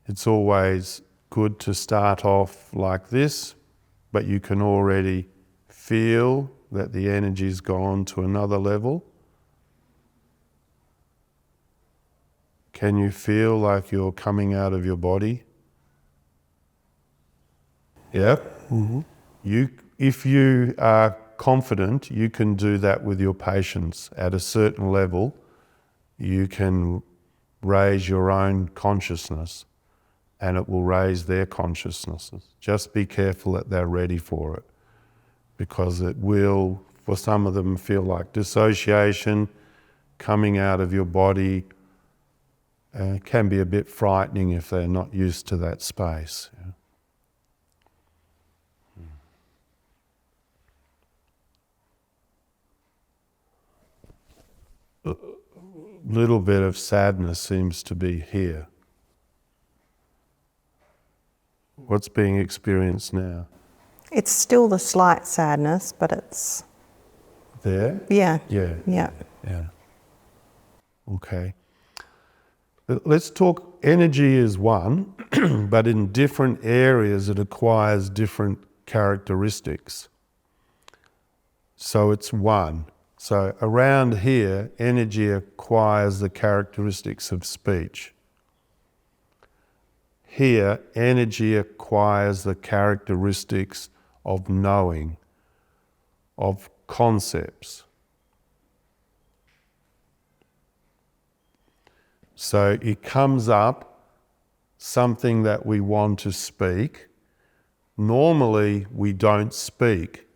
S1: it's always good to start off like this, but you can already feel that the energy's gone to another level. Can you feel like you're coming out of your body? Yeah? Mm-hmm. If you are confident, you can do that with your patients. At a certain level, you can raise your own consciousness and it will raise their consciousnesses. Just be careful that they're ready for it, because it will, for some of them, feel like dissociation, coming out of your body. Can be a bit frightening if they're not used to that space. Yeah. A little bit of sadness seems to be here. What's being experienced now?
S4: It's still the slight sadness, but it's...
S1: There?
S4: Yeah.
S1: Yeah.
S4: Yeah.
S1: Yeah. Okay. Let's talk, energy is one, but in different areas it acquires different characteristics. So it's one. So around here, energy acquires the characteristics of speech. Here, energy acquires the characteristics of knowing, of concepts. So it comes up something that we want to speak. Normally, we don't speak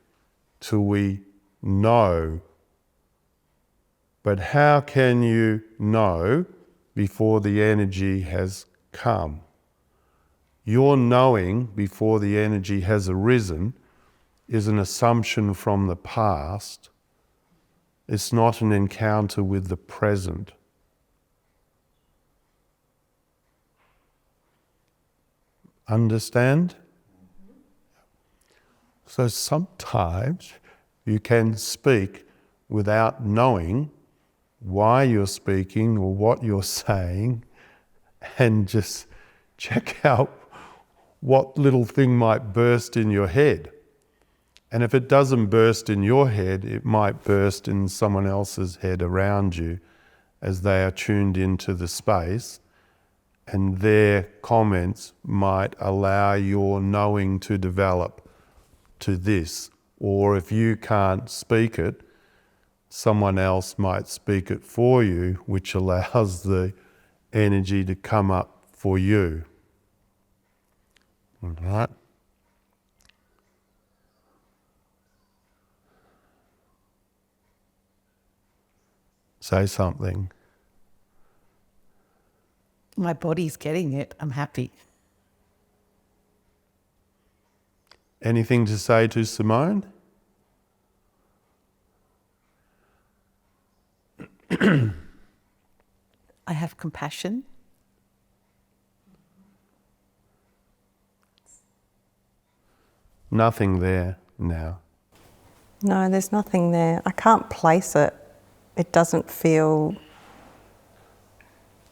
S1: till we know. But how can you know before the energy has come? Your knowing before the energy has arisen is an assumption from the past. It's not an encounter with the present. Understand? So sometimes you can speak without knowing why you're speaking or what you're saying, and just check out what little thing might burst in your head. And if it doesn't burst in your head, it might burst in someone else's head around you as they are tuned into the space, and their comments might allow your knowing to develop to this. Or if you can't speak it, someone else might speak it for you, which allows the energy to come up for you. All right? Say something.
S5: My body's getting it. I'm happy.
S1: Anything to say to Simone?
S5: I have compassion.
S1: Nothing there now.
S4: No, there's nothing there. I can't place it. it doesn't feel,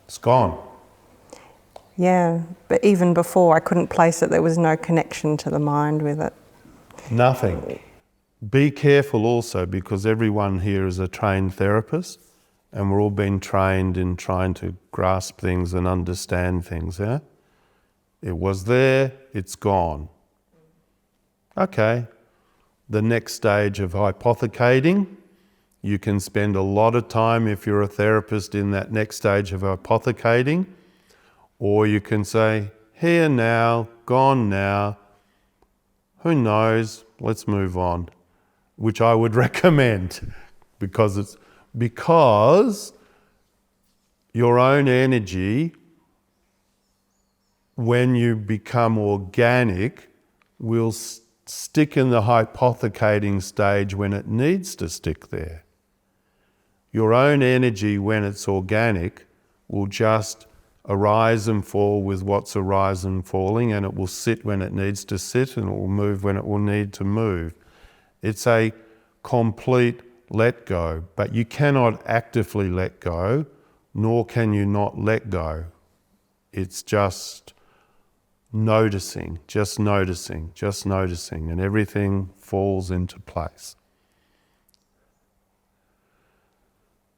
S1: It's gone.
S4: yeah, but even before I couldn't place it, there was no connection to the mind with it.
S1: Nothing. Be careful also, because everyone here is a trained therapist and we're all being trained in trying to grasp things and understand things, yeah? It was there, it's gone. Okay. The next stage of hypothecating, you can spend a lot of time if you're a therapist in that next stage of hypothecating, or you can say, here now, gone now, who knows, let's move on, which I would recommend because your own energy, when you become organic, will stick in the hypothecating stage when it needs to stick there. Your own energy, when it's organic, will just arise and fall with what's arising and falling, and it will sit when it needs to sit, and it will move when it will need to move. It's a complete let go, but you cannot actively let go, nor can you not let go. It's just noticing, and everything falls into place.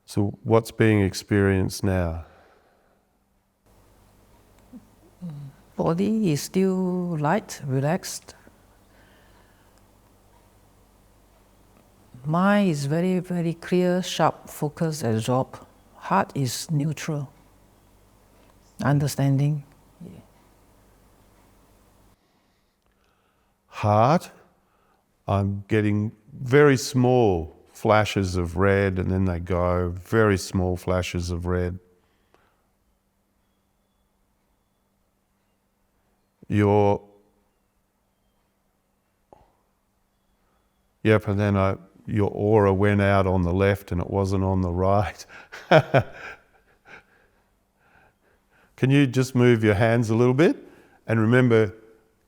S1: So what's being experienced now?
S6: Body is still light, relaxed. Mind is very, very clear, sharp, focused, absorbed. Heart is neutral, understanding.
S1: Heart, I'm getting very small flashes of red, and then they go, very small flashes of red. Yep, and then your aura went out on the left and it wasn't on the right. Can you just move your hands a little bit? And remember,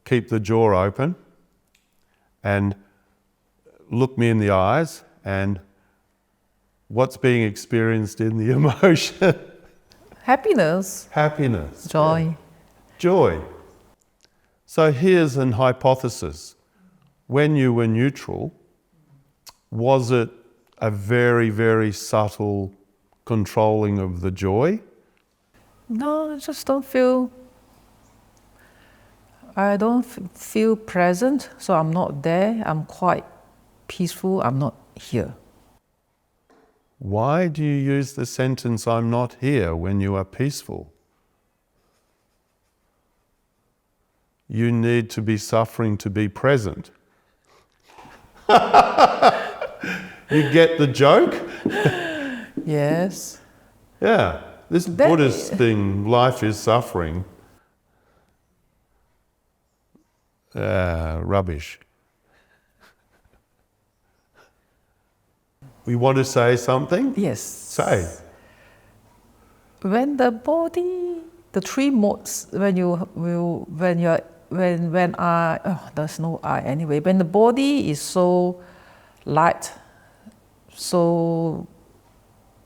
S1: keep the jaw open and look me in the eyes, and what's being experienced in the emotion?
S6: Happiness.
S1: Happiness.
S6: Joy.
S1: Yeah. Joy. So here's an hypothesis. When you were neutral, was it a very, very subtle controlling of the joy?
S6: No, I just don't feel feel present, so I'm not there. I'm quite peaceful. I'm not here.
S1: Why do you use the sentence, I'm not here, when you are peaceful? You need to be suffering to be present. You get the joke?
S6: Yes.
S1: Yeah. This Buddhist thing, life is suffering. Rubbish. We want to say something?
S6: Yes.
S1: Say.
S6: When the body, the three modes, there's no I anyway. When the body is so light, so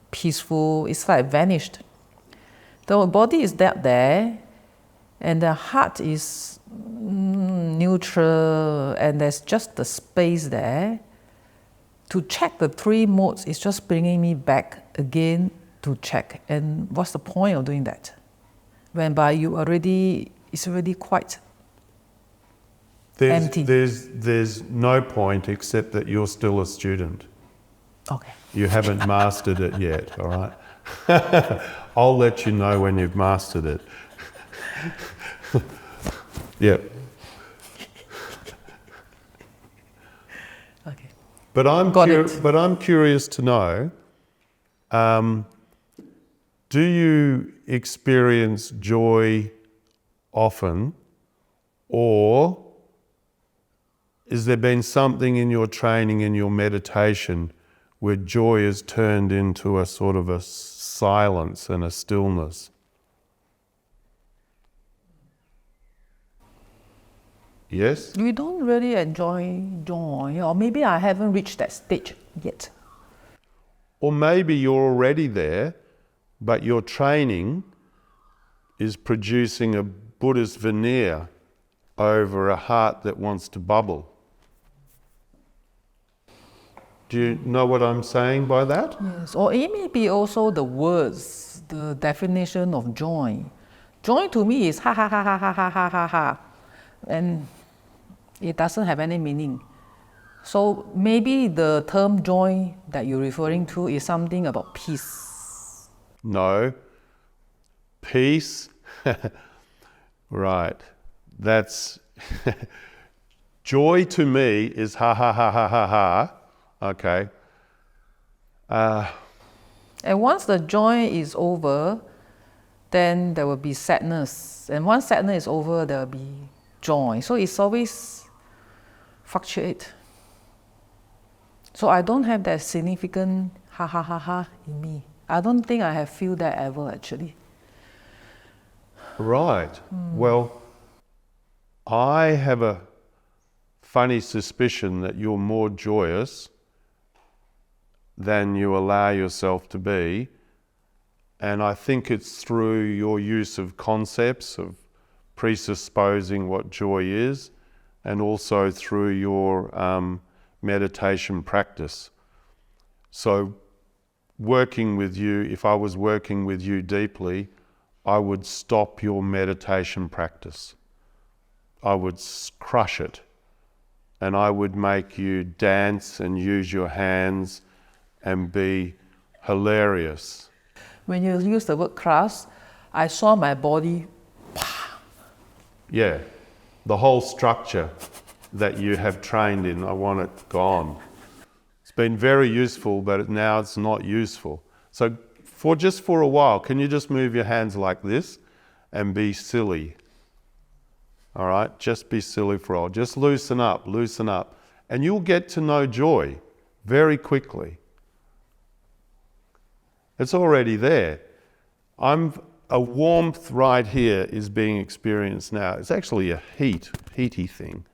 S6: peaceful, it's like vanished. The body is there, and the heart is neutral, and there's just the space there. To check the three modes is just bringing me back again to check. And what's the point of doing that? When it's already quite empty.
S1: There's no point except that you're still a student.
S6: Okay.
S1: You haven't mastered it yet, all right? I'll let you know when you've mastered it. Yep.
S6: Okay.
S1: But I'm curious to know, do you experience joy often, or has there been something in your training, in your meditation, where joy is turned into a sort of a silence and a stillness? Yes?
S6: We don't really enjoy joy, or maybe I haven't reached that stage yet.
S1: Or maybe you're already there, but your training is producing a Buddhist veneer over a heart that wants to bubble. Do you know what I'm saying by that?
S6: Yes, or it may be also the words, the definition of joy. Joy to me is ha ha ha ha ha ha ha ha ha, and it doesn't have any meaning. So maybe the term joy that you're referring to is something about peace.
S1: No. Peace. Right. That's joy to me is ha ha ha ha ha ha. Okay.
S6: And once the joy is over, then there will be sadness. And once sadness is over, there will be joy. So it's always fluctuate. So I don't have that significant ha ha ha ha in me. I don't think I have feel that ever actually.
S1: Right. Well, I have a funny suspicion that you're more joyous than you allow yourself to be. And I think it's through your use of concepts, of presupposing what joy is, and also through your meditation practice. So working with you, if I was working with you deeply, I would stop your meditation practice. I would crush it. And I would make you dance and use your hands and be hilarious.
S6: When you use the word crush, I saw my body.
S1: Yeah, the whole structure that you have trained in, I want it gone. It's been very useful, but now it's not useful. So just for a while, can you just move your hands like this and be silly? All right, just be silly for a while. Just loosen up, and you'll get to know joy very quickly. It's already there. A warmth right here is being experienced now. It's actually a heaty thing.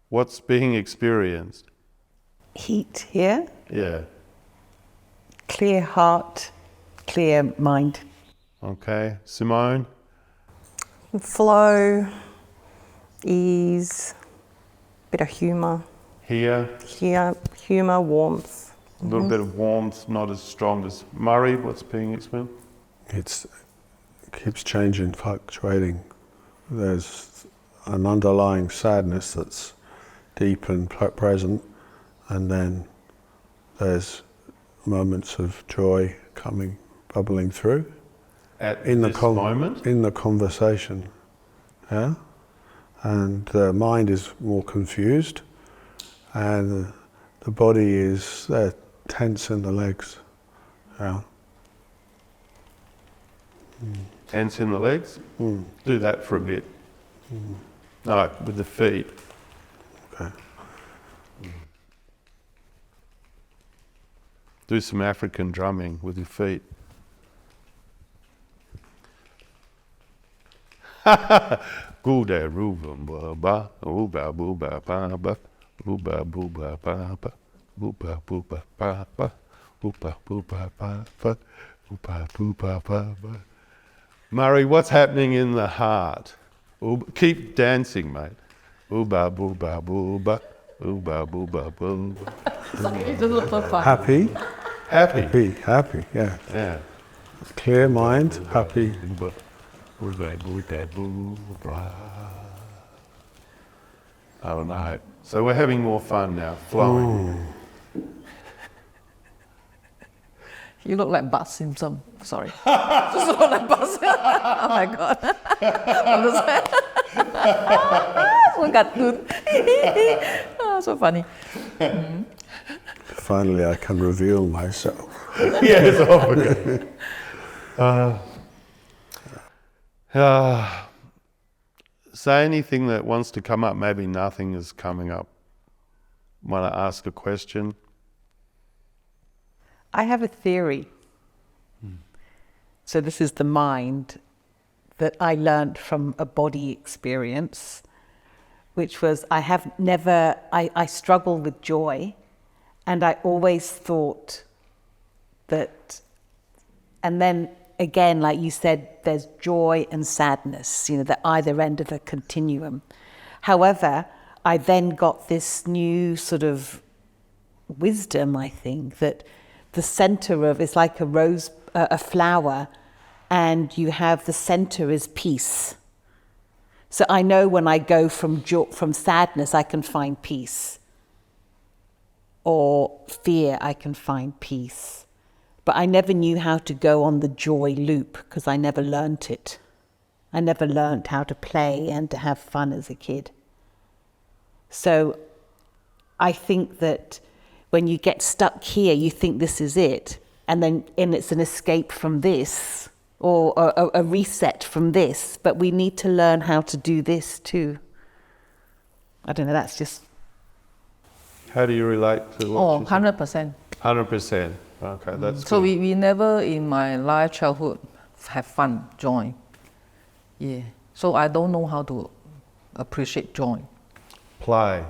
S1: What's being experienced?
S5: Heat here,
S1: Yeah.
S5: clear heart, clear mind.
S1: Okay, Simone?
S4: Flow, ease, bit of humour.
S1: Here,
S4: Humour, warmth.
S1: a little bit of warmth, not as strong as Murray. What's being experienced?
S3: It keeps changing, fluctuating. There's an underlying sadness that's deep and present, and then there's moments of joy bubbling through.
S1: At this moment?
S3: In the conversation, yeah? And the mind is more confused, and the body is tense in the legs, yeah?
S1: Tense in the legs? Do that for a bit. No, with the feet.
S3: Okay.
S1: Do some African drumming with your feet. Guda rubum ba uba buba ba ba uba buba ba ba uba buba ba ba uba buba ba ba uba buba ba ba. Murray, what's happening in the heart? Keep dancing, mate. Uba buba buba uba buba buba.
S3: Happy,
S1: Happy.
S3: yeah.
S1: Yeah.
S3: Clear mind, happy.
S1: Oh no. So we're having more fun now, flowing.
S6: You look like Bart Simpson. Sorry. Just look like Bart Simpson. Oh my God. So cartoon. So funny.
S3: Finally, I can reveal myself.
S1: Yes, okay. Say anything that wants to come up. Maybe nothing is coming up. Want to ask a question?
S5: I have a theory. So this is the mind that I learned from a body experience, which was I struggle with joy, and I always thought that, and then again, like you said, there's joy and sadness, you know, the either end of a continuum. However, I then got this new sort of wisdom, I think, that the center of it's like a rose, a flower, and you have the center is peace. So I know when I go from sadness, I can find peace, or fear, I can find peace. But I never knew how to go on the joy loop because I never learnt it. I never learnt how to play and to have fun as a kid. So I think that when you get stuck here, you think this is it, and it's an escape from this, or a reset from this, but we need to learn how to do this too. I don't know, that's just...
S1: How do you relate to what you said?
S6: 100%.
S1: 100%. Okay, that's
S6: So
S1: good.
S6: we never in my life, childhood, have fun, joy. Yeah. So I don't know how to appreciate joy.
S1: Play.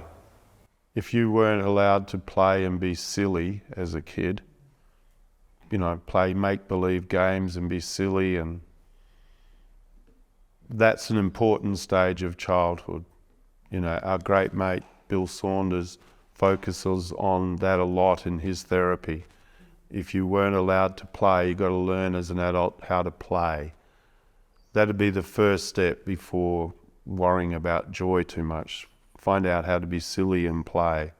S1: If you weren't allowed to play and be silly as a kid, you know, play make-believe games and be silly, and that's an important stage of childhood. You know, our great mate Bill Saunders focuses on that a lot in his therapy. If you weren't allowed to play, you got to learn as an adult how to play. That'd be the first step before worrying about joy too much. Find out how to be silly and play.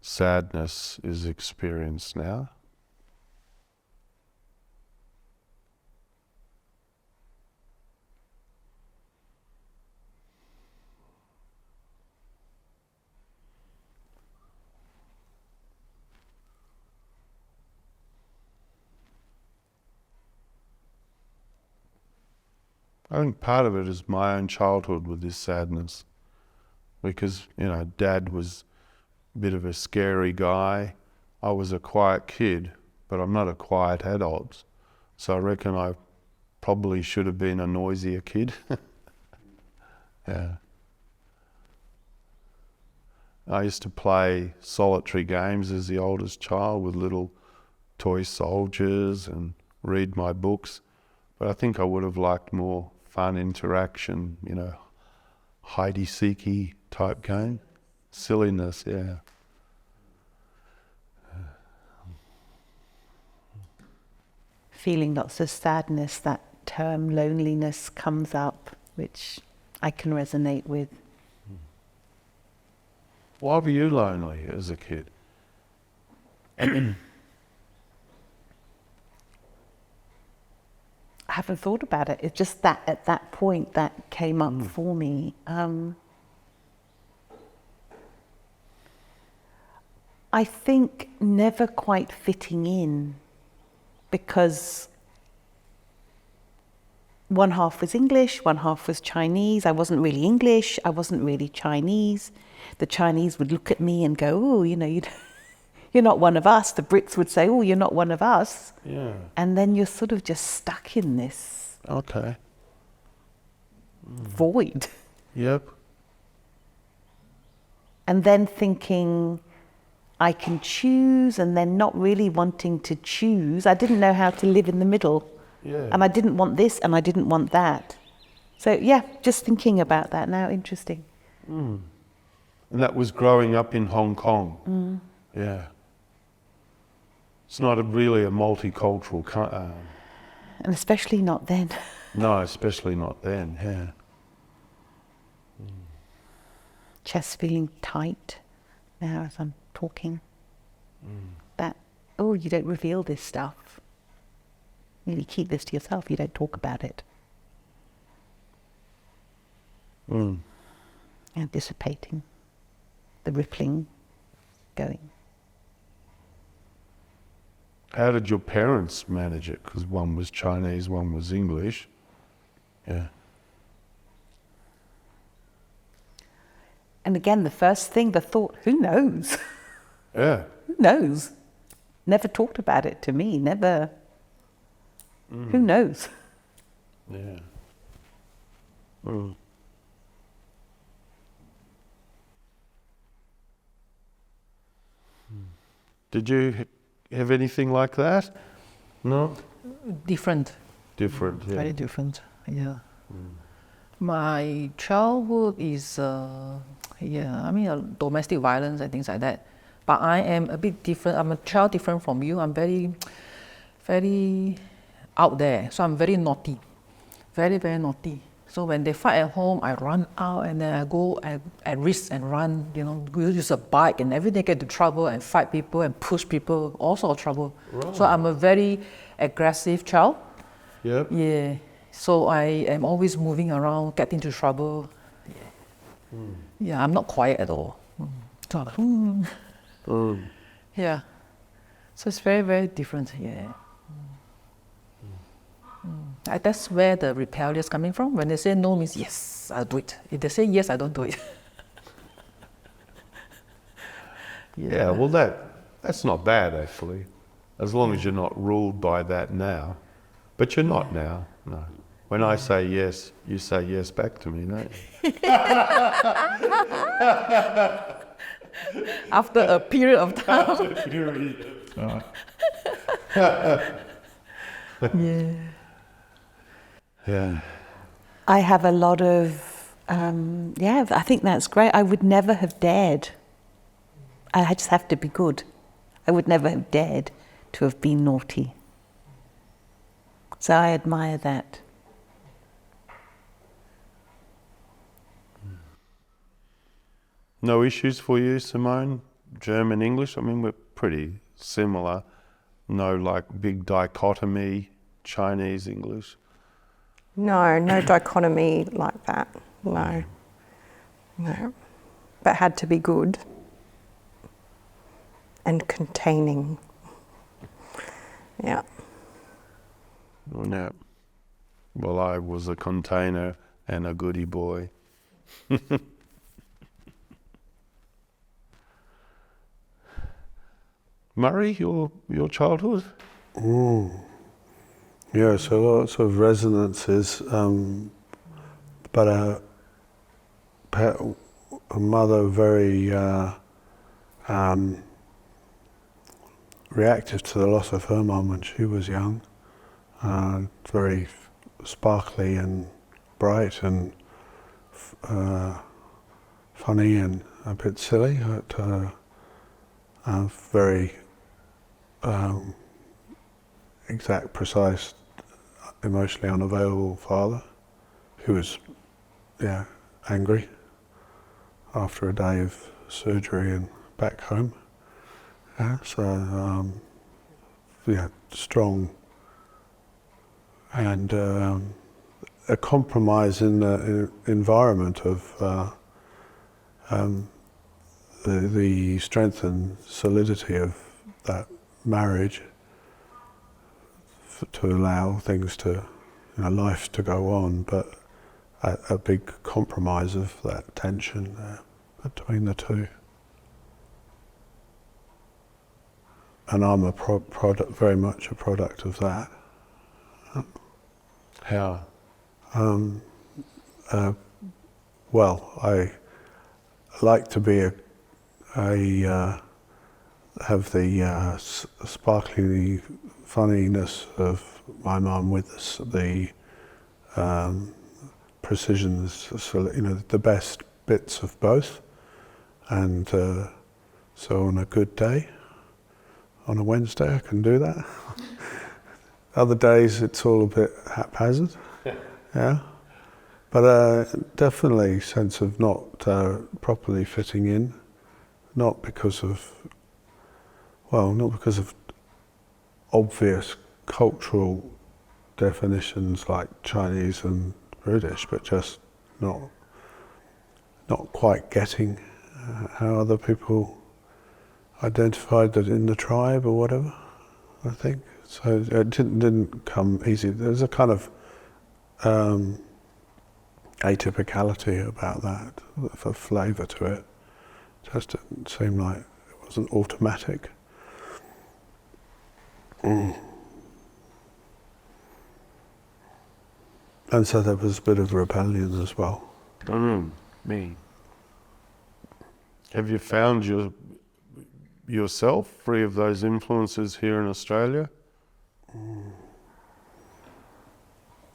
S1: Sadness is experienced now. I think part of it is my own childhood with this sadness, because, you know, Dad was a bit of a scary guy. I was a quiet kid, but I'm not a quiet adult. So I reckon I probably should have been a noisier kid. Yeah. I used to play solitary games as the oldest child with little toy soldiers and read my books. But I think I would have liked more fun interaction, you know, hidey-seeky type game. Silliness, yeah.
S5: Feeling lots of sadness, that term loneliness comes up, which I can resonate with.
S1: Why were you lonely as a kid?
S5: I haven't thought about it. It's just that at that point that came up for me. I think never quite fitting in, because one half was English, one half was Chinese. I wasn't really English, I wasn't really Chinese. The Chinese would look at me and go, oh, you know, you're not one of us. The Brits would say, oh, you're not one of us.
S1: Yeah.
S5: And then you're sort of just stuck in this
S1: Okay.
S5: void.
S1: Yep.
S5: And then thinking I can choose, and then not really wanting to choose. I didn't know how to live in the middle.
S1: Yeah.
S5: And I didn't want this and I didn't want that. So yeah, just thinking about that now, interesting.
S1: And that was growing up in Hong Kong. Yeah. It's not really a multicultural
S5: And especially not then.
S1: no, especially not then, yeah.
S5: Chest feeling tight now as I'm talking. That, oh, you don't reveal this stuff. You keep this to yourself, you don't talk about it. And dissipating, the rippling going.
S1: How did your parents manage it? Because one was Chinese, one was English. Yeah.
S5: And again, the first thing, the thought, who knows?
S1: Yeah.
S5: Who knows? Never talked about it to me, never. Who knows?
S1: Yeah. Did you have anything like that? No?
S6: Different.
S1: Different, yeah.
S6: Very different, yeah. My childhood is, domestic violence and things like that. But I am a bit different. I'm a child different from you. I'm very, very out there. So I'm very naughty. Very, very naughty. So when they fight at home, I run out and then I go at risk and run, use a bike and every day get into trouble and fight people and push people, all sorts of trouble.
S1: Right.
S6: So I'm a very aggressive child.
S1: Yep.
S6: Yeah. So I am always moving around, get into trouble. Yeah, yeah, I'm not quiet at all. So like, yeah. So it's very, very different, yeah. That's where the rebellious coming from. When they say no means yes, I'll do it. If they say yes, I don't do it.
S1: Yeah, well that's not bad actually, as long as you're not ruled by that now. But you're not now, no. When I say yes, you say yes back to me, don't you?
S6: After a period of time. Yeah.
S1: Yeah.
S5: I have a lot of, I think that's great. I would never have dared. I just have to be good. I would never have dared to have been naughty. So I admire that.
S1: No issues for you, Simone? German, English? I mean, we're pretty similar. No like big dichotomy, Chinese, English?
S4: No dichotomy like that. No. But had to be good and containing. Yeah.
S1: Yeah. Well, I was a container and a goody boy. Murray, your childhood?
S3: Yeah, so lots of resonances, but a mother very reactive to the loss of her mum when she was young. Very sparkly and bright and funny and a bit silly, but very exact, precise, emotionally unavailable father who was, angry after a day of surgery and back home. Yeah, so strong and a compromise in the environment of the strength and solidity of that marriage to allow things to, life to go on, but a big compromise of that tension between the two. And I'm a product, very much a product of that.
S1: How?
S3: Well, I like to be have the sparkly funniness of my mum with the precisions, the best bits of both. And so on a good day, on a Wednesday, I can do that. Other days, it's all a bit haphazard. Yeah. But definitely a sense of not properly fitting in, not because of obvious cultural definitions like Chinese and British, but just not quite getting how other people identified that in the tribe or whatever, I think. So it didn't come easy. There's a kind of atypicality about that, a flavour to it. Just didn't seem like it wasn't automatic. And so there was a bit of rebellion as well.
S1: Me. Have you found yourself, free of those influences here in Australia?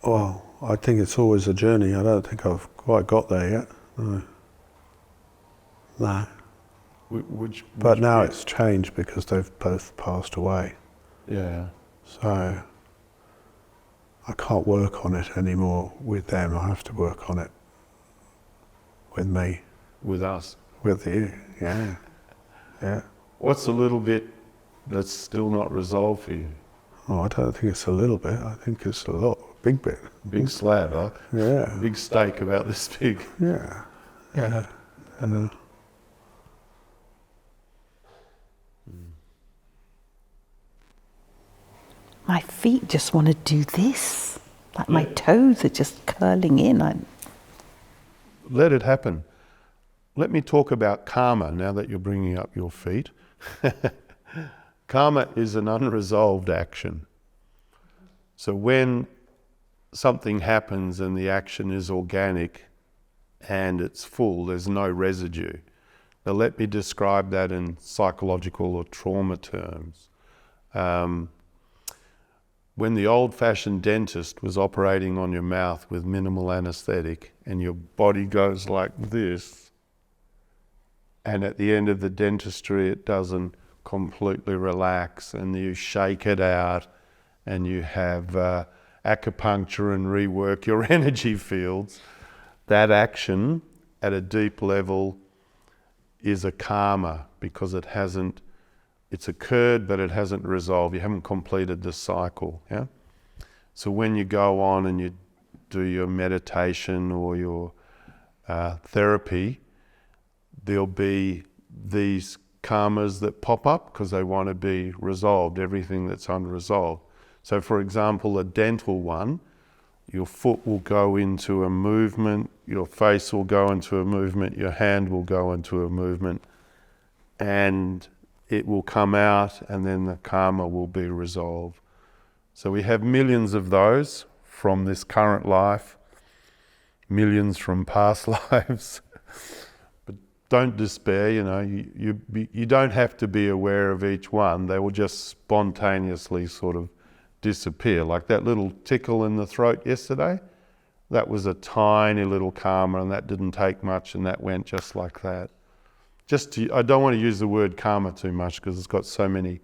S3: Well, I think it's always a journey. I don't think I've quite got there yet. No. No. But now it's changed because they've both passed away.
S1: Yeah.
S3: So I can't work on it anymore with them. I have to work on it with me.
S1: With us.
S3: With you, yeah. Yeah.
S1: What's a little bit that's still not resolved for you?
S3: Oh, I don't think it's a little bit. I think it's a lot, big bit.
S1: Big slab, huh?
S3: Yeah.
S1: Big steak about this big.
S3: Yeah. Yeah. And
S5: My feet just want to do this. Like my toes are just curling in.
S1: Let it happen. Let me talk about karma now that you're bringing up your feet. Karma is an unresolved action. So when something happens and the action is organic and it's full, there's no residue. Now let me describe that in psychological or trauma terms. When the old-fashioned dentist was operating on your mouth with minimal anesthetic and your body goes like this, and at the end of the dentistry it doesn't completely relax, and you shake it out and you have acupuncture and rework your energy fields, that action at a deep level is a karma because it's occurred but it hasn't resolved. You haven't completed the cycle. Yeah. So when you go on and you do your meditation or your therapy, there'll be these karmas that pop up because they want to be resolved, everything that's unresolved. So for example, a dental one, your foot will go into a movement, your face will go into a movement, your hand will go into a movement, and it will come out, and then the karma will be resolved. So we have millions of those from this current life, millions from past lives. But don't despair, you don't have to be aware of each one. They will just spontaneously sort of disappear. Like that little tickle in the throat yesterday, that was a tiny little karma, and that didn't take much, and that went just like that. I don't want to use the word karma too much because it's got so many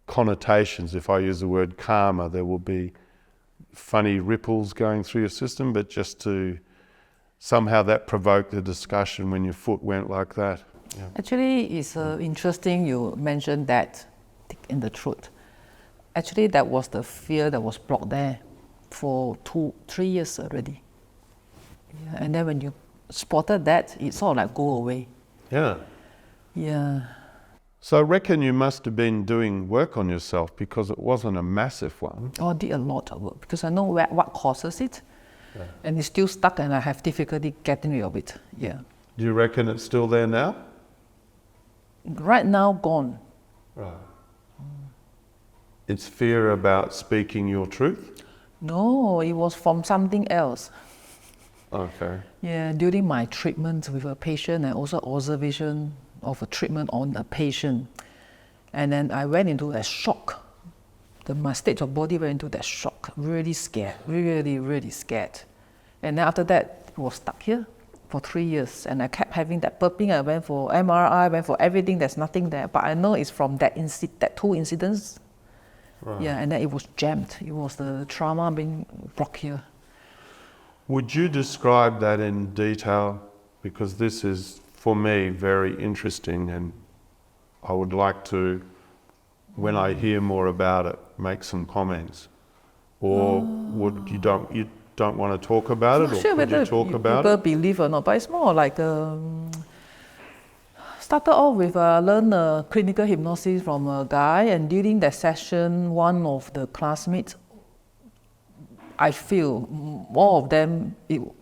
S1: connotations. If I use the word karma, there will be funny ripples going through your system, but just to somehow that provoked the discussion when your foot went like that. Yeah.
S6: Actually, it's interesting you mentioned that in the throat. Actually, that was the fear that was blocked there for 2-3 years already. Yeah, and then when you spotted that, it sort of like go away.
S1: Yeah.
S6: Yeah.
S1: So I reckon you must have been doing work on yourself because it wasn't a massive one.
S6: Oh, I did a lot of work because I know what causes it. Yeah. And it's still stuck and I have difficulty getting rid of it. Yeah.
S1: Do you reckon it's still there now?
S6: Right now, gone.
S1: Right. It's fear about speaking your truth?
S6: No, it was from something else.
S1: Okay.
S6: Yeah, during my treatment with a patient and also observation of a treatment on a patient. And then I went into a shock. My state of body went into that shock. Really scared, really, really scared. And then after that, it was stuck here for 3 years. And I kept having that burping. I went for MRI, went for everything, there's nothing there. But I know it's from that 2 incidents. Right. Yeah, and then it was jammed. It was the trauma being blocked here.
S1: Would you describe that in detail? Because this is, for me, very interesting, and I would like to, when I hear more about it, make some comments. Or you don't want to talk about it, or
S6: sure
S1: could you talk about
S6: people
S1: it?
S6: Believe or not, but it's more like started off with learn clinical hypnosis from a guy, and during that session, one of the classmates, I feel all of them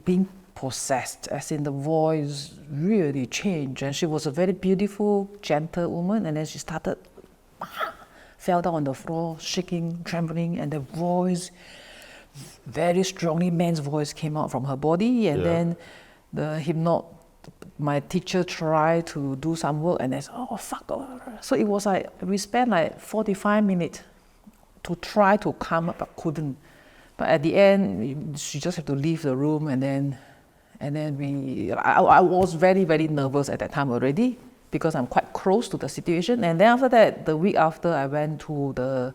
S6: being possessed, as in the voice really changed. And she was a very beautiful, gentle woman, and then she started, fell down on the floor, shaking, trembling, and the voice, very strongly man's voice came out from her body, and then the my teacher tried to do some work and I said, oh fuck. So it was like, we spent like 45 minutes to try to come up, but couldn't. But at the end, she just had to leave the room, and then I was very, very nervous at that time already because I'm quite close to the situation. And then after that, the week after, I went to the,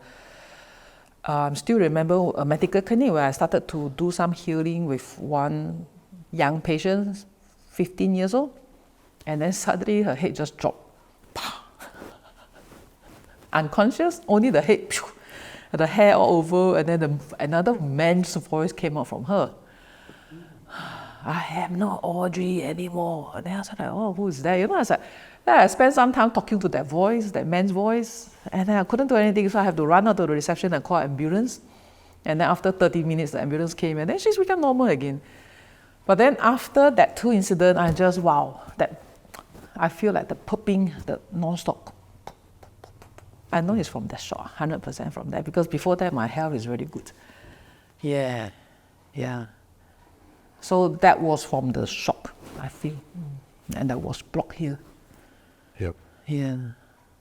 S6: still remember a medical clinic where I started to do some healing with one young patient, 15 years old, and then suddenly her head just dropped. Unconscious, only the head, the hair all over, and then another man's voice came out from her. I am not Audrey anymore. And then I was like, oh, who is that? You know, I was like, yeah, I spent some time talking to that voice, that man's voice, and then I couldn't do anything, so I have to run out to the reception and call ambulance. And then after 30 minutes, the ambulance came, and then she's become normal again. But then after that two incidents, I just, wow, I feel like the popping, the non-stop. I know it's from that shot, 100% from that, because before that, my health is really good. Yeah. So that was from the shock, I feel. And that was blocked here.
S1: Yep.
S6: Yeah.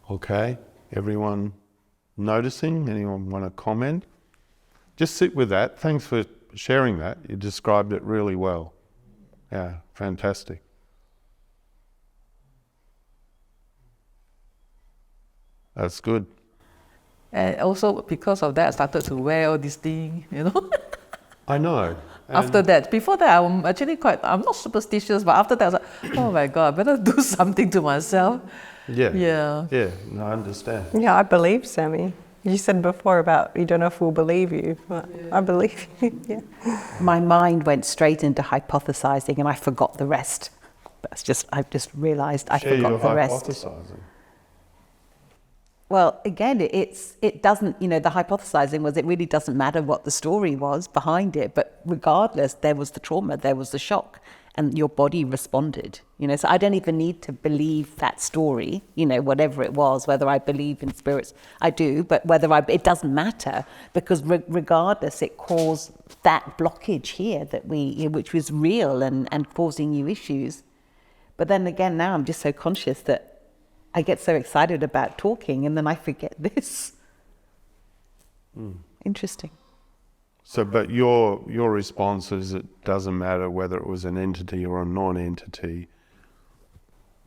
S1: Okay. Everyone noticing? Anyone want to comment? Just sit with that. Thanks for sharing that. You described it really well. Yeah, fantastic. That's good.
S6: And also because of that, I started to wear all these things, you know.
S1: I know.
S6: After that, before that, I'm actually I'm not superstitious, but after that, I was like, oh my God, I better do something to myself.
S1: Yeah, no, I understand.
S4: Yeah, I believe Sammy. You said before about you don't know if we'll believe you, but I believe you. Yeah.
S5: My mind went straight into hypothesizing, and I forgot the rest. I've just realised I forgot the rest.
S1: Hypothesizing.
S5: Well, again, it doesn't, the hypothesizing was it really doesn't matter what the story was behind it, but regardless, there was the trauma, there was the shock, and your body responded, so I don't even need to believe that story, whatever it was, whether I believe in spirits, I do, but it doesn't matter, because regardless, it caused that blockage here which was real and causing you issues. But then again, now I'm just so conscious that I get so excited about talking and then I forget this. Interesting.
S1: So, but your response is it doesn't matter whether it was an entity or a non-entity,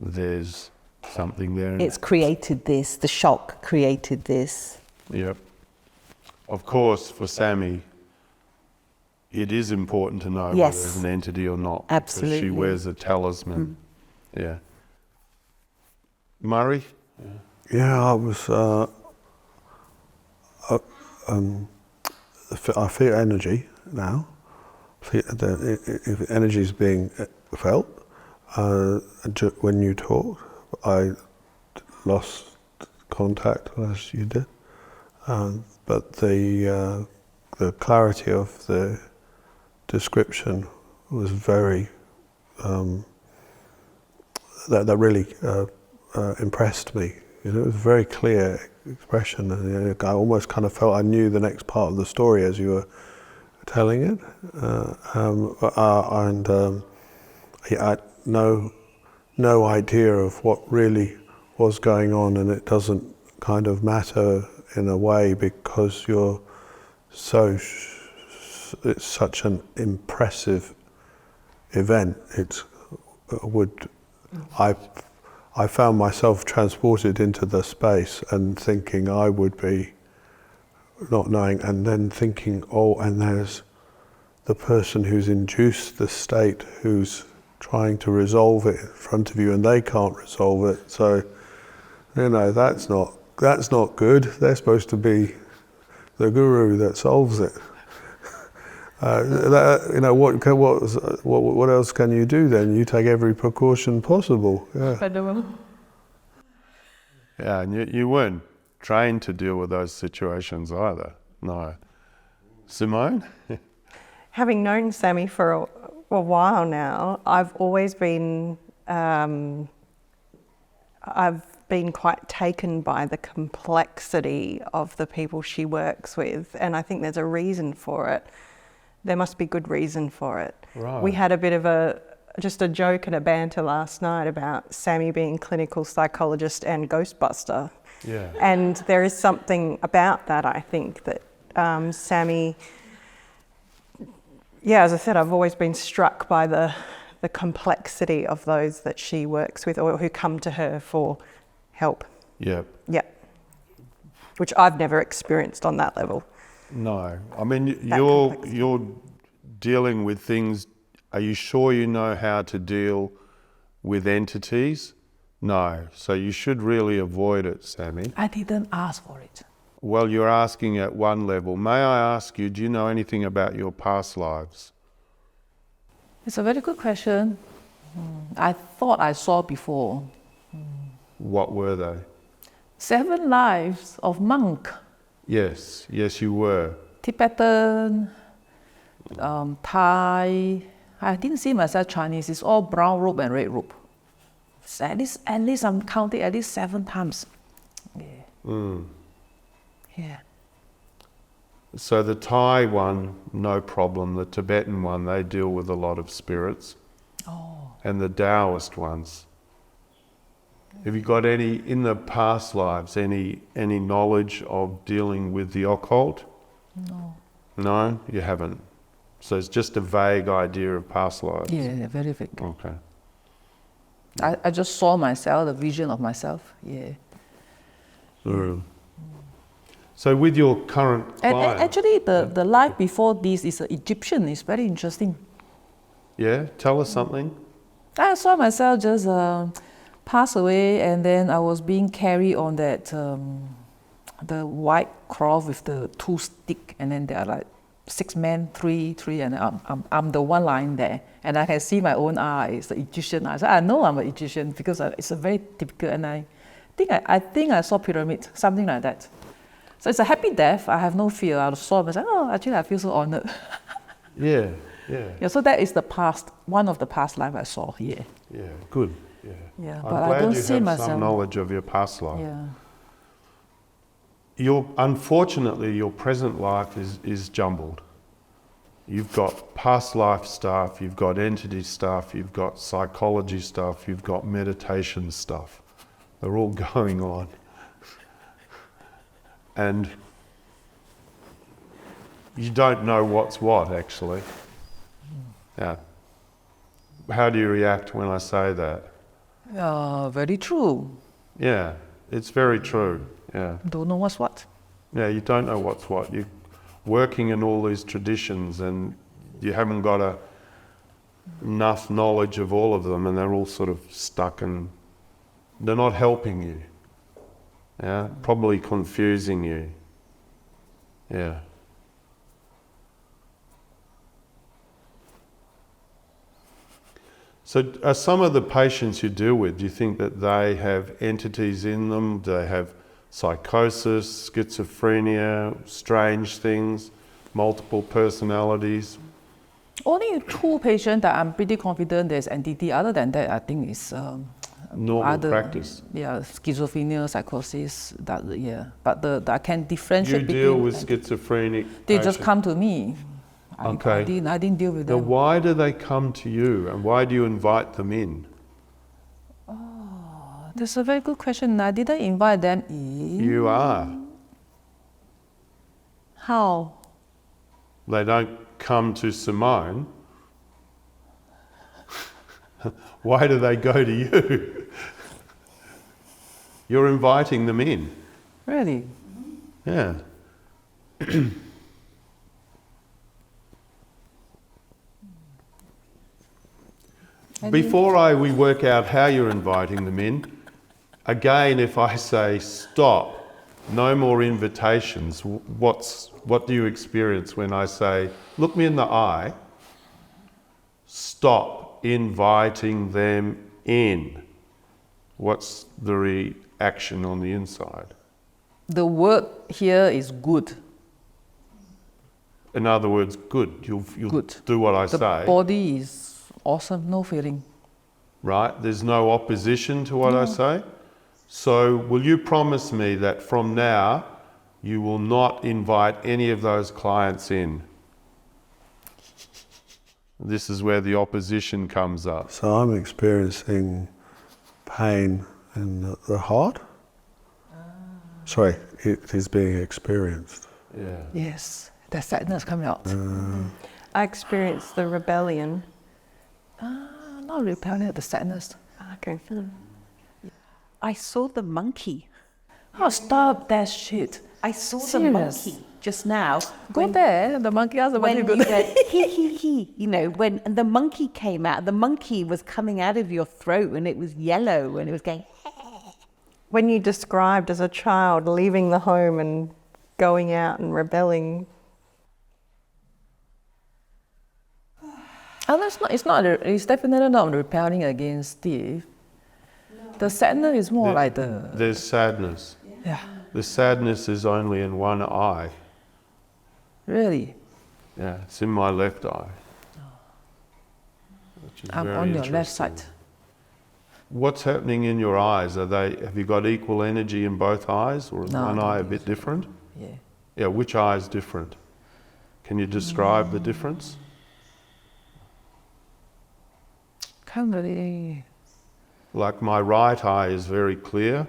S1: there's something there.
S5: It's created this, the shock created this.
S1: Yep. Of course, for Sammy, it is important to know whether it's an entity or not.
S5: Absolutely.
S1: Because she wears a talisman. Yeah. Murray?
S3: Yeah, I was. I feel energy now. If energy is being felt, when you talk, I lost contact as you did, but the clarity of the description was very. That really. Impressed me. It was a very clear expression, and I almost kind of felt I knew the next part of the story as you were telling it. I had no idea of what really was going on, and it doesn't kind of matter in a way because you're it's such an impressive event. I found myself transported into the space and thinking I would be not knowing, and then thinking, and there's the person who's induced the state who's trying to resolve it in front of you and they can't resolve it. So, that's not good. They're supposed to be the guru that solves it. What else can you do then? You take every precaution possible. Yeah.
S1: Yeah, and you weren't trained to deal with those situations either. No. Simone?
S4: Having known Sammy for a while now, I've always been quite taken by the complexity of the people she works with, and I think there's a reason for it. There must be good reason for it.
S1: Right.
S4: We had a bit of just a joke and a banter last night about Sammy being clinical psychologist and Ghostbuster.
S1: Yeah.
S4: And there is something about that, I think, that Sammy, as I said, I've always been struck by the complexity of those that she works with or who come to her for help.
S1: Yeah.
S4: Yeah. Which I've never experienced on that level.
S1: No. I mean,
S4: That complexity.
S1: you're dealing with things. Are you sure you know how to deal with entities? No. So you should really avoid it, Sammy.
S6: I didn't ask for it.
S1: Well, you're asking at one level. May I ask you, do you know anything about your past lives?
S6: It's a very good question. I thought I saw before.
S1: What were they?
S6: 7 lives of monk,
S1: Yes, you were.
S6: Tibetan, Thai. I didn't see myself Chinese. It's all brown robe and red robe. So at least I'm counting at least 7 times. Yeah. Yeah.
S1: So the Thai one, no problem. The Tibetan one, they deal with a lot of spirits.
S6: Oh.
S1: And the Taoist ones. Have you got any, in the past lives, any knowledge of dealing with the occult?
S6: No.
S1: No, you haven't. So it's just a vague idea of past lives.
S6: Yeah, very big.
S1: Okay.
S6: I just saw myself, the vision of myself. Yeah.
S1: So with your current
S6: And
S1: client,
S6: actually, the life before this is Egyptian. It's very interesting.
S1: yeah, tell us something.
S6: I saw myself just pass away, and then I was being carried on that the white cross with the 2 sticks, and then there are like 6 men, three, and I'm the one lying there, and I can see my own eyes, the Egyptian eyes. I know I'm an Egyptian because it's a very typical, and I think I saw pyramid, something like that. So it's a happy death. I have no fear. I saw myself. Oh, actually, I feel so honored.
S1: Yeah.
S6: Yeah. So that is the past, one of the past life I saw here.
S1: Yeah, good. Yeah.
S6: Yeah,
S1: I'm
S6: but
S1: glad
S6: I don't
S1: you
S6: see
S1: have
S6: myself.
S1: some knowledge of your past life.
S6: Yeah.
S1: Unfortunately, your present life is jumbled. You've got past life stuff, you've got entity stuff, you've got psychology stuff, you've got meditation stuff. They're all going on. And you don't know what's what, actually. Yeah. How do you react when I say that?
S6: Very true.
S1: Yeah, it's very true. Yeah.
S6: Don't know what's what.
S1: Yeah, you don't know what's what. You're working in all these traditions and you haven't got enough knowledge of all of them, and they're all sort of stuck and they're not helping you. Yeah, probably confusing you. Yeah. So are some of the patients you deal with, do you think that they have entities in them? Do they have psychosis, schizophrenia, strange things, multiple personalities?
S6: Only 2 patients that I'm pretty confident there's entity. Other than that, I think it's
S1: Normal practice.
S6: Yeah, schizophrenia, psychosis. But I can differentiate.
S1: You deal with schizophrenic
S6: They
S1: patients?
S6: just come to me.
S1: Okay.
S6: I didn't deal with
S1: Now,
S6: them.
S1: why do they come to you, and why do you invite them in?
S6: That's a very good question. I didn't invite them in.
S1: You are.
S6: How?
S1: They don't come to Simone. Why do they go to you? You're inviting them in.
S6: Really?
S1: Yeah. Before we work out how you're inviting them in, again, if I say stop, no more invitations, what do you experience when I say, look me in the eye, stop inviting them in? What's the reaction on the inside?
S6: The word here is good.
S1: In other words, good. You'll
S6: Good.
S1: do what I
S6: The
S1: say.
S6: body is awesome, no feeling.
S1: Right? There's no opposition to what I say. So will you promise me that from now you will not invite any of those clients in? This is where the opposition comes up.
S3: So I'm experiencing pain in the heart. Sorry, it is being experienced.
S1: Yeah.
S6: Yes, the sadness coming out.
S4: I experienced the rebellion.
S6: Not repelling the sadness.
S4: Okay.
S5: I saw the monkey.
S6: Oh, stop that shit.
S5: I saw the
S6: Serious?
S5: monkey just now.
S6: Go there, the monkey asked the monkey
S5: When
S6: go
S5: you
S6: there.
S5: went, he, you know, when the monkey came out, the monkey was coming out of your throat and it was yellow and it was going,
S4: When you described as a child leaving the home and going out and rebelling,
S6: Oh, it's definitely not repelling against Steve. The sadness is more like the,
S1: There's sadness.
S6: yeah,
S1: The sadness is only in one eye.
S6: really.
S1: Yeah, it's in my left eye. Which is
S6: I'm
S1: very
S6: on your left
S1: interesting.
S6: side.
S1: What's happening in your eyes? Have you got equal energy in both eyes, or is
S6: No, I
S1: one
S6: don't
S1: eye a
S6: think
S1: bit different?
S6: Yeah.
S1: Yeah, which eye is different? Can you describe the difference?
S6: Can't really.
S1: Like my right eye is very clear,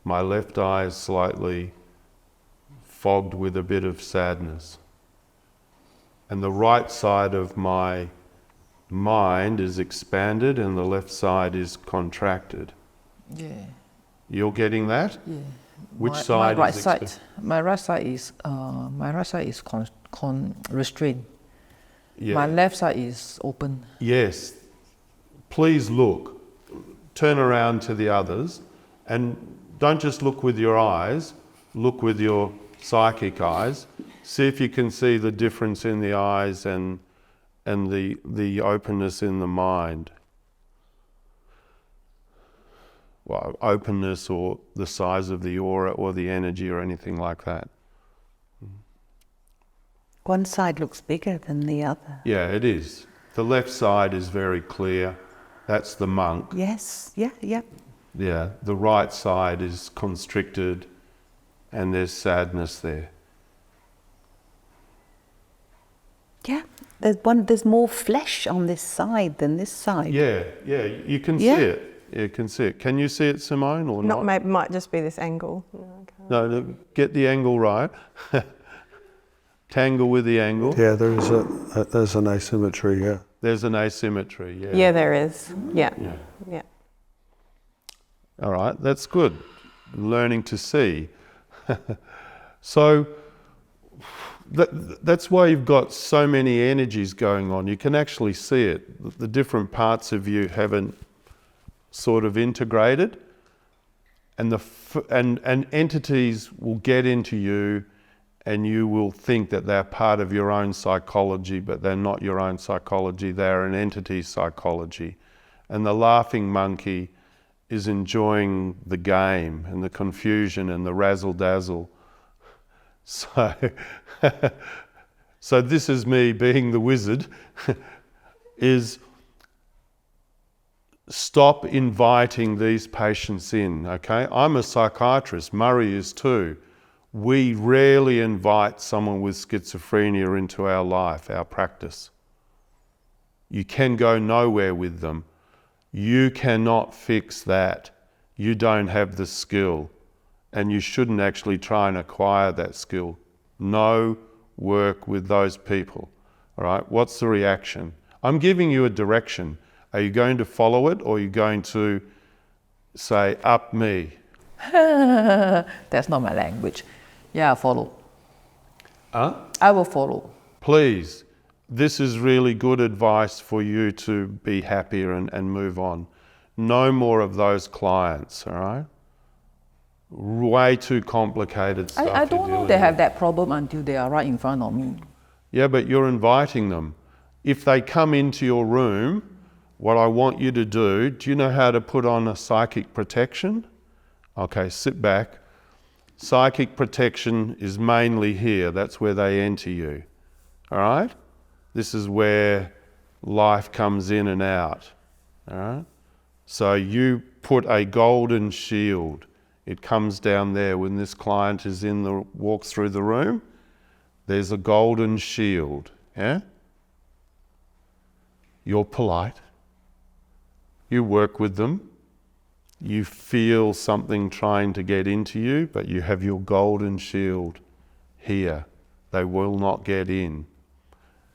S1: my left eye is slightly fogged with a bit of sadness. And the right side of my mind is expanded and the left side is contracted.
S6: Yeah.
S1: You're getting that?
S6: Yeah.
S1: Which
S6: my
S1: side
S6: right
S1: is
S6: side? My right side is restrained.
S1: Yeah.
S6: My left side is open.
S1: Yes. Please look. Turn around to the others and don't just look with your eyes, look with your psychic eyes. See if you can see the difference in the eyes and the openness in the mind. Well, openness or the size of the aura or the energy or anything like that.
S5: one side looks bigger than the other.
S1: Yeah, it is. The left side is very clear. That's the monk.
S5: Yes, yeah.
S1: Yeah, the right side is constricted and there's sadness there.
S5: Yeah, there's more flesh on this side than this side.
S1: Yeah, you can
S5: Yeah.
S1: see it. You can see it. Can you see it, Simone, or not?
S4: maybe might just be this angle.
S1: No, get the angle right. Tangle with the angle.
S3: Yeah, there's an asymmetry, yeah.
S1: There's an asymmetry, yeah.
S4: Yeah, there is. Yeah.
S1: Yeah. All right, that's good. Learning to see. So that's why you've got so many energies going on. You can actually see it. The different parts of you haven't sort of integrated, and and entities will get into you, and you will think that they're part of your own psychology, but they're not your own psychology. They're an entity's psychology, and the laughing monkey is enjoying the game and the confusion and the razzle-dazzle. So, so this is me being the wizard, is stop inviting these patients in, okay? I'm a psychiatrist, Murray is too. We rarely invite someone with schizophrenia into our life, our practice. You can go nowhere with them. You cannot fix that. You don't have the skill, and you shouldn't actually try and acquire that skill. No work with those people. All right, what's the reaction? I'm giving you a direction. Are you going to follow it, or are you going to say, up me?
S6: That's not my language. Yeah, I follow.
S1: Huh?
S6: I will follow.
S1: Please, this is really good advice for you to be happier and move on. No more of those clients, all right? Way too complicated stuff.
S6: I don't know they have that problem until they are right in front of me.
S1: Yeah, but you're inviting them. If they come into your room, what I want you to do you know how to put on a psychic protection? Okay, sit back. Psychic protection is mainly here. That's where they enter you. All right? This is where life comes in and out. All right? So you put a golden shield. It comes down there when this client walks through the room. There's a golden shield. Yeah? you're polite, you work with them, you feel something trying to get into you, but you have your golden shield here. They will not get in.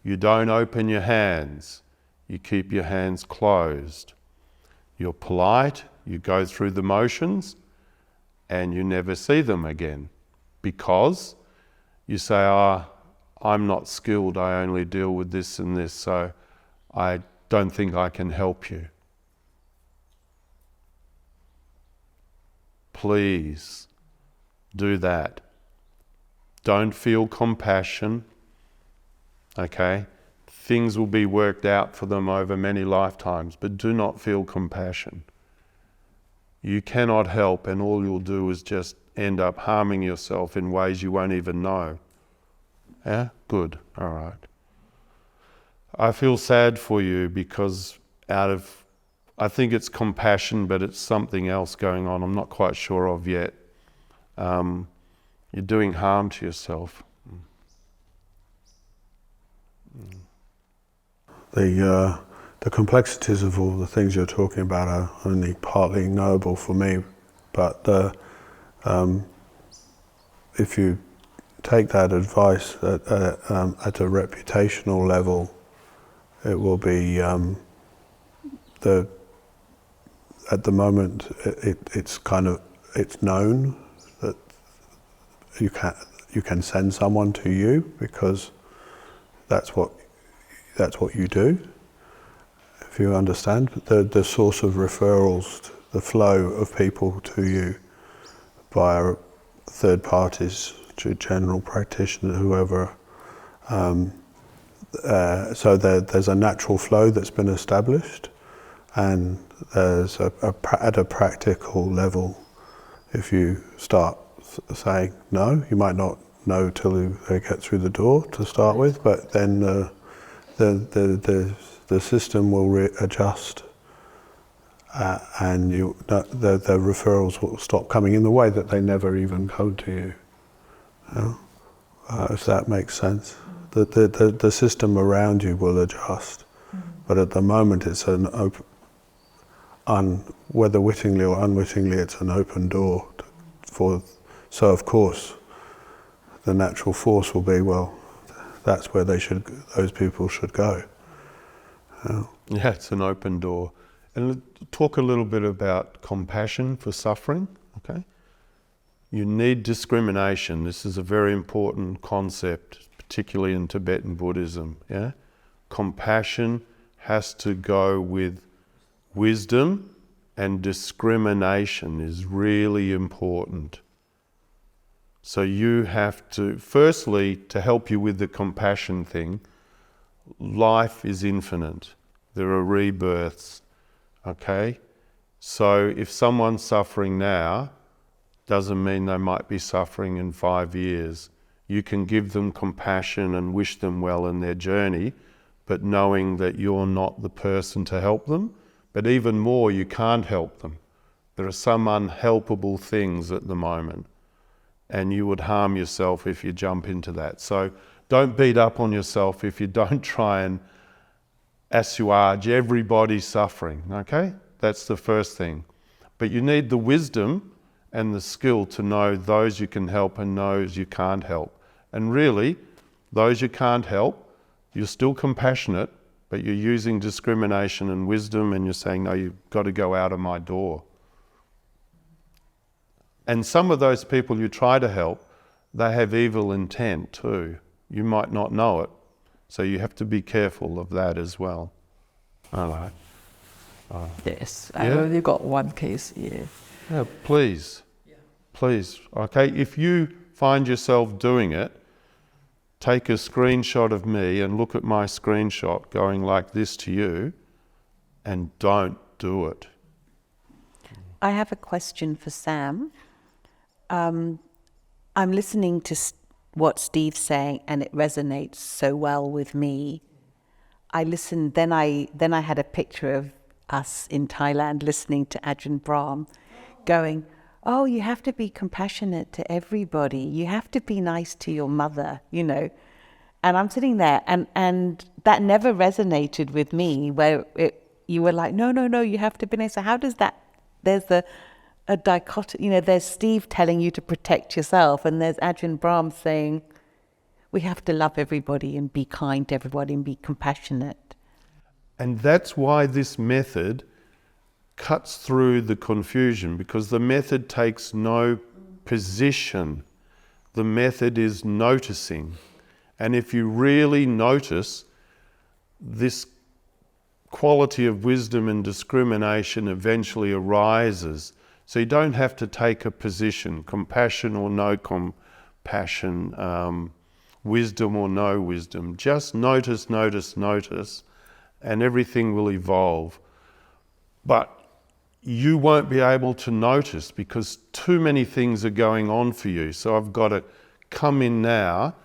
S1: You don't open your hands. You keep your hands closed. You're polite, you go through the motions, and you never see them again. Because you say, I'm not skilled, I only deal with this and this, so I don't think I can help you. Please do that. Don't feel compassion, okay? Things will be worked out for them over many lifetimes, but do not feel compassion. You cannot help, and all you'll do is just end up harming yourself in ways you won't even know. Yeah? Good. All right. I feel sad for you because I think it's compassion, but it's something else going on I'm not quite sure of yet. You're doing harm to yourself.
S3: The complexities of all the things you're talking about are only partly knowable for me, but if you take that advice at a reputational level, it will be at the moment it's known that you can send someone to you because that's what you do. If you understand the source of referrals, the flow of people to you via third parties, to general practitioners, whoever. So there's a natural flow that's been established, and there's at a practical level, if you start saying no, you might not know till they get through the door to start with, but then the system will adjust, and the referrals will stop coming in the way that they never even come to you. If that makes sense. The system around you will adjust, but at the moment it's an open, whether wittingly or unwittingly, it's an open door so of course the natural force will be, well, that's where those people should go.
S1: Yeah, it's an open door. And talk a little bit about compassion for suffering, okay? You need discrimination. This is a very important concept, particularly in Tibetan Buddhism, yeah? Compassion has to go with wisdom, and discrimination is really important. So you have to, firstly, to help you with the compassion thing, life is infinite. There are rebirths, okay? So if someone's suffering now, doesn't mean they might be suffering in 5 years. You can give them compassion and wish them well in their journey, but knowing that you're not the person to help them. But even more, you can't help them. There are some unhelpable things at the moment, and you would harm yourself if you jump into that. So don't beat up on yourself if you don't try and assuage everybody's suffering, okay? That's the first thing. But you need the wisdom and the skill to know those you can help and those you can't help. And really, those you can't help, you're still compassionate, but you're using discrimination and wisdom, and you're saying, no, you've got to go out of my door. And some of those people you try to help, they have evil intent too. You might not know it. So you have to be careful of that as well. All right.
S6: Yes,
S1: Yeah?
S6: I only got one case. Yeah.
S1: Yeah, please. Yeah. Please. Okay, if you find yourself doing it, take a screenshot of me and look at my screenshot going like this to you, and don't do it.
S5: I have a question for Sam. I'm listening to what Steve's saying, and it resonates so well with me. I listened, then I had a picture of us in Thailand listening to Ajahn Brahm going, oh, you have to be compassionate to everybody. You have to be nice to your mother, you know. And I'm sitting there, and that never resonated with me, where you were like, no, you have to be nice. So how does that, there's a dichotomy, there's Steve telling you to protect yourself, and there's Ajahn Brahm saying, we have to love everybody and be kind to everybody and be compassionate.
S1: And that's why this method cuts through the confusion, because the method takes no position. The method is noticing. And if you really notice, this quality of wisdom and discrimination eventually arises. So you don't have to take a position, compassion or no compassion, wisdom or no wisdom. Just notice, and everything will evolve. But you won't be able to notice because too many things are going on for you. So I've got to come in now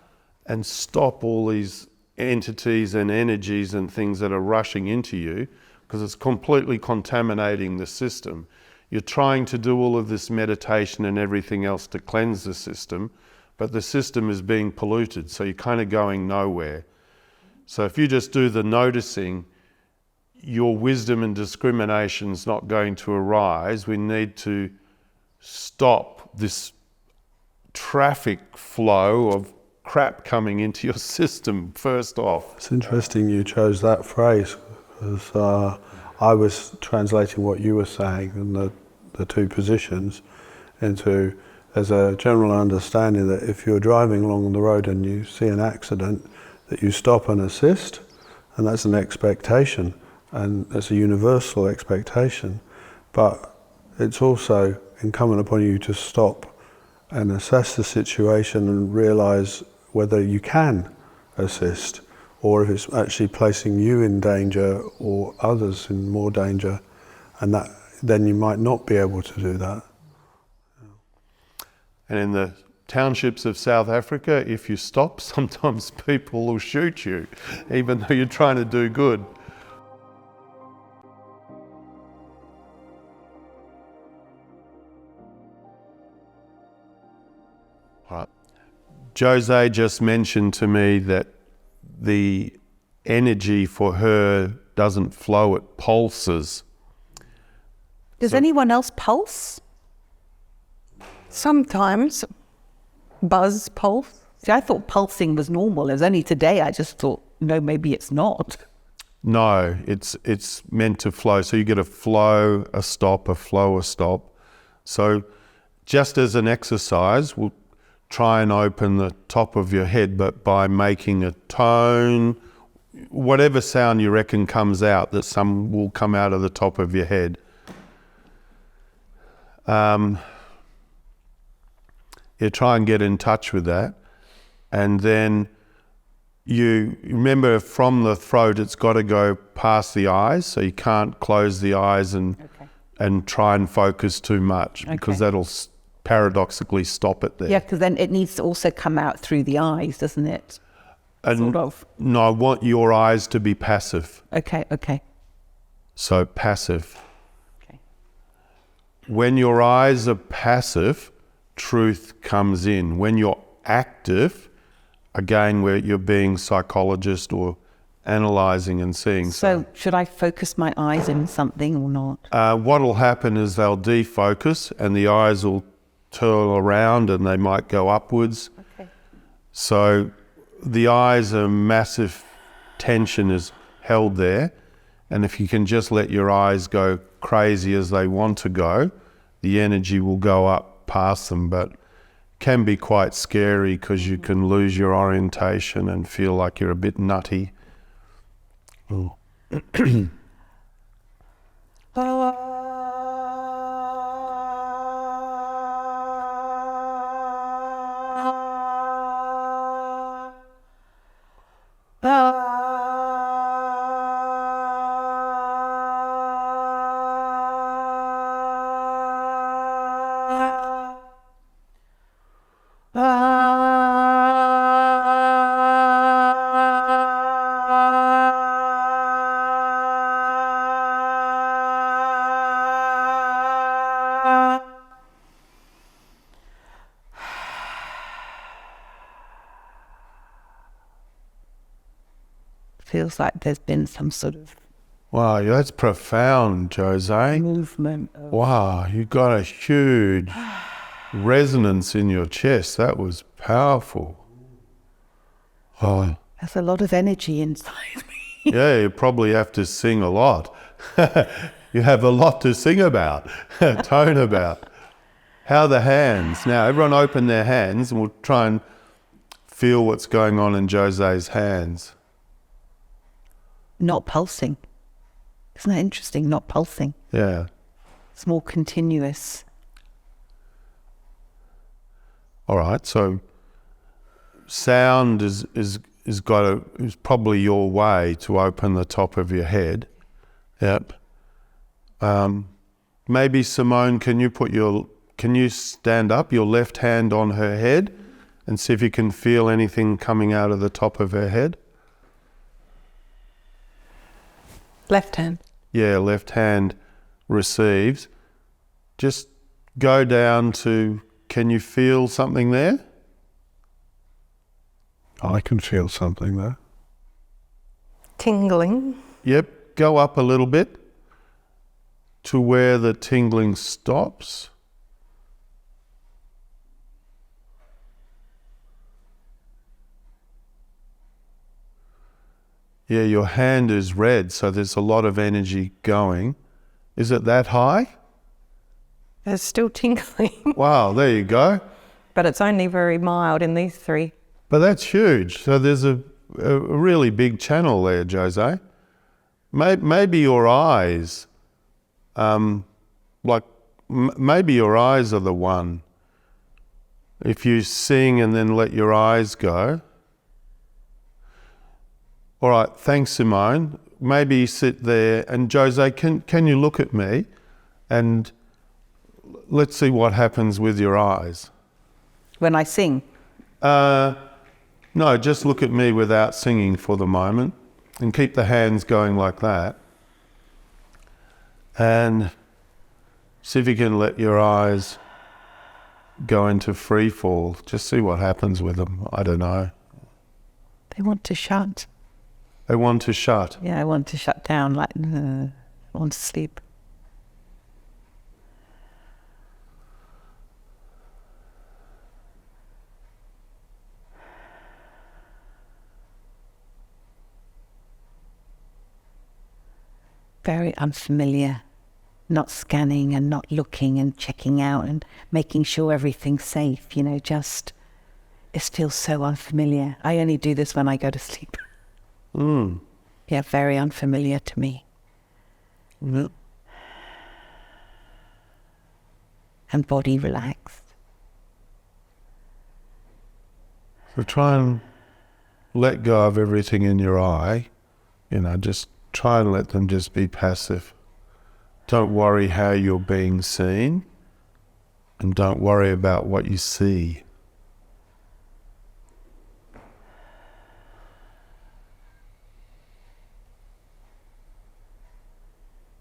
S1: and stop all these entities and energies and things that are rushing into you, because it's completely contaminating the system. You're trying to do all of this meditation and everything else to cleanse the system, but the system is being polluted, so you're kind of going nowhere. So if you just do the noticing, your wisdom and discrimination is not going to arise. We need to stop this traffic flow of crap coming into your system first off.
S3: It's interesting you chose that phrase, because I was translating what you were saying and the two positions into, there's a general understanding that if you're driving along the road and you see an accident, that you stop and assist, and that's an expectation, and it's a universal expectation. But it's also incumbent upon you to stop and assess the situation and realise whether you can assist, or if it's actually placing you in danger or others in more danger, and that then you might not be able to do that.
S1: And in the townships of South Africa, if you stop, sometimes people will shoot you, even though you're trying to do good. Right. Jose just mentioned to me that the energy for her doesn't flow, it pulses.
S5: Does anyone else pulse?
S7: Sometimes buzz, pulse.
S5: See, I thought pulsing was normal. It was only today I just thought, no, maybe it's not.
S1: No, it's meant to flow. So you get a flow, a stop, a flow, a stop. So just as an exercise, we'll try and open the top of your head, but by making a tone, whatever sound you reckon comes out, that some will come out of the top of your head. You try and get in touch with that. And then you remember, from the throat, it's got to go past the eyes, so you can't close the eyes and try and focus too much, because that'll paradoxically stop it there.
S5: Yeah, because then it needs to also come out through the eyes, doesn't it?
S1: And
S5: sort of.
S1: No, I want your eyes to be passive.
S5: Okay.
S1: So passive.
S5: Okay.
S1: When your eyes are passive, truth comes in. When you're active, again, where you're being psychologist or analysing and seeing.
S5: So should I focus my eyes in something or not?
S1: What will happen is they'll defocus and the eyes will twirl around and they might go upwards.
S5: Okay.
S1: So the eyes, a massive tension is held there, and if you can just let your eyes go crazy as they want to go, the energy will go up past them, but can be quite scary because you can lose your orientation and feel like you're a bit nutty. Oh.
S5: feels like there's been some sort of
S1: Wow, that's profound, Jose.
S5: movement.
S1: Wow, you got a huge resonance in your chest. That was powerful. Oh,
S5: There's a lot of energy inside me.
S1: yeah, you probably have to sing a lot. You have a lot to sing about, tone about. How are the hands? Now, everyone open their hands and we'll try and feel what's going on in Jose's hands.
S5: Not pulsing. Isn't that interesting? Not pulsing.
S1: Yeah.
S5: It's more continuous.
S1: All right, so sound is probably your way to open the top of your head. Yep. Maybe Simone, can you stand up, your left hand on her head, and see if you can feel anything coming out of the top of her head?
S7: Left hand.
S1: Yeah, left hand receives. Just go down to, can you feel something there?
S3: I can feel something there.
S7: Tingling.
S1: Yep, go up a little bit to where the tingling stops. Yeah, your hand is red, so there's a lot of energy going. Is it that high?
S7: It's still tingling,
S1: Wow, there you go.
S7: but it's only very mild in these three.
S1: But that's huge. So there's a really big channel there, Jose. Maybe your eyes, maybe your eyes are the one. If you sing and then let your eyes go. All right, thanks, Simone. Maybe you sit there and Jose, can you look at me and let's see what happens with your eyes.
S5: When I sing,
S1: No, just look at me without singing for the moment and keep the hands going like that. And see if you can let your eyes go into free fall. Just see what happens with them. I don't know.
S5: they want to shut.
S1: They want to shut.
S5: Yeah, I want to shut down, like, I want to sleep. Very unfamiliar, not scanning and not looking and checking out and making sure everything's safe, just, it feels so unfamiliar. I only do this when I go to sleep. Yeah, very unfamiliar to me.
S1: Yep.
S5: And body relaxed.
S1: So try and let go of everything in your eye. Just try and let them just be passive. Don't worry how you're being seen, and don't worry about what you see.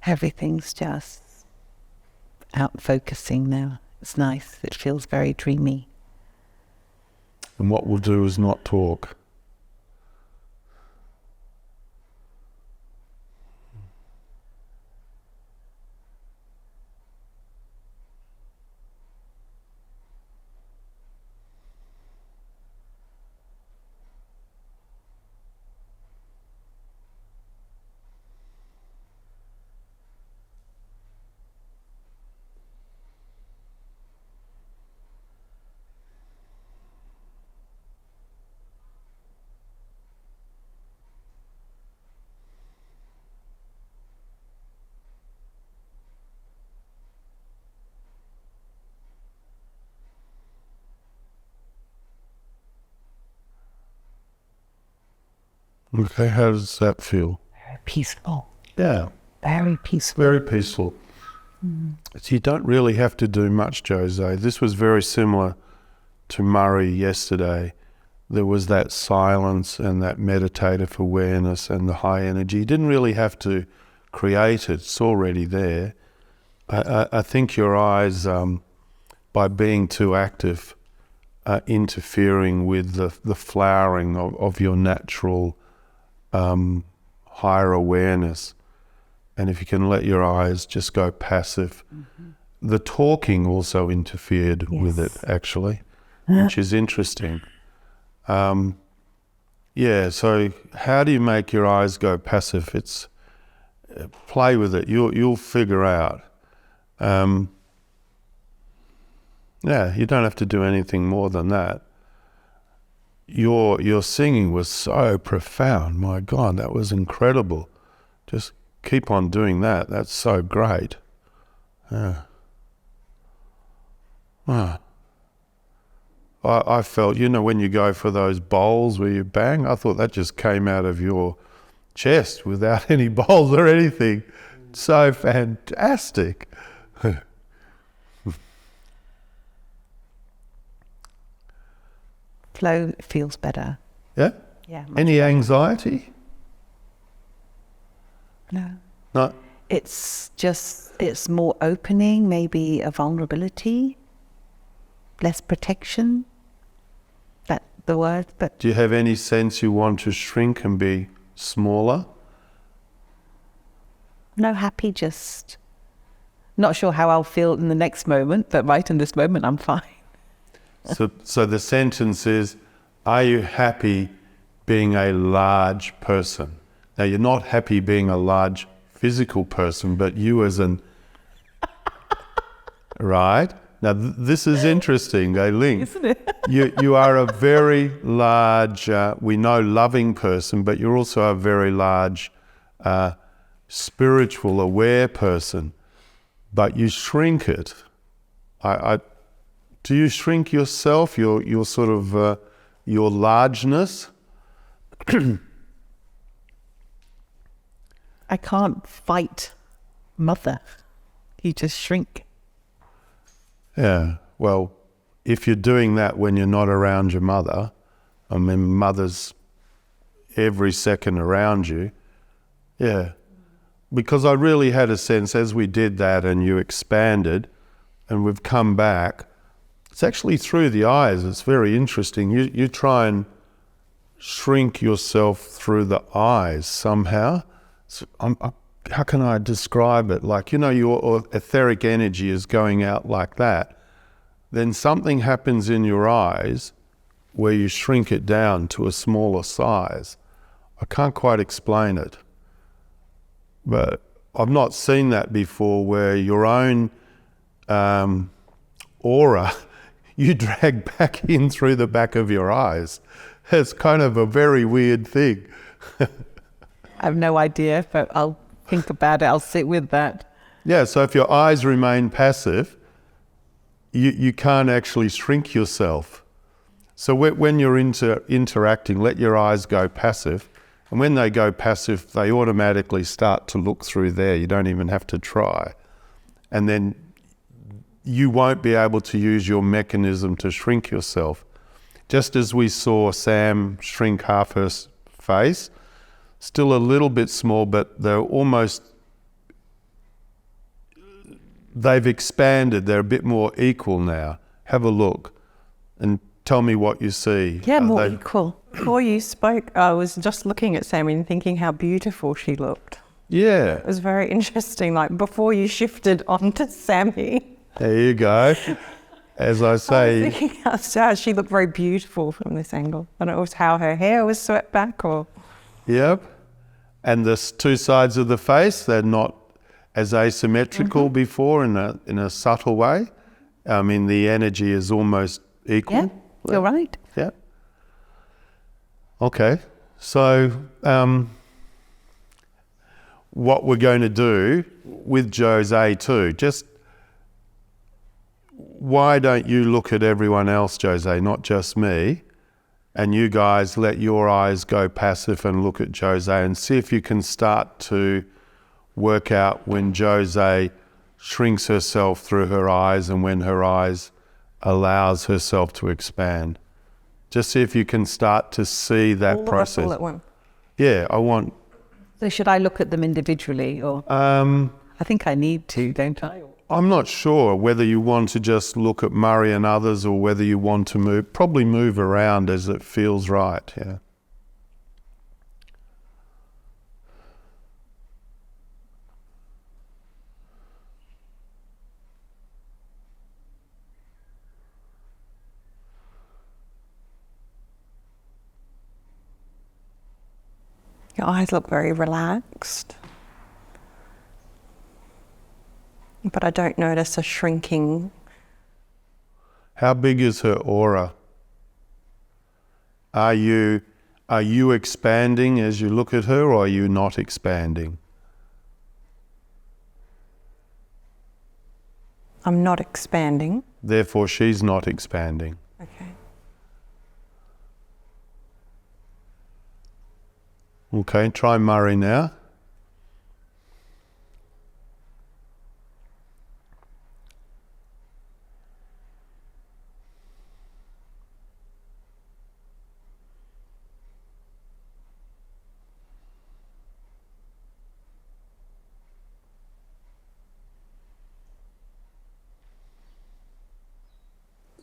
S5: Everything's just out focusing now. It's nice. It feels very dreamy.
S1: And what we'll do is not talk. Okay, how does that feel?
S5: Very peaceful.
S1: Yeah,
S5: Very peaceful.
S1: very peaceful. So you don't really have to do much, Jose. This was very similar to Murray yesterday. There was that silence and that meditative awareness and the high energy. You didn't really have to create it. It's already there. I think your eyes, by being too active, are interfering with the flowering of your natural higher awareness. And if you can let your eyes just go passive. The talking also interfered with it, actually, which is interesting. Yeah, so how do you make your eyes go passive? It's play with it. You'll figure out. Yeah, you don't have to do anything more than that. Your singing was so profound. My God, that was incredible. Just keep on doing that. That's so great. Yeah. Ah. I felt, you know, when you go for those bowls where you bang, I thought that just came out of your chest without any bowls or anything. So fantastic.
S5: Flow feels better.
S1: Yeah?
S5: Yeah. much
S1: Any
S5: better.
S1: anxiety?
S5: No.
S1: No.
S5: It's just, it's more opening, maybe a vulnerability, less protection. That's the word, but
S1: Do you have any sense you want to shrink and be smaller?
S5: no, happy, just not sure how I'll feel in the next moment, but right in this moment, I'm fine.
S1: So the sentence is, are you happy being a large person? Now, you're not happy being a large physical person, but you as an... Right? Now, this is interesting, they link.
S5: Isn't it?
S1: You are a very large, we know, loving person, but you're also a very large spiritual, aware person. But you shrink it. Do you shrink yourself, your sort of, your largeness?
S5: I can't fight mother. You just shrink.
S1: Yeah, well, if you're doing that when you're not around your mother, I mean, mother's every second around you, yeah. Because I really had a sense as we did that and you expanded and we've come back, it's actually through the eyes. It's very interesting. You try and shrink yourself through the eyes somehow. So how can I describe it? Like, you know, your etheric energy is going out like that. Then something happens in your eyes where you shrink it down to a smaller size. I can't quite explain it. But I've not seen that before where your own aura you drag back in through the back of your eyes. It's kind of a very weird thing.
S5: I have no idea, but I'll think about it. I'll sit with that.
S1: Yeah, so if your eyes remain passive, you can't actually shrink yourself. So when you're interacting, let your eyes go passive. And when they go passive, they automatically start to look through there. You don't even have to try. And then you won't be able to use your mechanism to shrink yourself. Just as we saw Sam shrink half her face, still a little bit small, but they've expanded. They're a bit more equal now. Have a look and tell me what you see.
S5: Yeah, more equal.
S7: Before you spoke, I was just looking at Sammy and thinking how beautiful she looked.
S1: Yeah.
S7: It was very interesting. Like before you shifted onto Sammy,
S1: There you go. As I
S7: I was
S1: say,
S7: thinking how she looked very beautiful from this angle. I don't know if it was how her hair was swept back or...
S1: yep. And the two sides of the face, they're not as asymmetrical before in a subtle way. I mean, the energy is almost equal.
S5: Yeah, you're right.
S1: Yeah. Okay. So what we're going to do with Jose too, just why don't you look at everyone else, Jose, not just me, and you guys let your eyes go passive and look at Jose and see if you can start to work out when Jose shrinks herself through her eyes and when her eyes allows herself to expand. Just see if you can start to see that
S7: all
S1: process.
S7: All at once.
S1: Yeah, I want...
S5: So should I look at them individually or? I think I need to, don't I?
S1: I'm not sure whether you want to just look at Murray and others or whether you want to probably move around as it feels right, yeah.
S7: Your eyes look very relaxed. But I don't notice a shrinking.
S1: How big is her aura? Are you expanding as you look at her, or are you not expanding?
S7: I'm not expanding.
S1: Therefore, she's not expanding.
S7: Okay.
S1: Okay, try Murray now.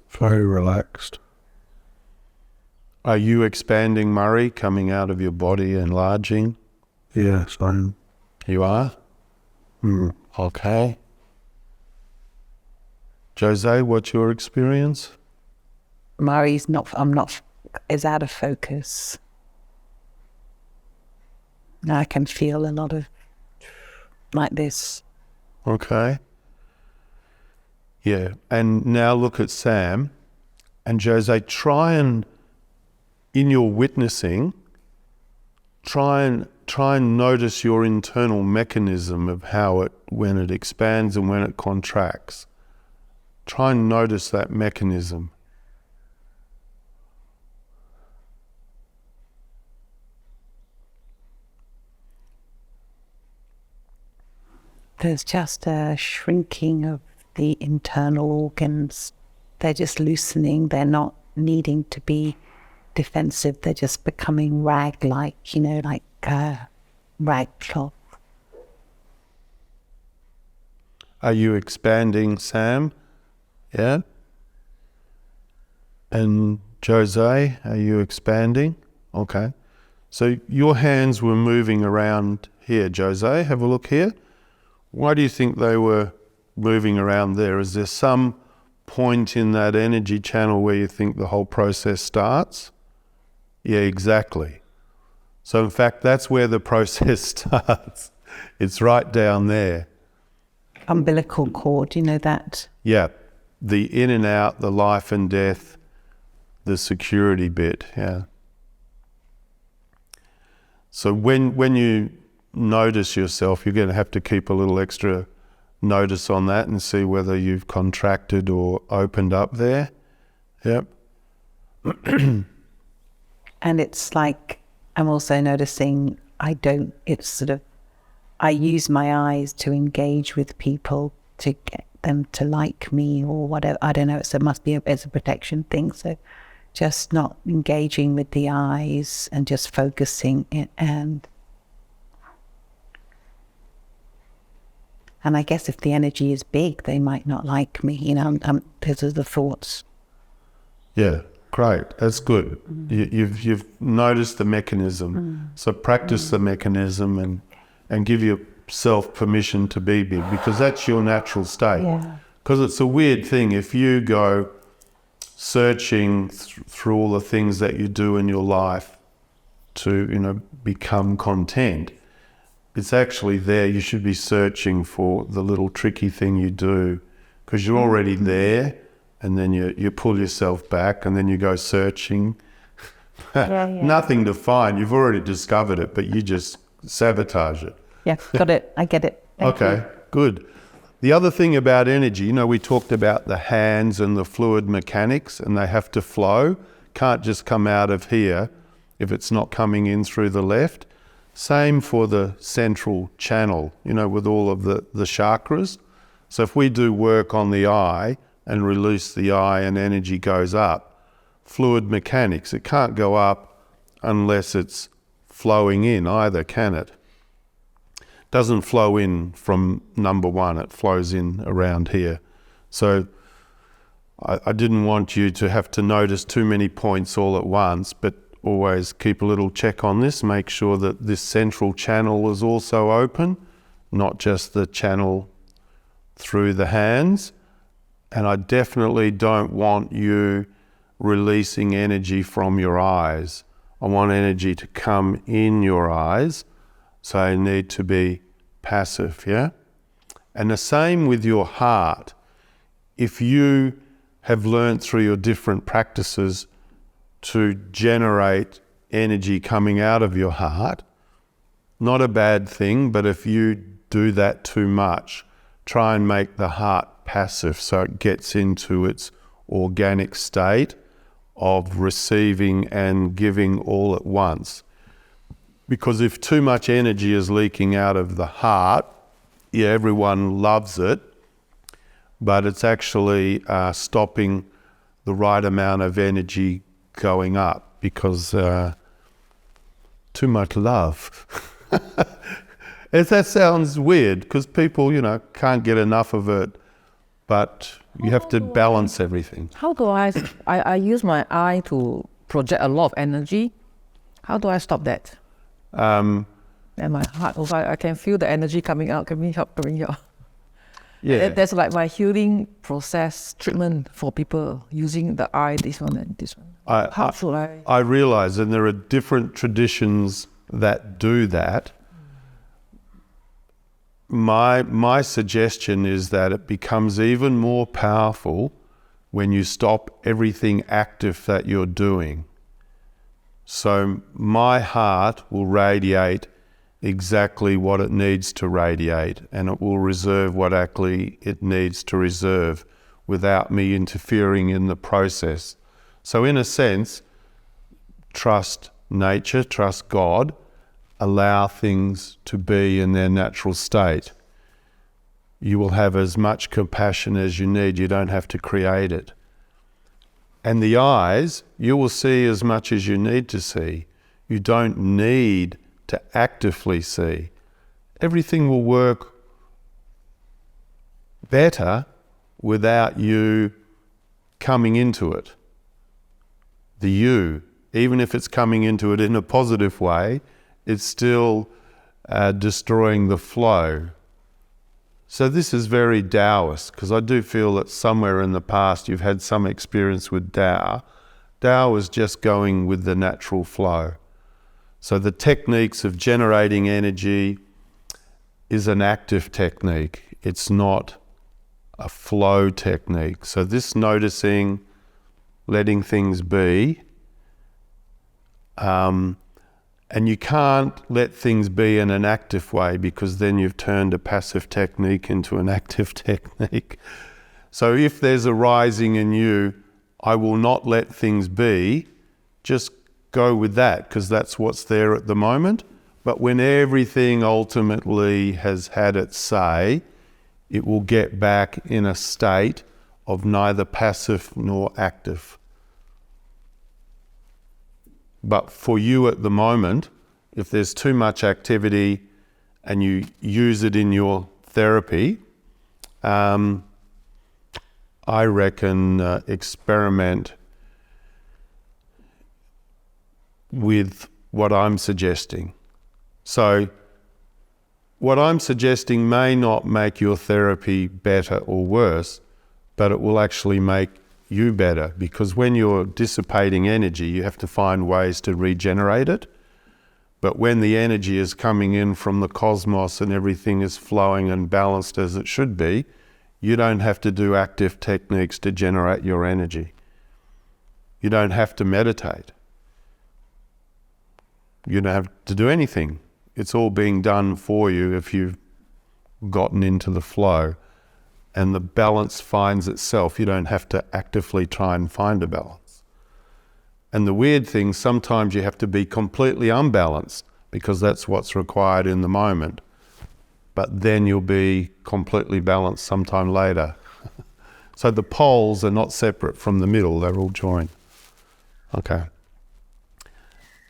S3: Very relaxed.
S1: Are you expanding, Murray, coming out of your body, enlarging?
S3: Yes, I am.
S1: You are? Okay. Jose, what's your experience?
S5: Murray's is out of focus. Now I can feel a lot of like this.
S1: Okay. Yeah, and now look at Sam. And Jose, try and, in your witnessing, try and notice your internal mechanism of how when it expands and when it contracts. Try and notice that mechanism.
S5: There's just a shrinking of the internal organs. They're just loosening. They're not needing to be defensive. They're just becoming rag-like, like rag cloth.
S1: Are you expanding, Sam? Yeah? And Jose, are you expanding? Okay. So your hands were moving around here, Jose. Have a look here. Why do you think they were moving around there? Is there some point in that energy channel where you think the whole process starts? Yeah, exactly. So in fact, that's where the process starts. It's right down there.
S5: Umbilical cord, that?
S1: Yeah, the in and out, the life and death, the security bit, yeah. So when you notice yourself, you're going to have to keep a little extra notice on that and see whether you've contracted or opened up there. Yep.
S5: And it's like, I'm also noticing I use my eyes to engage with people to get them to like me or whatever. I don't know, it's a protection thing. So just not engaging with the eyes and just focusing and I guess if the energy is big, they might not like me, because of the thoughts.
S1: Yeah, great. That's good. You've noticed the mechanism. So practice the mechanism and give yourself permission to be big, because that's your natural state.
S5: Yeah.
S1: Because it's a weird thing. If you go searching through all the things that you do in your life to, become content, it's actually there. You should be searching for the little tricky thing you do, because you're already there, and then you pull yourself back, and then you go searching. Nothing to find. You've already discovered it, but you just sabotage it.
S5: Yeah, got it. I get it. Thank you.
S1: Good. The other thing about energy, we talked about the hands and the fluid mechanics, and they have to flow. Can't just come out of here if it's not coming in through the left. Same for the central channel, with all of the chakras. So if we do work on the eye and release the eye and energy goes up, fluid mechanics, it can't go up unless it's flowing in either, can it? Doesn't flow in from number one, it flows in around here. So I didn't want you to have to notice too many points all at once, but always keep a little check on this, make sure that this central channel is also open, not just the channel through the hands. And I definitely don't want you releasing energy from your eyes I want energy to come in your eyes, so I need to be passive, yeah? And the same with your heart. If you have learned through your different practices to generate energy coming out of your heart, not a bad thing, but if you do that too much, try and make the heart passive so it gets into its organic state of receiving and giving all at once. Because if too much energy is leaking out of the heart, yeah, everyone loves it, but it's actually stopping the right amount of energy going up because too much love. That sounds weird because people, can't get enough of it, but you have to balance everything.
S6: How do I use my eye to project a lot of energy? How do I stop that? And my heart also, I can feel the energy coming out, coming out.
S1: Yeah.
S6: That's like my healing process treatment for people using the eye, this one and this one. How should I?
S1: I realize, and there are different traditions that do that. My suggestion is that it becomes even more powerful when you stop everything active that you're doing. So my heart will radiate exactly what it needs to radiate, and it will reserve what actually it needs to reserve without me interfering in the process. So in a sense, trust nature, trust God, allow things to be in their natural state. You will have as much compassion as you need. You don't have to create it. And the eyes, you will see as much as you need to see. You don't need to actively see. Everything will work better without you coming into it. The you, even if it's coming into it in a positive way, it's still destroying the flow. So this is very Taoist, because I do feel that somewhere in the past you've had some experience with Tao. Tao is just going with the natural flow. So the techniques of generating energy is an active technique. It's not a flow technique. So this noticing, letting things be, and you can't let things be in an active way because then you've turned a passive technique into an active technique. So if there's a rising in you, I will not let things be, just go with that because that's what's there at the moment. But when everything ultimately has had its say, it will get back in a state of neither passive nor active. But for you at the moment, if there's too much activity and you use it in your therapy, I reckon experiment with what I'm suggesting. So what I'm suggesting may not make your therapy better or worse, but it will actually make you better, because when you're dissipating energy, you have to find ways to regenerate it. But when the energy is coming in from the cosmos and everything is flowing and balanced as it should be, you don't have to do active techniques to generate your energy. You don't have to meditate. You don't have to do anything. It's all being done for you if you've gotten into the flow. And the balance finds itself. You don't have to actively try and find a balance. And the weird thing, sometimes you have to be completely unbalanced because that's what's required in the moment. But then you'll be completely balanced sometime later. So the poles are not separate from the middle, they're all joined. Okay.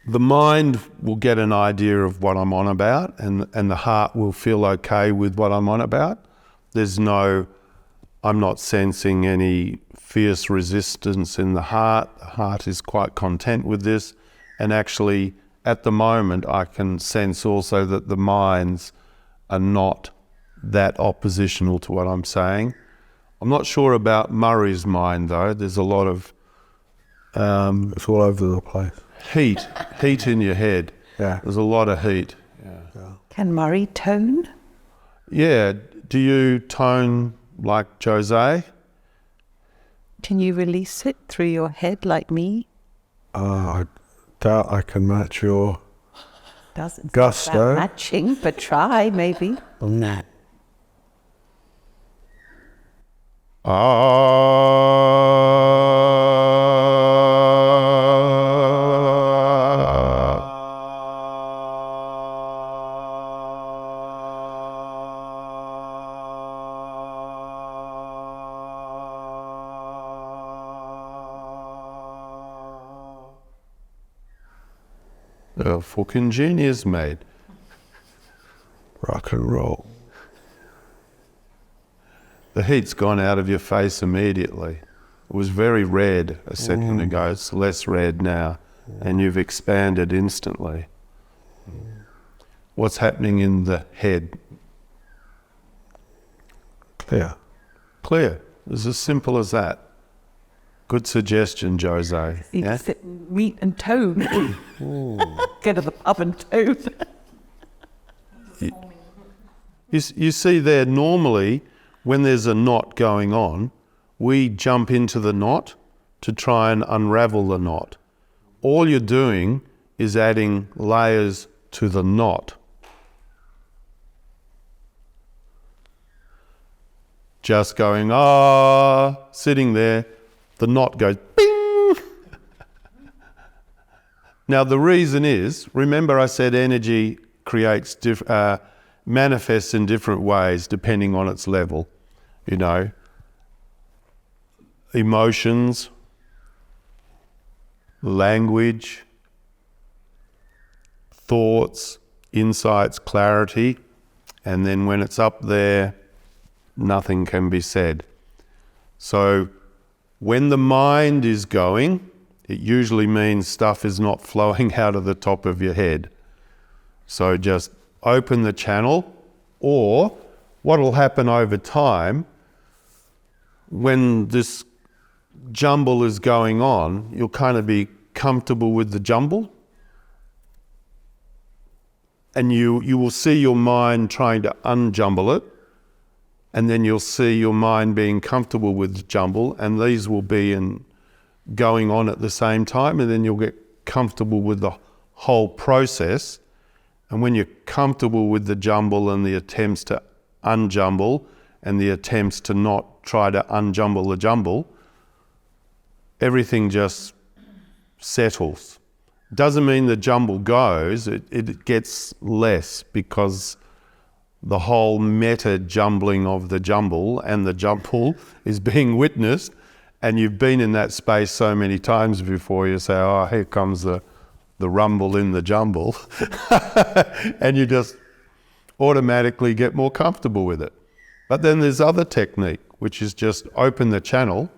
S1: The mind will get an idea of what I'm on about, and the heart will feel okay with what I'm on about. I'm not sensing any fierce resistance in the heart. The heart is quite content with this. And actually, at the moment, I can sense also that the minds are not that oppositional to what I'm saying. I'm not sure about Murray's mind, though. There's a lot of...
S3: it's all over the place.
S1: heat in your head.
S3: Yeah.
S1: There's a lot of heat.
S5: Can Murray tone?
S1: Yeah. Do you tone like Jose?
S5: Can you release it through your head like me?
S3: I doubt I can match your
S5: Doesn't
S3: gusto.
S5: sound matching, but try maybe.
S3: Nah.
S1: Fucking genius, mate.
S3: Rock and roll.
S1: The heat's gone out of your face immediately. It was very red a second ago. It's less red now. And you've expanded instantly. What's happening in the head?
S3: Clear.
S1: Clear. It's as simple as that. Good suggestion, Jose.
S5: You
S1: Yeah?
S5: can sit and read and tone. Go to the pub and tone.
S1: You see there, normally, when there's a knot going on, we jump into the knot to try and unravel the knot. All you're doing is adding layers to the knot. Just going, sitting there, the knot goes, bing! Now the reason is, remember I said energy creates manifests in different ways depending on its level. You know, emotions, language, thoughts, insights, clarity, and then when it's up there, nothing can be said. So when the mind is going, it usually means stuff is not flowing out of the top of your head. So just open the channel, or what will happen over time, when this jumble is going on, you'll kind of be comfortable with the jumble, and you will see your mind trying to unjumble it, and then you'll see your mind being comfortable with the jumble, and these will be going on at the same time, and then you'll get comfortable with the whole process. And when you're comfortable with the jumble and the attempts to unjumble and the attempts to not try to unjumble the jumble, everything just settles. Doesn't mean the jumble goes, it gets less, because the whole meta jumbling of the jumble and the jumble is being witnessed, and you've been in that space so many times before, you say, oh, here comes the rumble in the jumble, and you just automatically get more comfortable with it. But then there's other technique, which is just open the channel,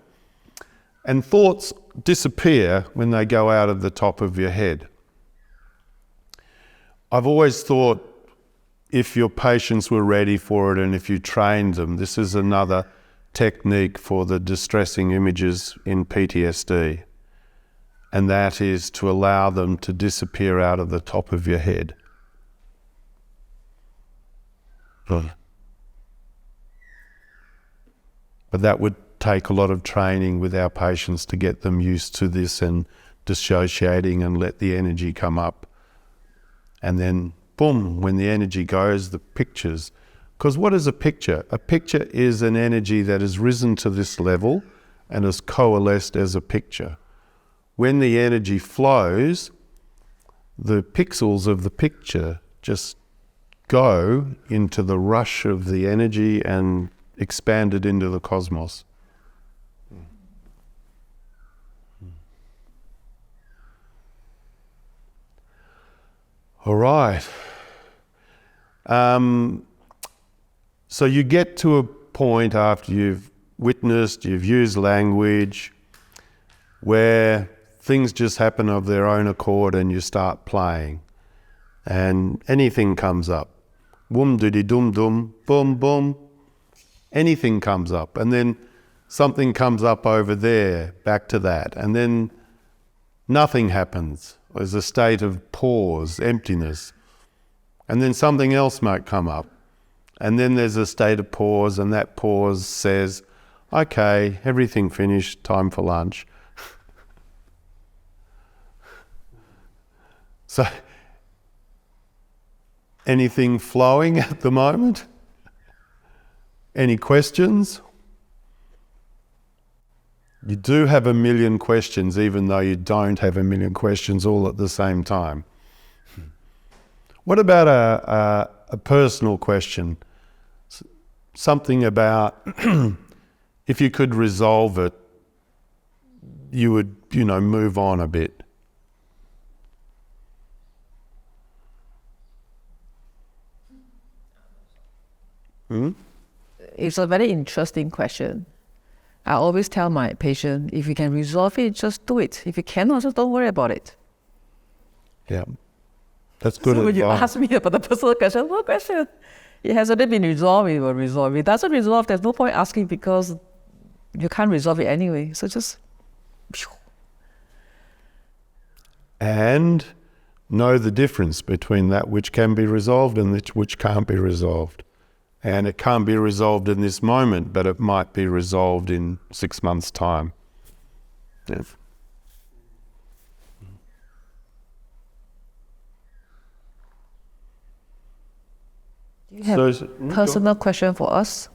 S1: and thoughts disappear when they go out of the top of your head. I've always thought, if your patients were ready for it and if you trained them, this is another technique for the distressing images in PTSD, and that is to allow them to disappear out of the top of your head. But that would take a lot of training with our patients to get them used to this and dissociating and let the energy come up. And then, boom, when the energy goes, the pictures. Because what is a picture? A picture is an energy that has risen to this level and has coalesced as a picture. When the energy flows, the pixels of the picture just go into the rush of the energy and expand it into the cosmos. All right. So you get to a point after you've witnessed, you've used language, where things just happen of their own accord and you start playing. And anything comes up. Boom, diddy, dum, dum, boom, boom. Anything comes up. And then something comes up over there, back to that. And then nothing happens. There's a state of pause, emptiness. And then something else might come up. And then there's a state of pause, and that pause says, okay, everything finished, time for lunch. So, anything flowing at the moment? Any questions? You do have a million questions, even though you don't have a million questions all at the same time. What about a personal question? Something about if you could resolve it, you would, move on a bit.
S6: It's a very interesting question. I always tell my patient, if you can resolve it, just do it. If you cannot, just don't worry about it.
S1: Yeah, that's good advice.
S6: When you ask me about the personal question, no question. It has already been resolved, it will resolve. If it doesn't resolve, there's no point asking because you can't resolve it anyway. So just...
S1: And know the difference between that which can be resolved and that which can't be resolved. And it can't be resolved in this moment, but it might be resolved in 6 months' time. Yeah.
S6: Do you have a personal question for us?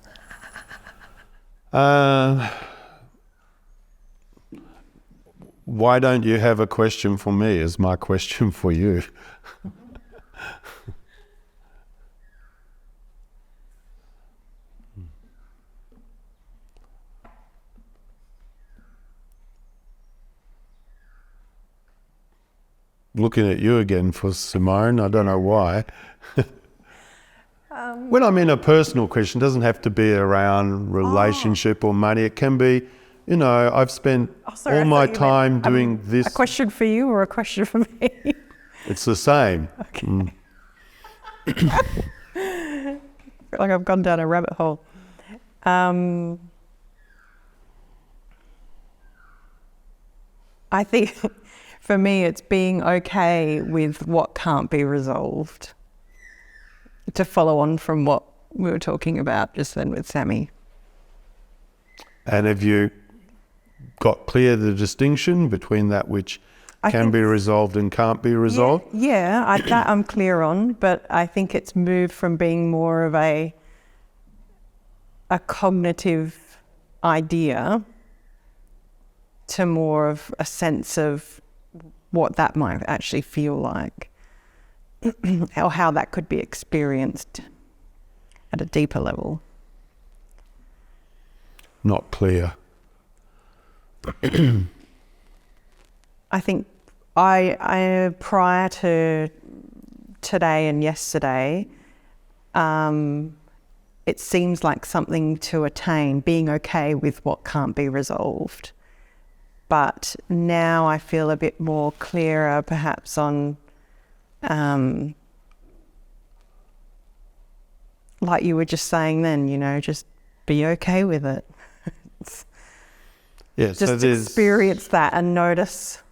S1: Why don't you have a question for me as my question for you? Looking at you again for Simone, I don't know why. When I mean a personal question, it doesn't have to be around relationship or money. It can be, I've spent all my time doing this.
S7: A question for you or a question for me?
S1: It's the same.
S7: Okay. I feel like I've gone down a rabbit hole. I think for me it's being okay with what can't be resolved. To follow on from what we were talking about just then with Sammy.
S1: And have you got clear the distinction between that which can be resolved and can't be resolved?
S7: Yeah, that I'm clear on, but I think it's moved from being more of a cognitive idea to more of a sense of what that might actually feel like. Or how that could be experienced at a deeper level.
S1: Not clear.
S7: I think I prior to today and yesterday, it seems like something to attain, being okay with what can't be resolved. But now I feel a bit more clearer perhaps on like you were just saying then, just be okay with it.
S1: Yeah,
S7: just experience that and notice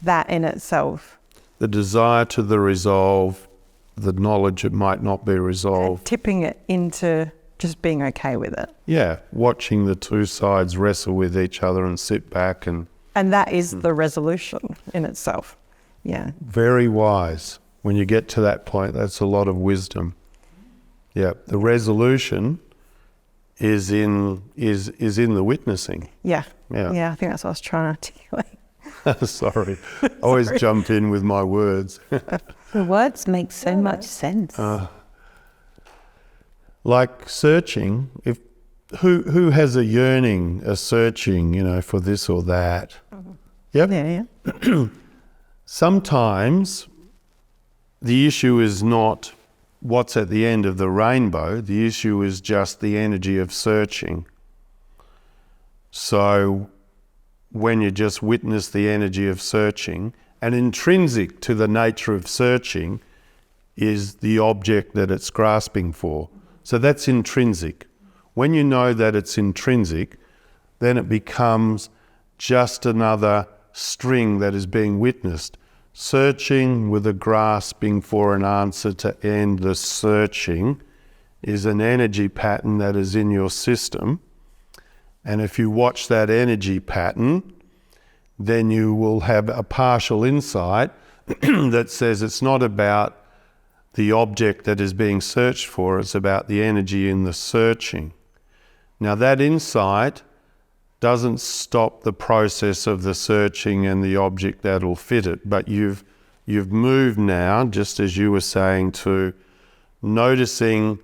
S7: that in itself.
S1: The desire to the resolve, the knowledge it might not be resolved.
S7: And tipping it into just being okay with it.
S1: Yeah, watching the two sides wrestle with each other and sit back and...
S7: And that is the resolution in itself. Yeah.
S1: Very wise. When you get to that point, that's a lot of wisdom. Yeah, the resolution is in the witnessing.
S7: Yeah.
S1: Yeah.
S7: Yeah, I think that's what I was trying to articulate.
S1: Sorry. I always jump in with my words.
S5: The words make so much sense.
S1: Like searching, who has a yearning, a searching, for this or that?
S7: Mm-hmm.
S1: Yep.
S7: Yeah.
S1: Sometimes the issue is not what's at the end of the rainbow. The issue is just the energy of searching. So when you just witness the energy of searching, and intrinsic to the nature of searching is the object that it's grasping for. So that's intrinsic. When you know that it's intrinsic, then it becomes just another string that is being witnessed. searching with a grasping for an answer to end the searching is an energy pattern that is in your system. And if you watch that energy pattern, then you will have a partial insight that says it's not about the object that is being searched for, it's about the energy in the searching. Now that insight doesn't stop the process of the searching and the object that'll fit it, but you've moved now, just as you were saying, to noticing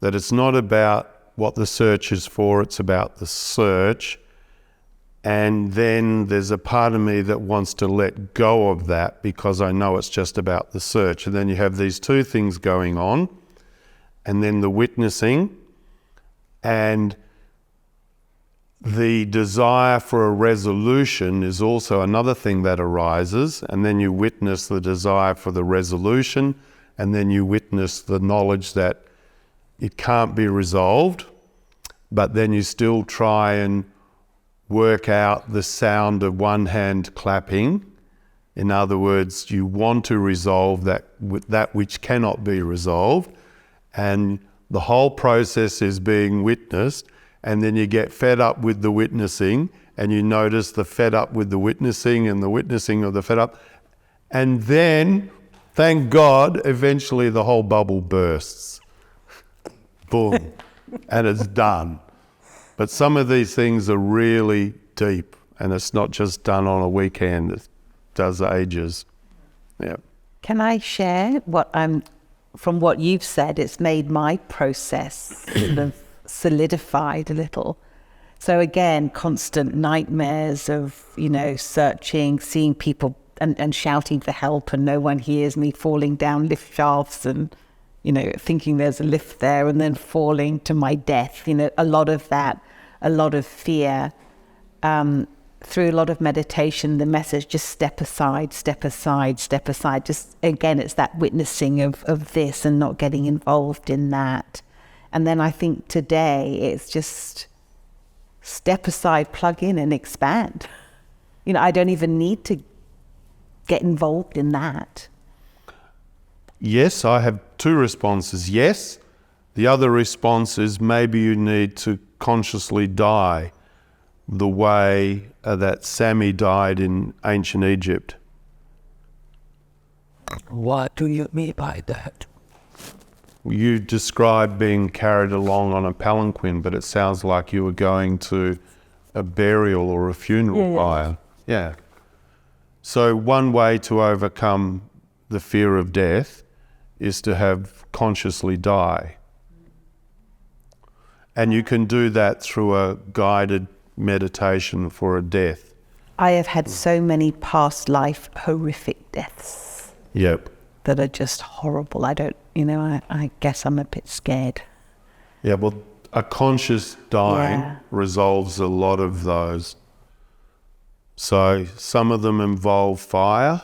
S1: that it's not about what the search is for, it's about the search. And then there's a part of me that wants to let go of that because I know it's just about the search. And then you have these two things going on, and then the witnessing and the desire for a resolution is also another thing that arises. And then you witness the desire for the resolution, and then you witness the knowledge that it can't be resolved, but then you still try and work out the sound of one hand clapping. In other words, you want to resolve that which cannot be resolved, and the whole process is being witnessed, and then you get fed up with the witnessing, and you notice the fed up with the witnessing and the witnessing of the fed up, and then, thank God, eventually the whole bubble bursts. Boom, and it's done. But some of these things are really deep, and it's not just done on a weekend, it does ages. Yeah.
S5: Can I share from what you've said, it's made my process sort of solidified a little. So again, constant nightmares of, searching, seeing people and shouting for help and no one hears me, falling down lift shafts and, thinking there's a lift there and then falling to my death. A lot of that, a lot of fear. Through a lot of meditation, the message, just step aside, step aside, step aside. Just, again, it's that witnessing of this and not getting involved in that. And then I think today it's just step aside, plug in and expand. I don't even need to get involved in that.
S1: Yes, I have two responses. Yes. The other response is maybe you need to consciously die the way that Sammy died in ancient Egypt.
S6: What do you mean by that?
S1: You described being carried along on a palanquin, but it sounds like you were going to a burial or a funeral pyre. Yeah. So one way to overcome the fear of death is to have consciously die. And you can do that through a guided meditation for a death.
S5: I have had so many past life horrific deaths.
S1: Yep.
S5: That are just horrible. I don't, I guess I'm a bit scared.
S1: Yeah, well, a conscious dying resolves a lot of those. So some of them involve fire.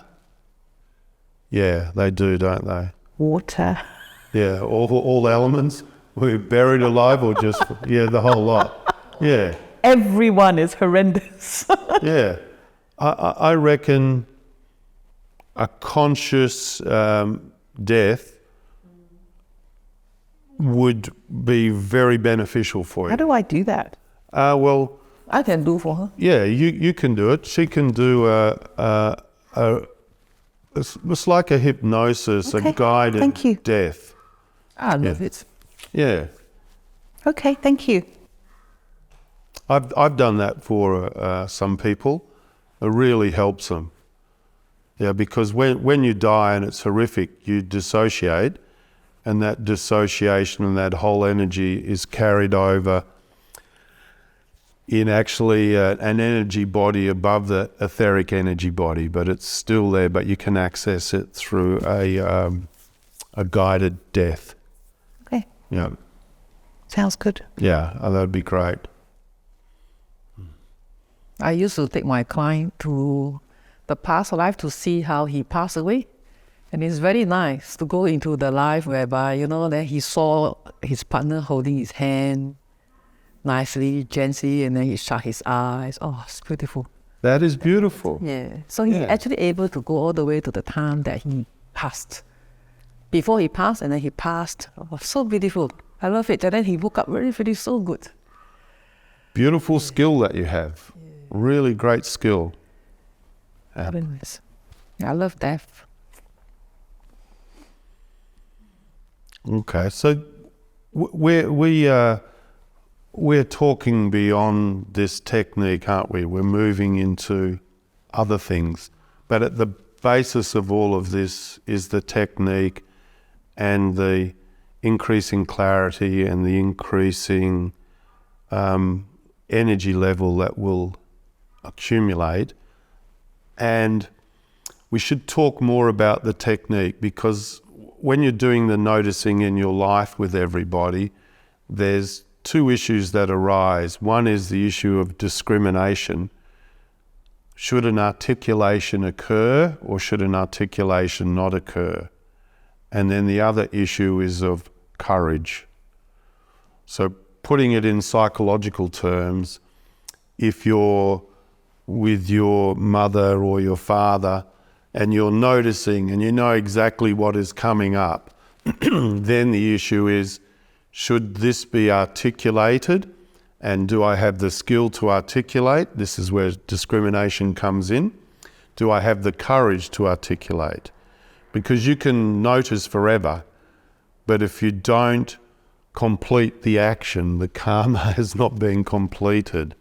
S1: Yeah, they do, don't they?
S5: Water.
S1: Yeah, all elements. We're buried alive or just, the whole lot. Yeah.
S5: Everyone is horrendous.
S1: Yeah. I reckon a conscious death would be very beneficial for you.
S5: How do I do that?
S1: Well,
S6: I can do for her.
S1: yeah, you can do it. She can do it's like a hypnosis,
S5: Okay,
S1: a guided
S5: thank you.
S1: death.
S6: I love it.
S1: Yeah.
S5: Okay, thank you.
S1: I've done that for some people. It really helps them. Yeah, because when you die and it's horrific, you dissociate, and that dissociation and that whole energy is carried over in actually an energy body above the etheric energy body, but it's still there, but you can access it through a guided death.
S5: Okay,
S1: Yeah.
S5: sounds good.
S1: Yeah, that'd be great.
S6: I used to take my client to the past life to see how he passed away. And it's very nice to go into the life whereby, then he saw his partner holding his hand nicely, gently, and then he shut his eyes. Oh, it's beautiful.
S1: That is beautiful.
S6: Yeah. So he actually able to go all the way to the time that he passed. Before he passed, and then he passed. Oh, so beautiful. I love it. And then he woke up really, really so good.
S1: Beautiful skill that you have. Really great skill.
S6: Very nice. I love death.
S1: Okay, so we're talking beyond this technique, aren't we? We're moving into other things. But at the basis of all of this is the technique and the increasing clarity and the increasing energy level that will accumulate. And we should talk more about the technique, because when you're doing the noticing in your life with everybody, there's two issues that arise. One is the issue of discrimination. Should an articulation occur or should an articulation not occur? And then the other issue is of courage. So putting it in psychological terms, if you're with your mother or your father and you're noticing and you know exactly what is coming up, then the issue is, should this be articulated? And do I have the skill to articulate? This is where discrimination comes in. Do I have the courage to articulate? Because you can notice forever, but if you don't complete the action, the karma has not been completed.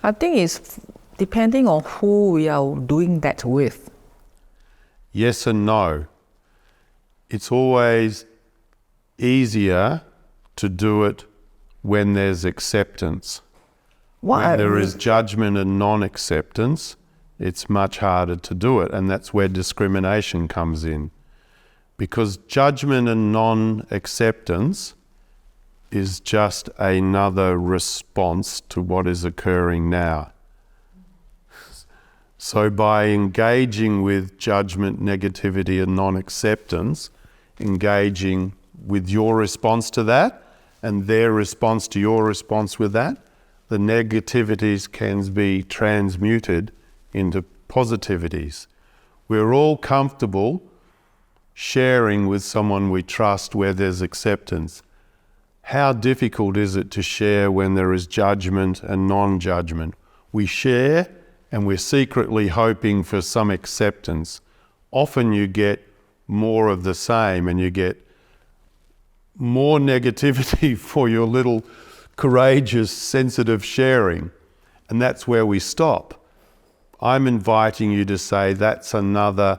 S6: I think it's depending on who we are doing that with.
S1: Yes and no. It's always easier to do it when there's acceptance. When there is judgment and non-acceptance, it's much harder to do it, and that's where discrimination comes in. Because judgment and non-acceptance is just another response to what is occurring now. So by engaging with judgment, negativity and non-acceptance, engaging with your response to that and their response to your response with that, the negativities can be transmuted into positivities. We're all comfortable sharing with someone we trust where there's acceptance. How difficult is it to share when there is judgment and non-judgment? We share and we're secretly hoping for some acceptance. Often you get more of the same and you get more negativity for your little courageous, sensitive sharing. And that's where we stop. I'm inviting you to say that's another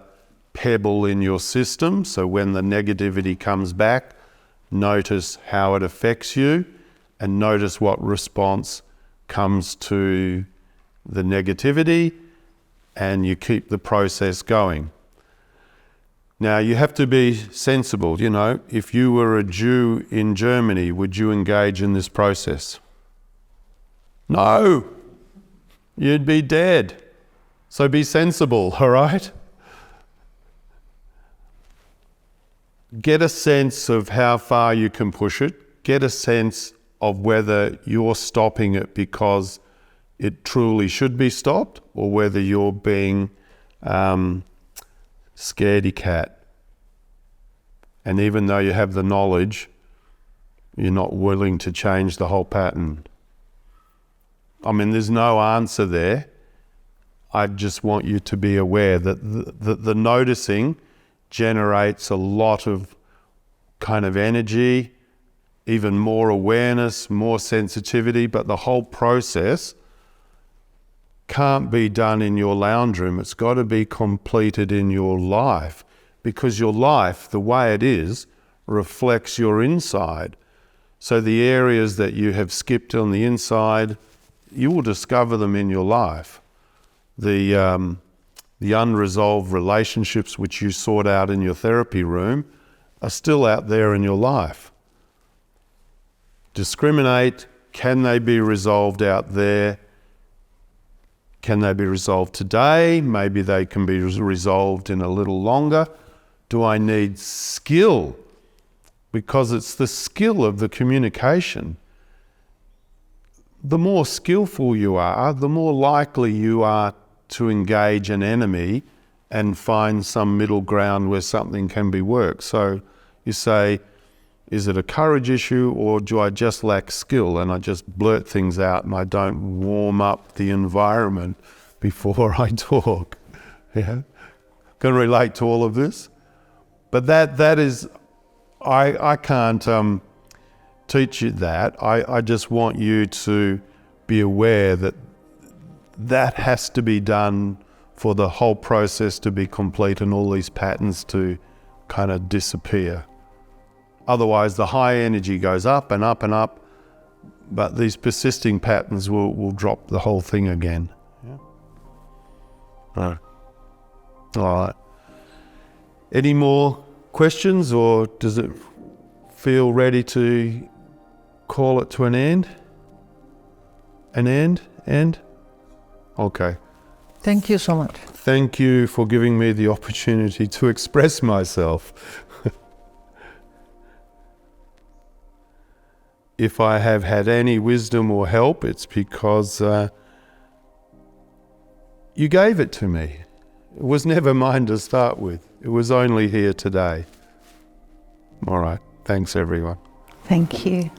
S1: pebble in your system. So when the negativity comes back, notice how it affects you and notice what response comes to the negativity, and you keep the process going. Now you have to be sensible. You know, if you were a Jew in Germany, would you engage in this process? No, you'd be dead. So be sensible, all right? Get a sense of how far you can push it. Get a sense of whether you're stopping it because it truly should be stopped, or whether you're being scaredy cat. And even though you have the knowledge, you're not willing to change the whole pattern. I mean, there's no answer there. I just want you to be aware that the noticing generates a lot of kind of energy, even more awareness, more sensitivity, but the whole process can't be done in your lounge room. It's got to be completed in your life, because your life, the way it is, reflects your inside. So the areas that you have skipped on the inside, you will discover them in your life. The unresolved relationships which you sort out in your therapy room are still out there in your life. Discriminate. Can they be resolved out there? Can they be resolved today? Maybe they can be resolved in a little longer. Do I need skill? Because it's the skill of the communication. the more skillful you are, the more likely you are to engage an enemy and find some middle ground where something can be worked. So you say, is it a courage issue, or do I just lack skill and I just blurt things out and I don't warm up the environment before I talk? Yeah, can relate to all of this. But that is, I can't teach you that. I just want you to be aware that that has to be done for the whole process to be complete and all these patterns to kind of disappear. Otherwise, the high energy goes up and up and up, but these persisting patterns will drop the whole thing again. Yeah. Right. All right. Any more questions, or does it feel ready to call it to an end? An end? Okay.
S6: Thank you so much.
S1: Thank you for giving me the opportunity to express myself. If I have had any wisdom or help, it's because you gave it to me. It was never mine to start with. It was only here today. All right. Thanks, everyone.
S5: Thank you.